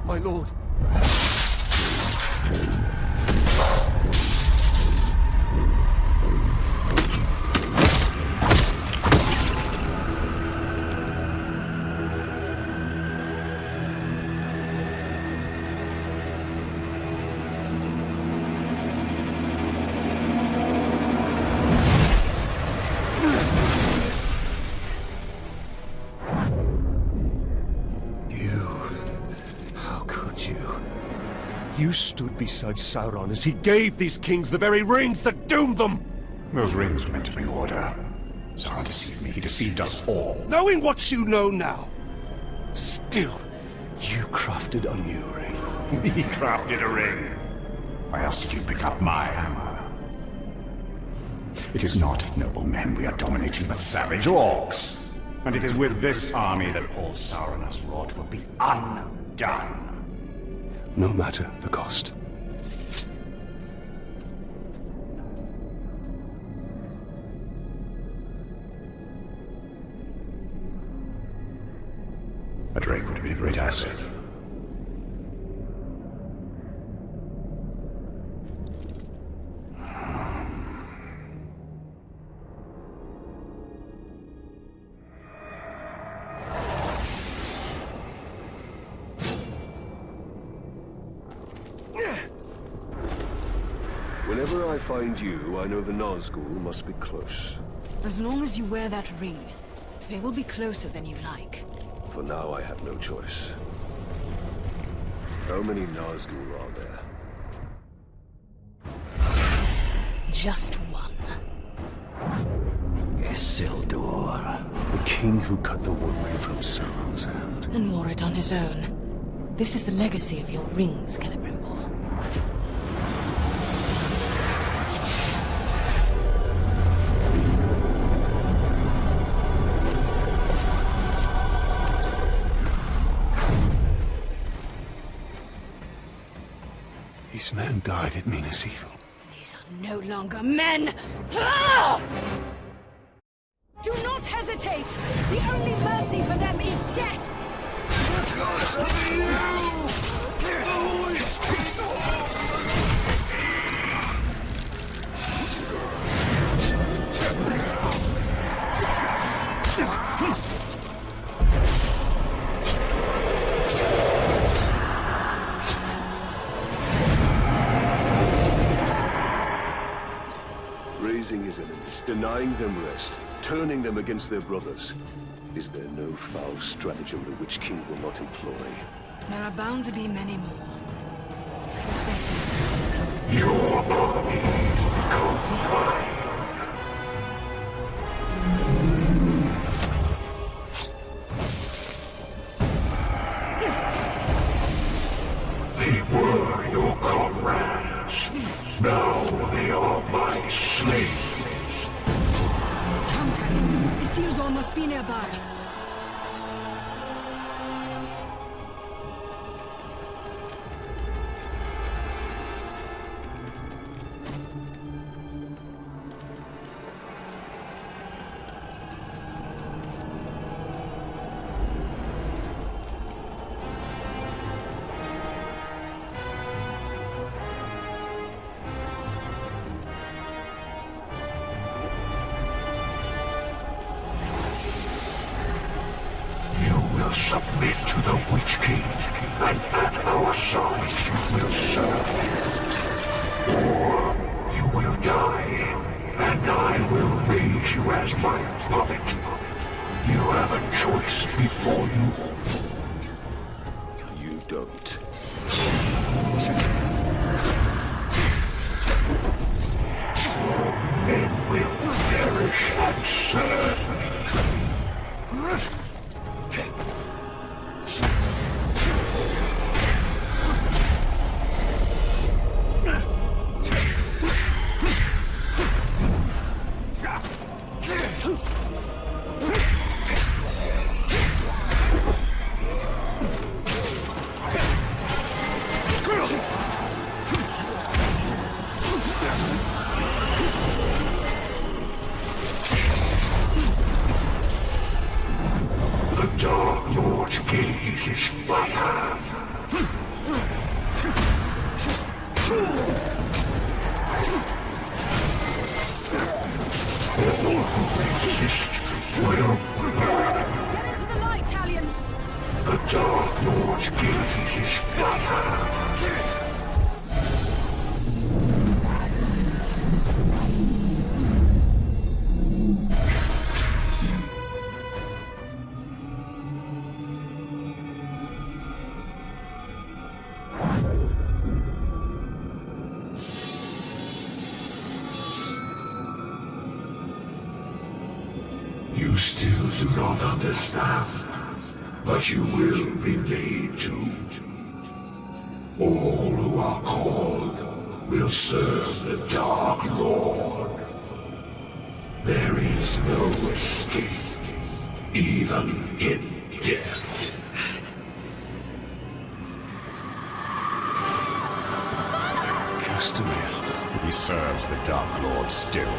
My lord. You stood beside Sauron as he gave these kings the very rings that doomed them! Those rings were meant to bring order. Sauron deceived me. He deceived us all. Knowing what you know now, still, you crafted a new ring. We crafted a ring. Why else did you pick up my hammer? It is not noble men we are dominating, but savage orcs. And it is with this army that all Sauron has wrought will be undone. No matter the cost. A drake would be a great asset. Whenever I find you, I know the Nazgul must be close. As long as you wear that ring, they will be closer than you like. For now, I have no choice. How many Nazgul are there? Just one. Isildur. The king who cut the one ray from Sauron's hand. And wore it on his own. This is the legacy of your rings, Celebrimbor. These men died at Minas Ithil. These are no longer men! Ah! Do not hesitate! The only mercy for them is death! Raising his enemies, denying them rest, turning them against their brothers. Is there no foul stratagem the Witch King will not employ? There are bound to be many more. Let's face the Your armies become mine. They were your comrades. Now they are my slaves. Contact! Isildur must be nearby. Submit to the Witch King, and at our side you will serve. Or you will die, and I will raise you as my puppet. You have a choice before you. You don't. Men will perish and serve me. Dark Lord's gaze is fire. All who resist will burn. Get into the light, Talion! The Dark Lord's gaze is fire. You still do not understand, but you will be made to. All who are called will serve the Dark Lord. There is no escape, even in death. Castamere. He serves the Dark Lord still.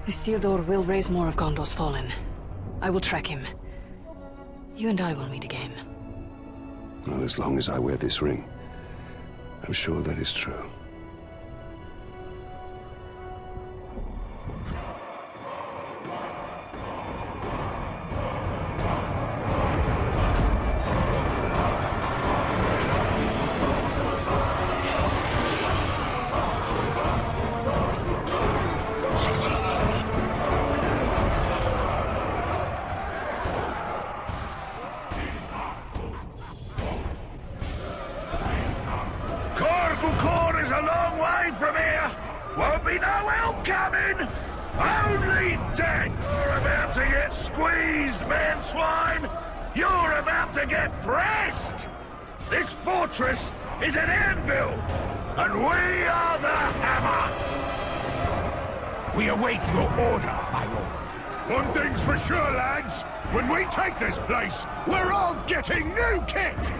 Isildur will raise more of Gondor's fallen. I will track him. You and I will meet again. Well, as long as I wear this ring, I'm sure that is true. Corgulcore is a long way from here. Won't be no help coming. Only death. You're about to get squeezed, man swine. You're about to get pressed. This fortress is an anvil, and we are the hammer. We await your order, my lord. One thing's for sure, lads. When we take this place, we're all getting new kit.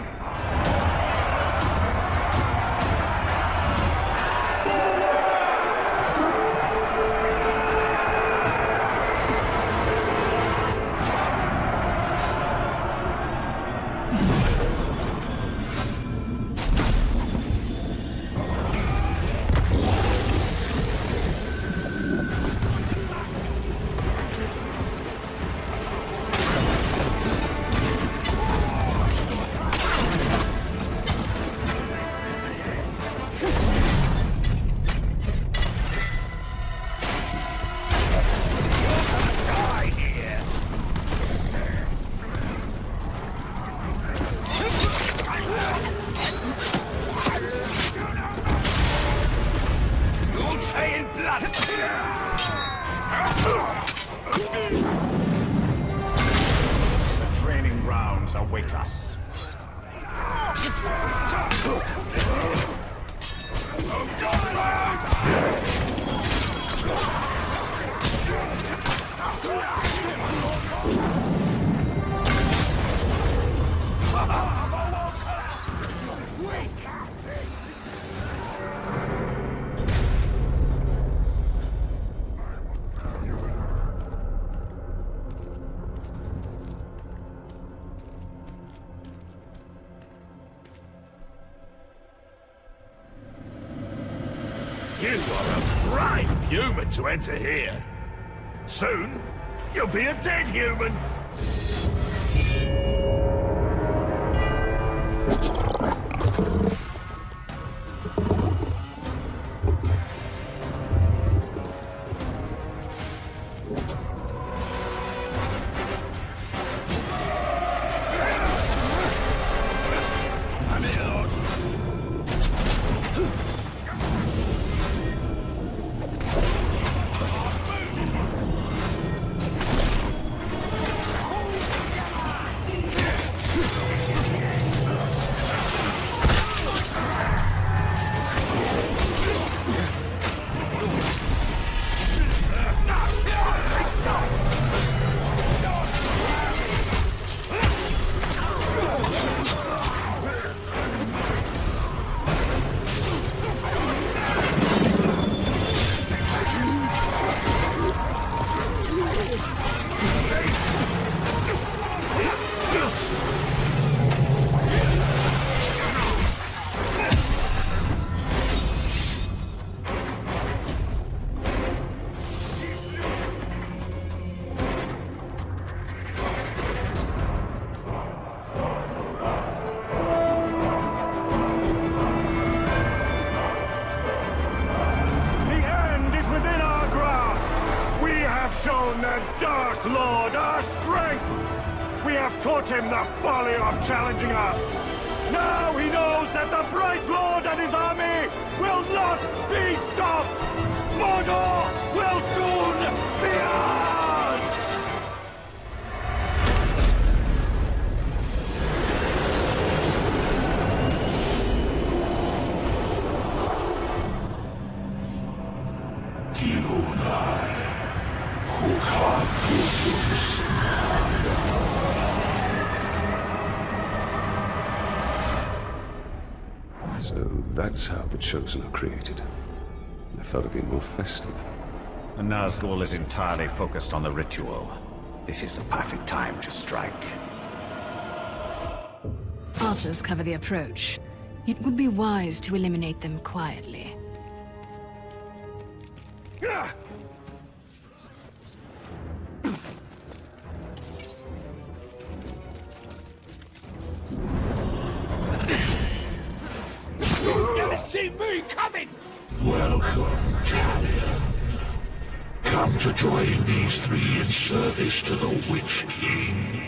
The training grounds await us. You are a brave human to enter here. Soon, you'll be a dead human. have taught him the folly of challenging us. Now he knows that the Bright Lord and his army will not be stopped! Mordor will soon be ours! So that's how the Chosen are created. I thought it'd be more festive. The Nazgul is entirely focused on the ritual. This is the perfect time to strike. Archers cover the approach. It would be wise to eliminate them quietly. You never see me coming! Welcome, Talion. Come to join these three in service to the Witch King.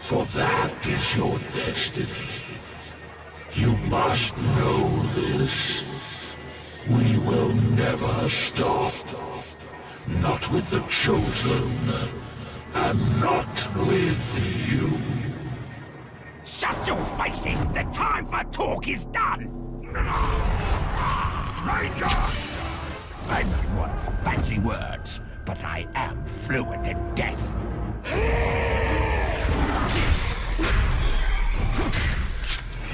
For that is your destiny. You must know this. We will never stop. Not with the Chosen, and not with you. Shut your faces! The time for talk is done! Ranger! I'm not one for fancy words, but I am fluent in death.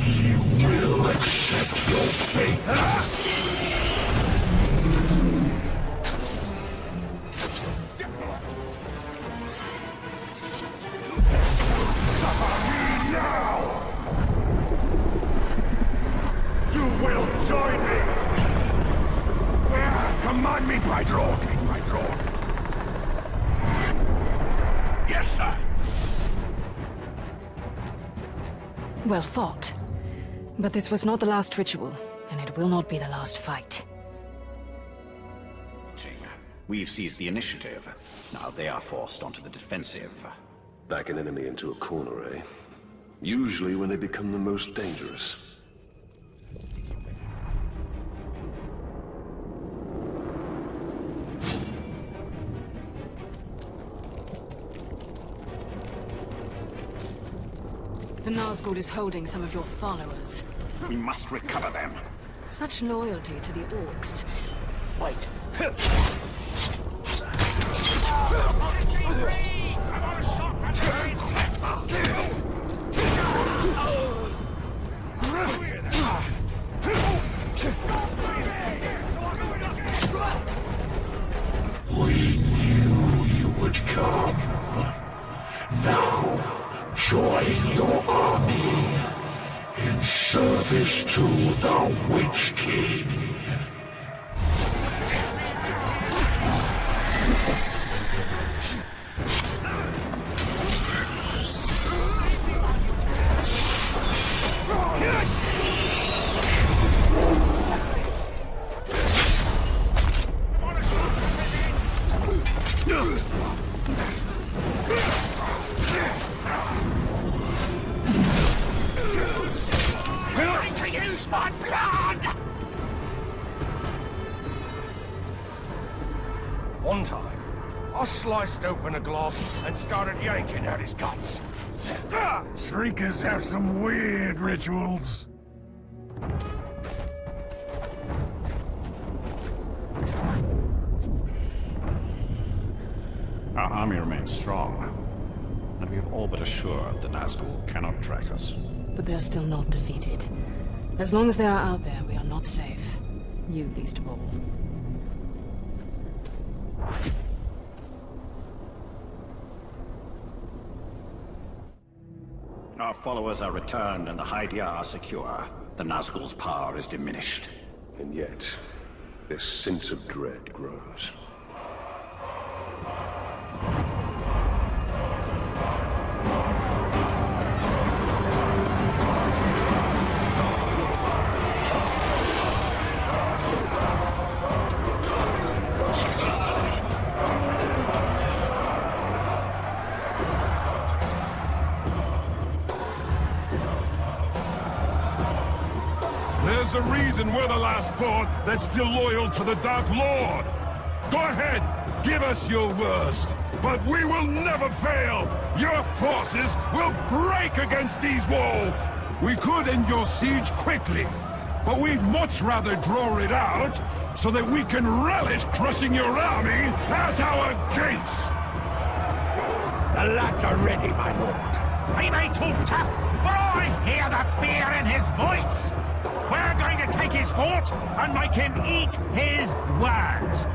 You will accept your fate. Join me! Command me, Bright Lord. Bright Lord. Yes, sir. Well fought. But this was not the last ritual, and it will not be the last fight. We've seized the initiative. Now they are forced onto the defensive. Back an enemy into a corner, eh? Usually when they become the most dangerous. The Nazgul is holding some of your followers. We must recover them. Such loyalty to the orcs. Wait. We knew you would come. Now, join your army in service to the Witch King. Going to use my blood! One time, I sliced open a glove and started yanking out his guts. Shriekers have some weird rituals. Our army remains strong, and we have all but assured the Nazgul cannot track us. But they're still not defeated. As long as they are out there, we are not safe. You least of all. Our followers are returned and the Hydia are secure. The Nazgul's power is diminished. And yet, their sense of dread grows. there's a reason we're the last fort that's still loyal to the Dark Lord. Go ahead, give us your worst, but we will never fail. Your forces will break against these walls. We could end your siege quickly, but we'd much rather draw it out so that we can relish crushing your army at our gates. The lads are ready, my lord. He may talk tough, but I hear the fear in his voice. We're going to take his fort and make him eat his words.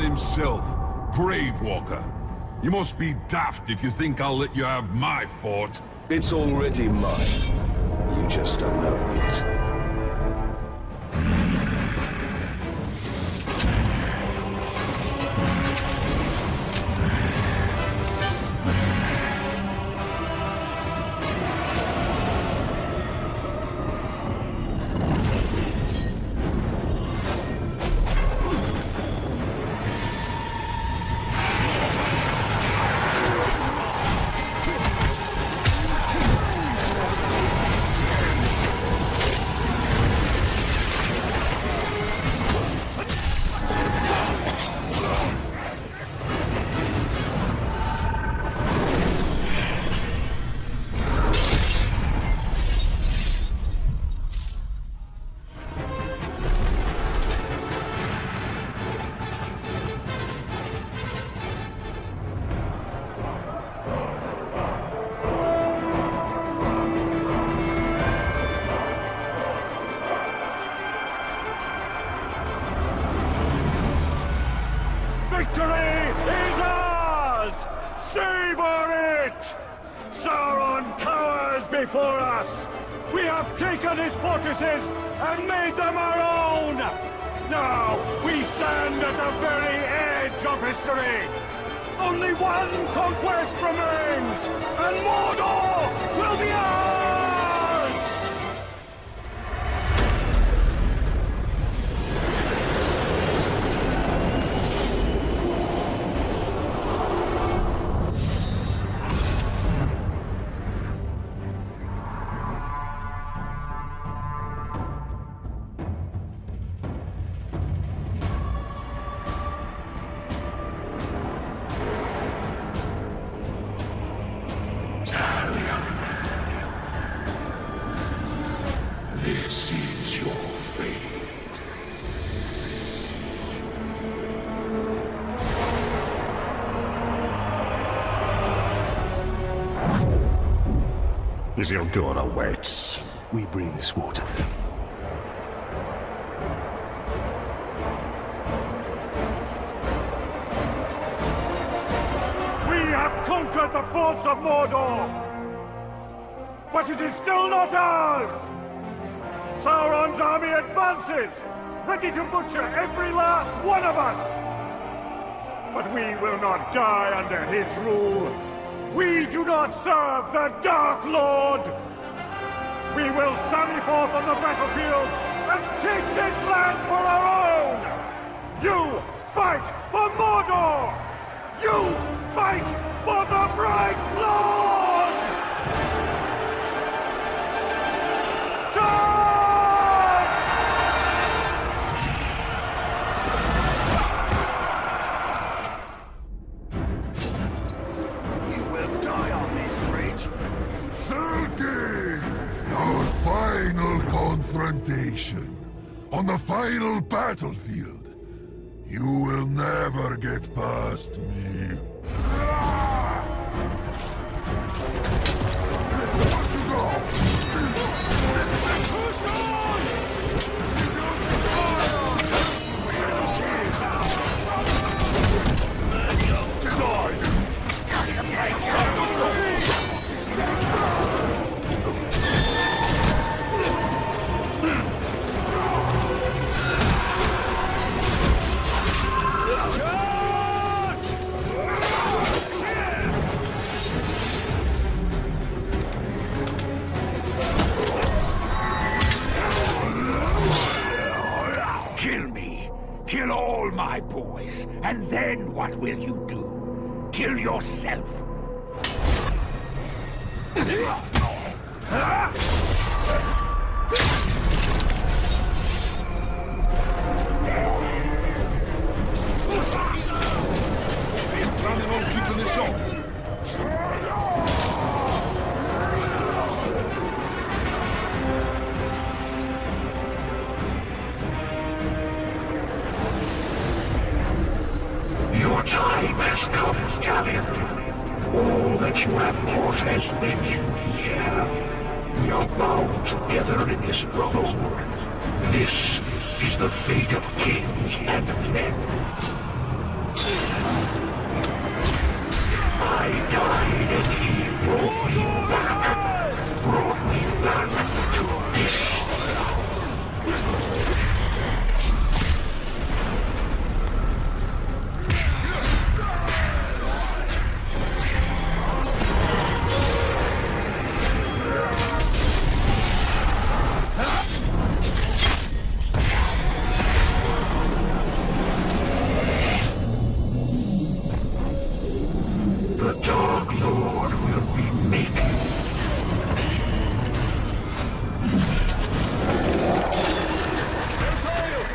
Himself, Gravewalker. You must be daft if you think I'll let you have my fort. It's already mine. You just don't know it yet. Before us! We have taken his fortresses and made them our own! Now, we stand at the very edge of history! Only one conquest remains, and Mordor will be ours! This is your fate. Isildur awaits. We bring this water. We have conquered the forts of Mordor! But it is still not ours! Sauron's army advances, ready to butcher every last one of us! But we will not die under his rule! We do not serve the Dark Lord! We will sally forth on the battlefield and take this land for our own! You fight for Mordor! You fight for the Bright Lord! Charge! You will die on this bridge. Selkie! Our final confrontation. On the final battlefield. You will never get past me. Kill me. Kill all my boys. And then what will you do? Kill yourself. Planning on keeping this on? Your time has come, Talion. All that you have brought has led you here. We are bound together in this brotherhood. This is the fate of kings and men. I died and he brought me back. Brought me back to this. The Dark Lord will be making.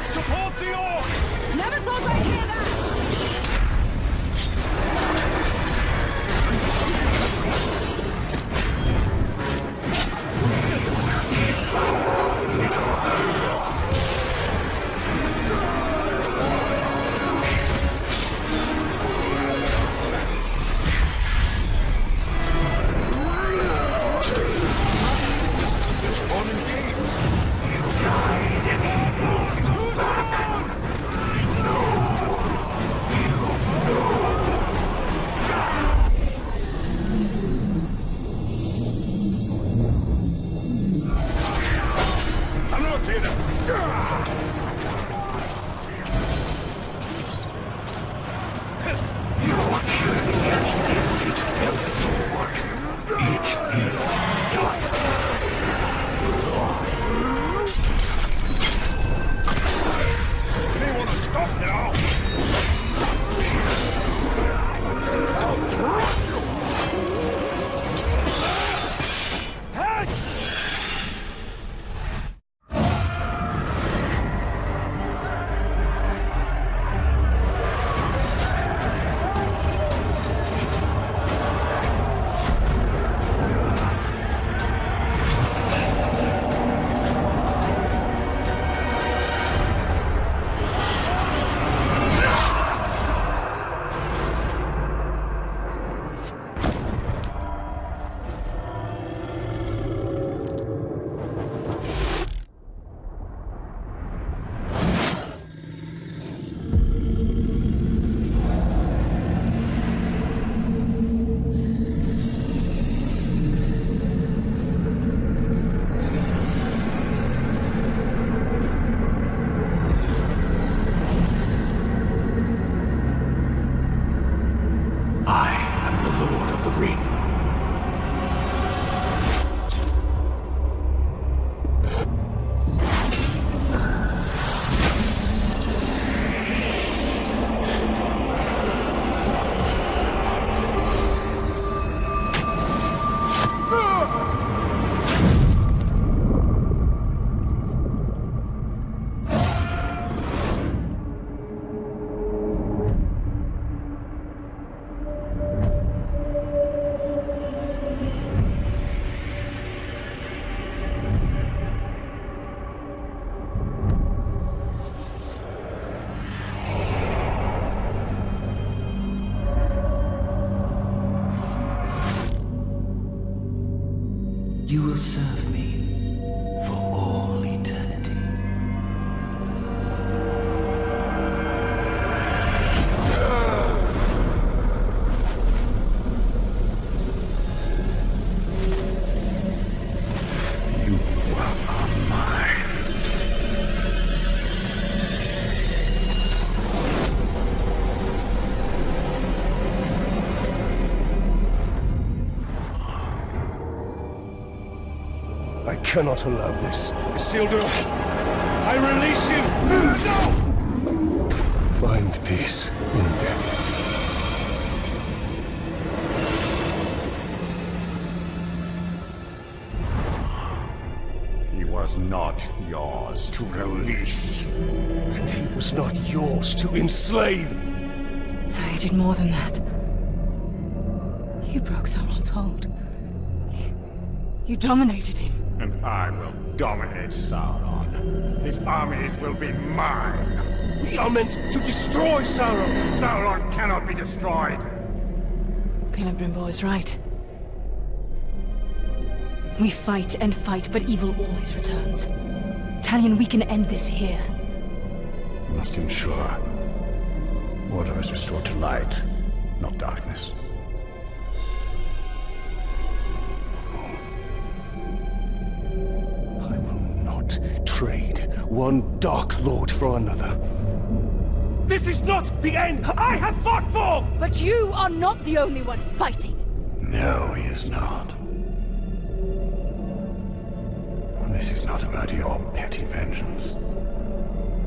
Support the orcs! Never thought I'd hear that! You will serve me for all eternity. You are mine. I cannot allow this. Isildur, I release you! No! Find peace in death. He was not yours to release. And he was not yours to enslave! I did more than that. You broke Sauron's hold. You dominated him. And I will dominate Sauron. His armies will be mine. We are meant to destroy Sauron! Sauron cannot be destroyed! Celebrimbor is right. We fight and fight, but evil always returns. Talion, we can end this here. We must ensure order is restored to light, not darkness. I will not trade one Dark Lord for another. This is not the end I have fought for! But you are not the only one fighting. No, he is not. This is not about your petty vengeance.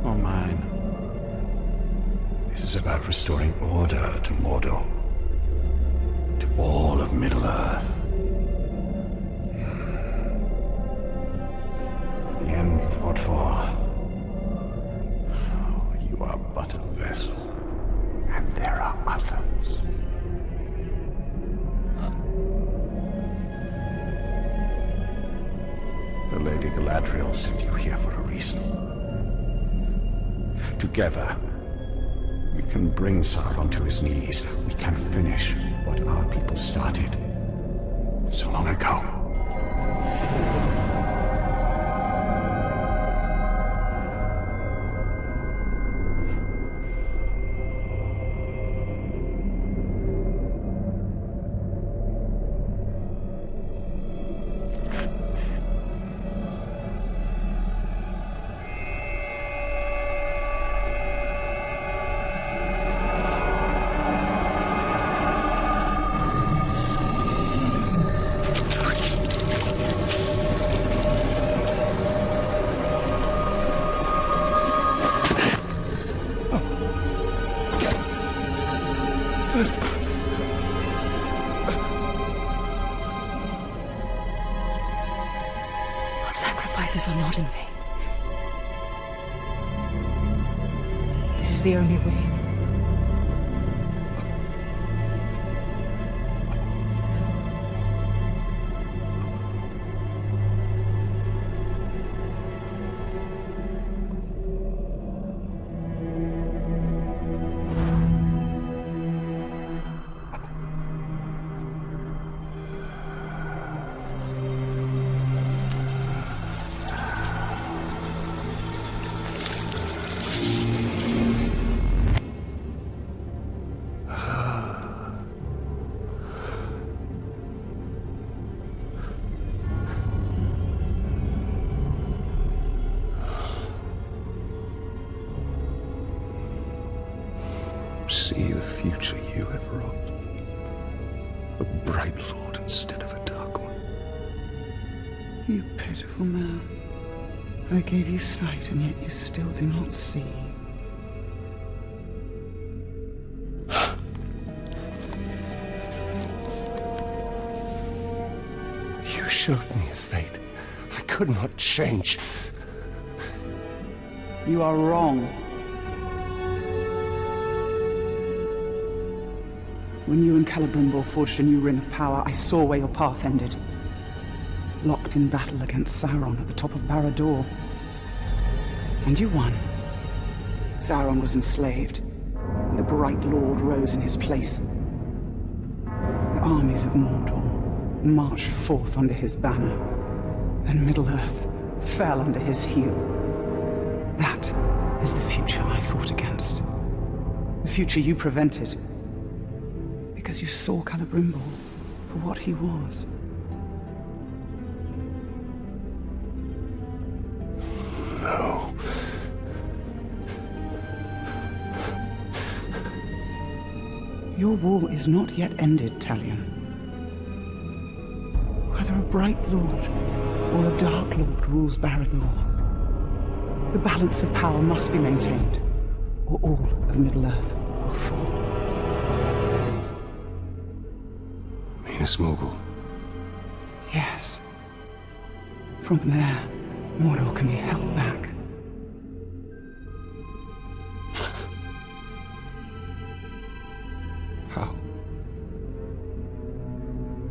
Or mine. This is about restoring order to Mordor. To all of Middle-earth. The end you fought for. You are but a vessel. And there are others. The Lady Galadriel sent you here for a reason. Together, we can bring Sauron to his knees. We can finish what our people started so long ago. Our sacrifices are not in vain. This is the only way. See the future you have wrought. A bright lord instead of a dark one. You pitiful man. I gave you sight, and yet you still do not see. You showed me a fate I could not change. You are wrong. When you and Celebrimbor forged a new ring of power, I saw where your path ended. Locked in battle against Sauron at the top of Barad-dûr. And you won. Sauron was enslaved, and the Bright Lord rose in his place. The armies of Mordor marched forth under his banner. Then Middle-earth fell under his heel. That is the future I fought against. The future you prevented. Because you saw Celebrimbor for what he was. No. Your war is not yet ended, Talion. Whether a bright lord or a dark lord rules Barad-dûr, the balance of power must be maintained, or all of Middle-earth will fall. Minas Morgul. Yes. From there, Mordor can be held back. How?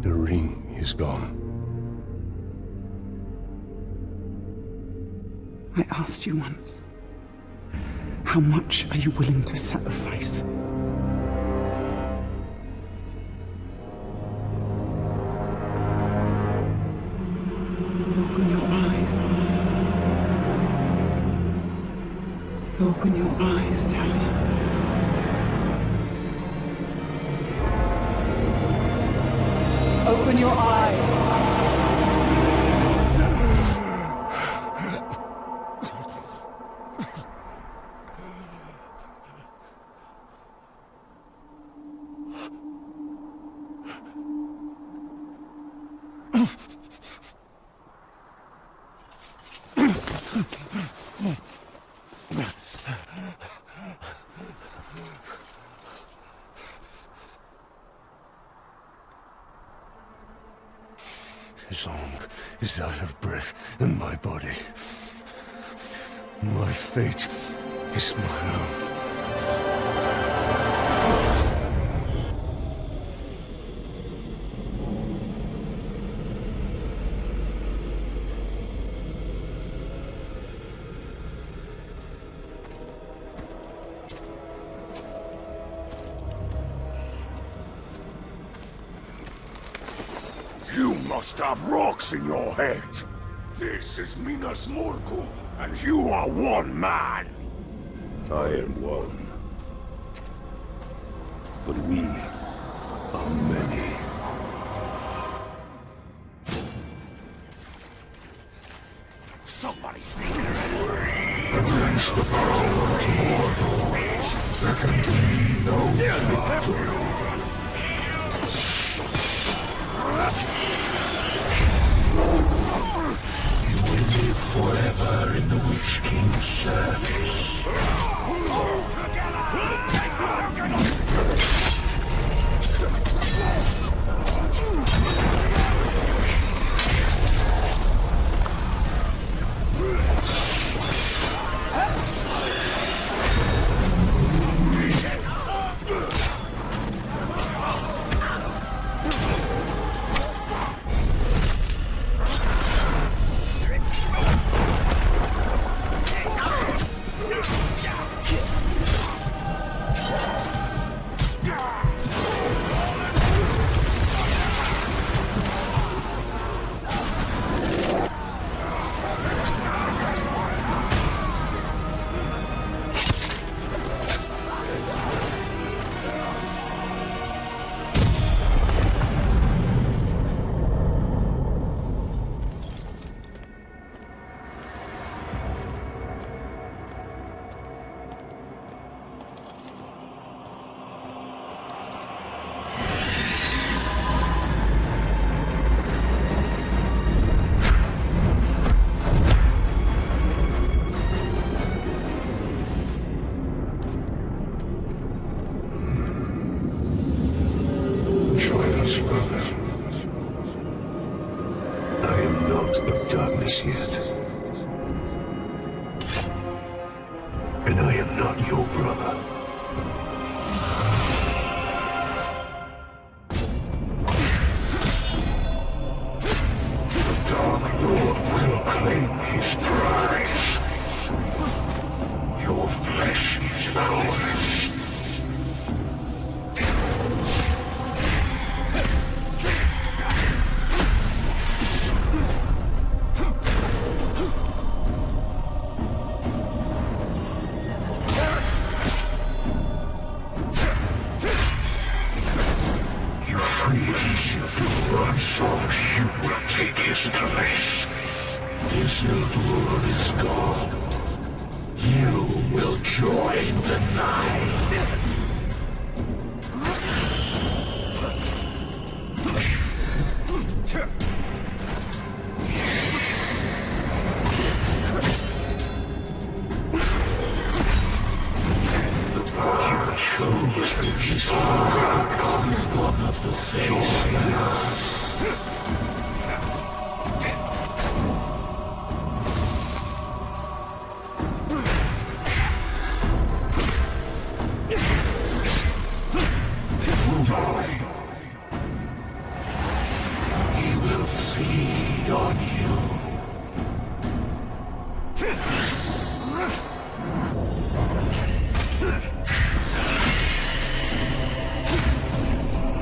The ring is gone. I asked you once, how much are you willing to sacrifice? Open your eyes. Open your eyes, Talion. Open your eyes. As long as I have breath in my body, my fate is my own. You must have rocks in your head. This is Minas Morgul, and you are one man. I am one. But we are many. Somebody sneaking around. Against the power of Mordor, there can be no You will live forever in the Witch King's service. Yet. And I am not your brother. The Dark Lord will claim his prize. Your flesh is ours. Isildur, I'm sorry you will take his place. Isildur is gone. You will join the Nine. You chose this one of the faithful. He will feed on you.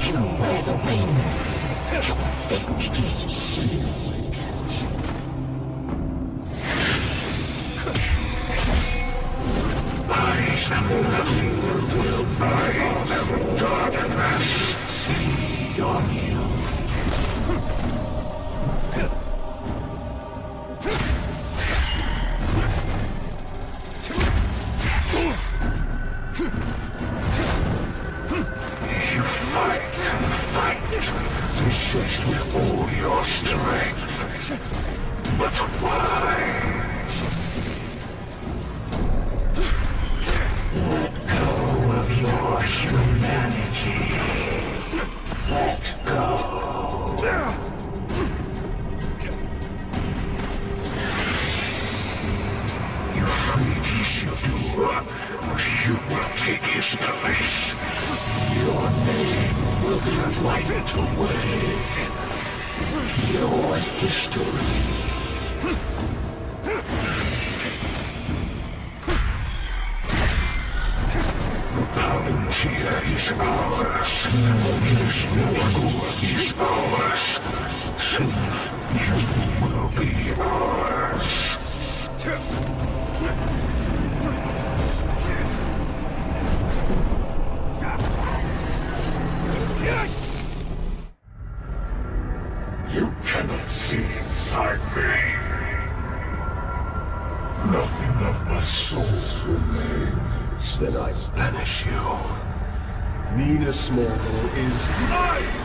You wear the ring. Your fate is sealed. Nothing will I never darkness feed on you. You fight and fight, resist with all your strength. But why? Let go of your humanity. Let go. You freed Isildur, but you will take his place. Your name will be wiped away. Your history. Palantir is ours. There's no one who is ours. Soon you will be ours. You cannot see inside me. Nothing of my soul remains. Then I banish you. Minas Morgul is mine!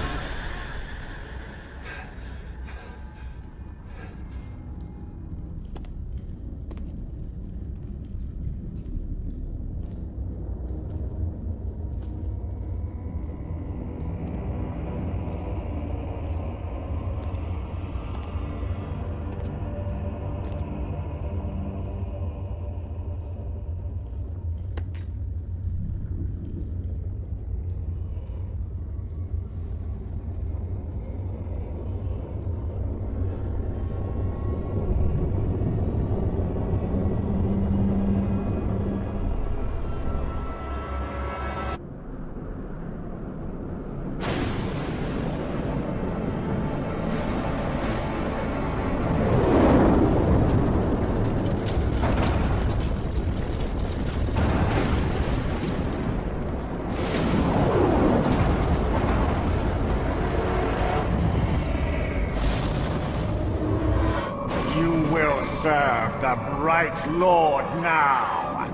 Serve the Bright Lord now!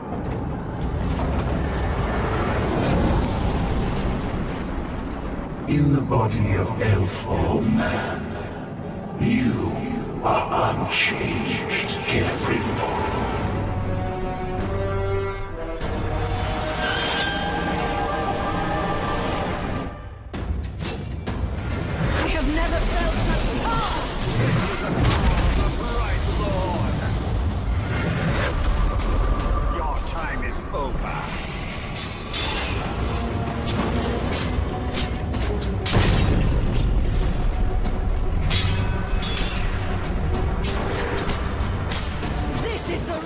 In the body of elf or man, you are unchanged, Celebrimbor. I have never felt such power! Time is over. This is the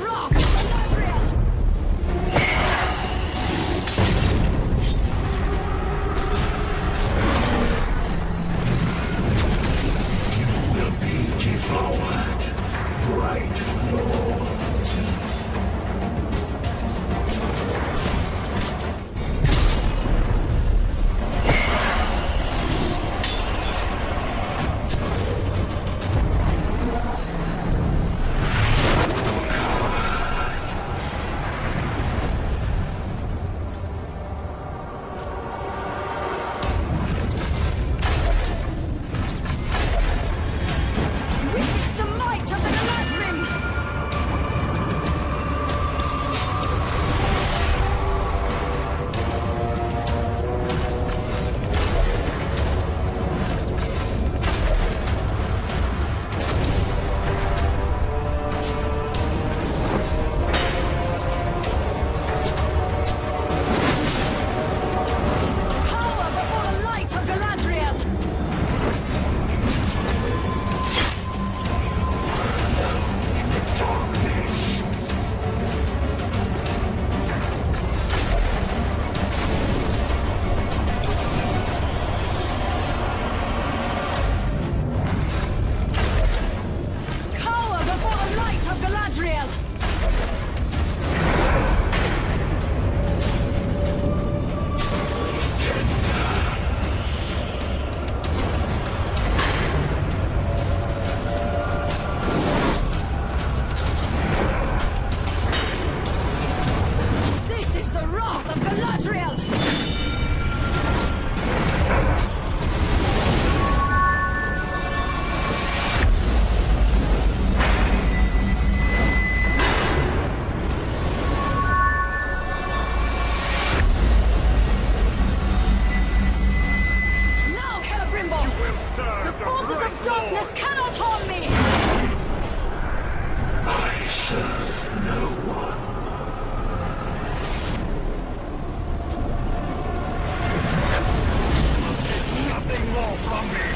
serve no one. Nothing more from me!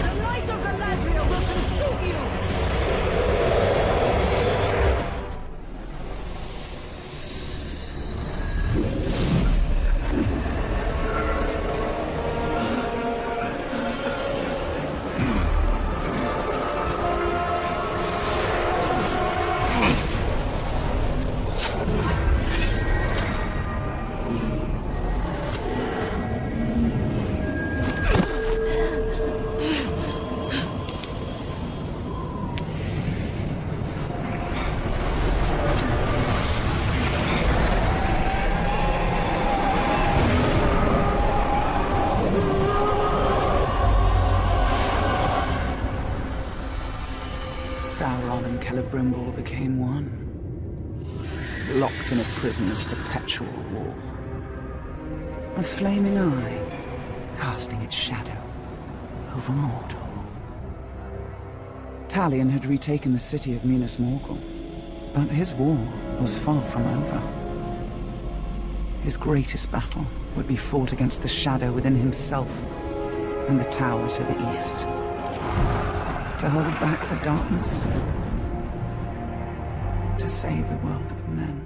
The light of Galadriel will consume you! Sauron and Celebrimbor became one, locked in a prison of perpetual war. A flaming eye, casting its shadow over Mordor. Talion had retaken the city of Minas Morgul, but his war was far from over. His greatest battle would be fought against the shadow within himself and the tower to the east. To hold back the darkness, to save the world of men.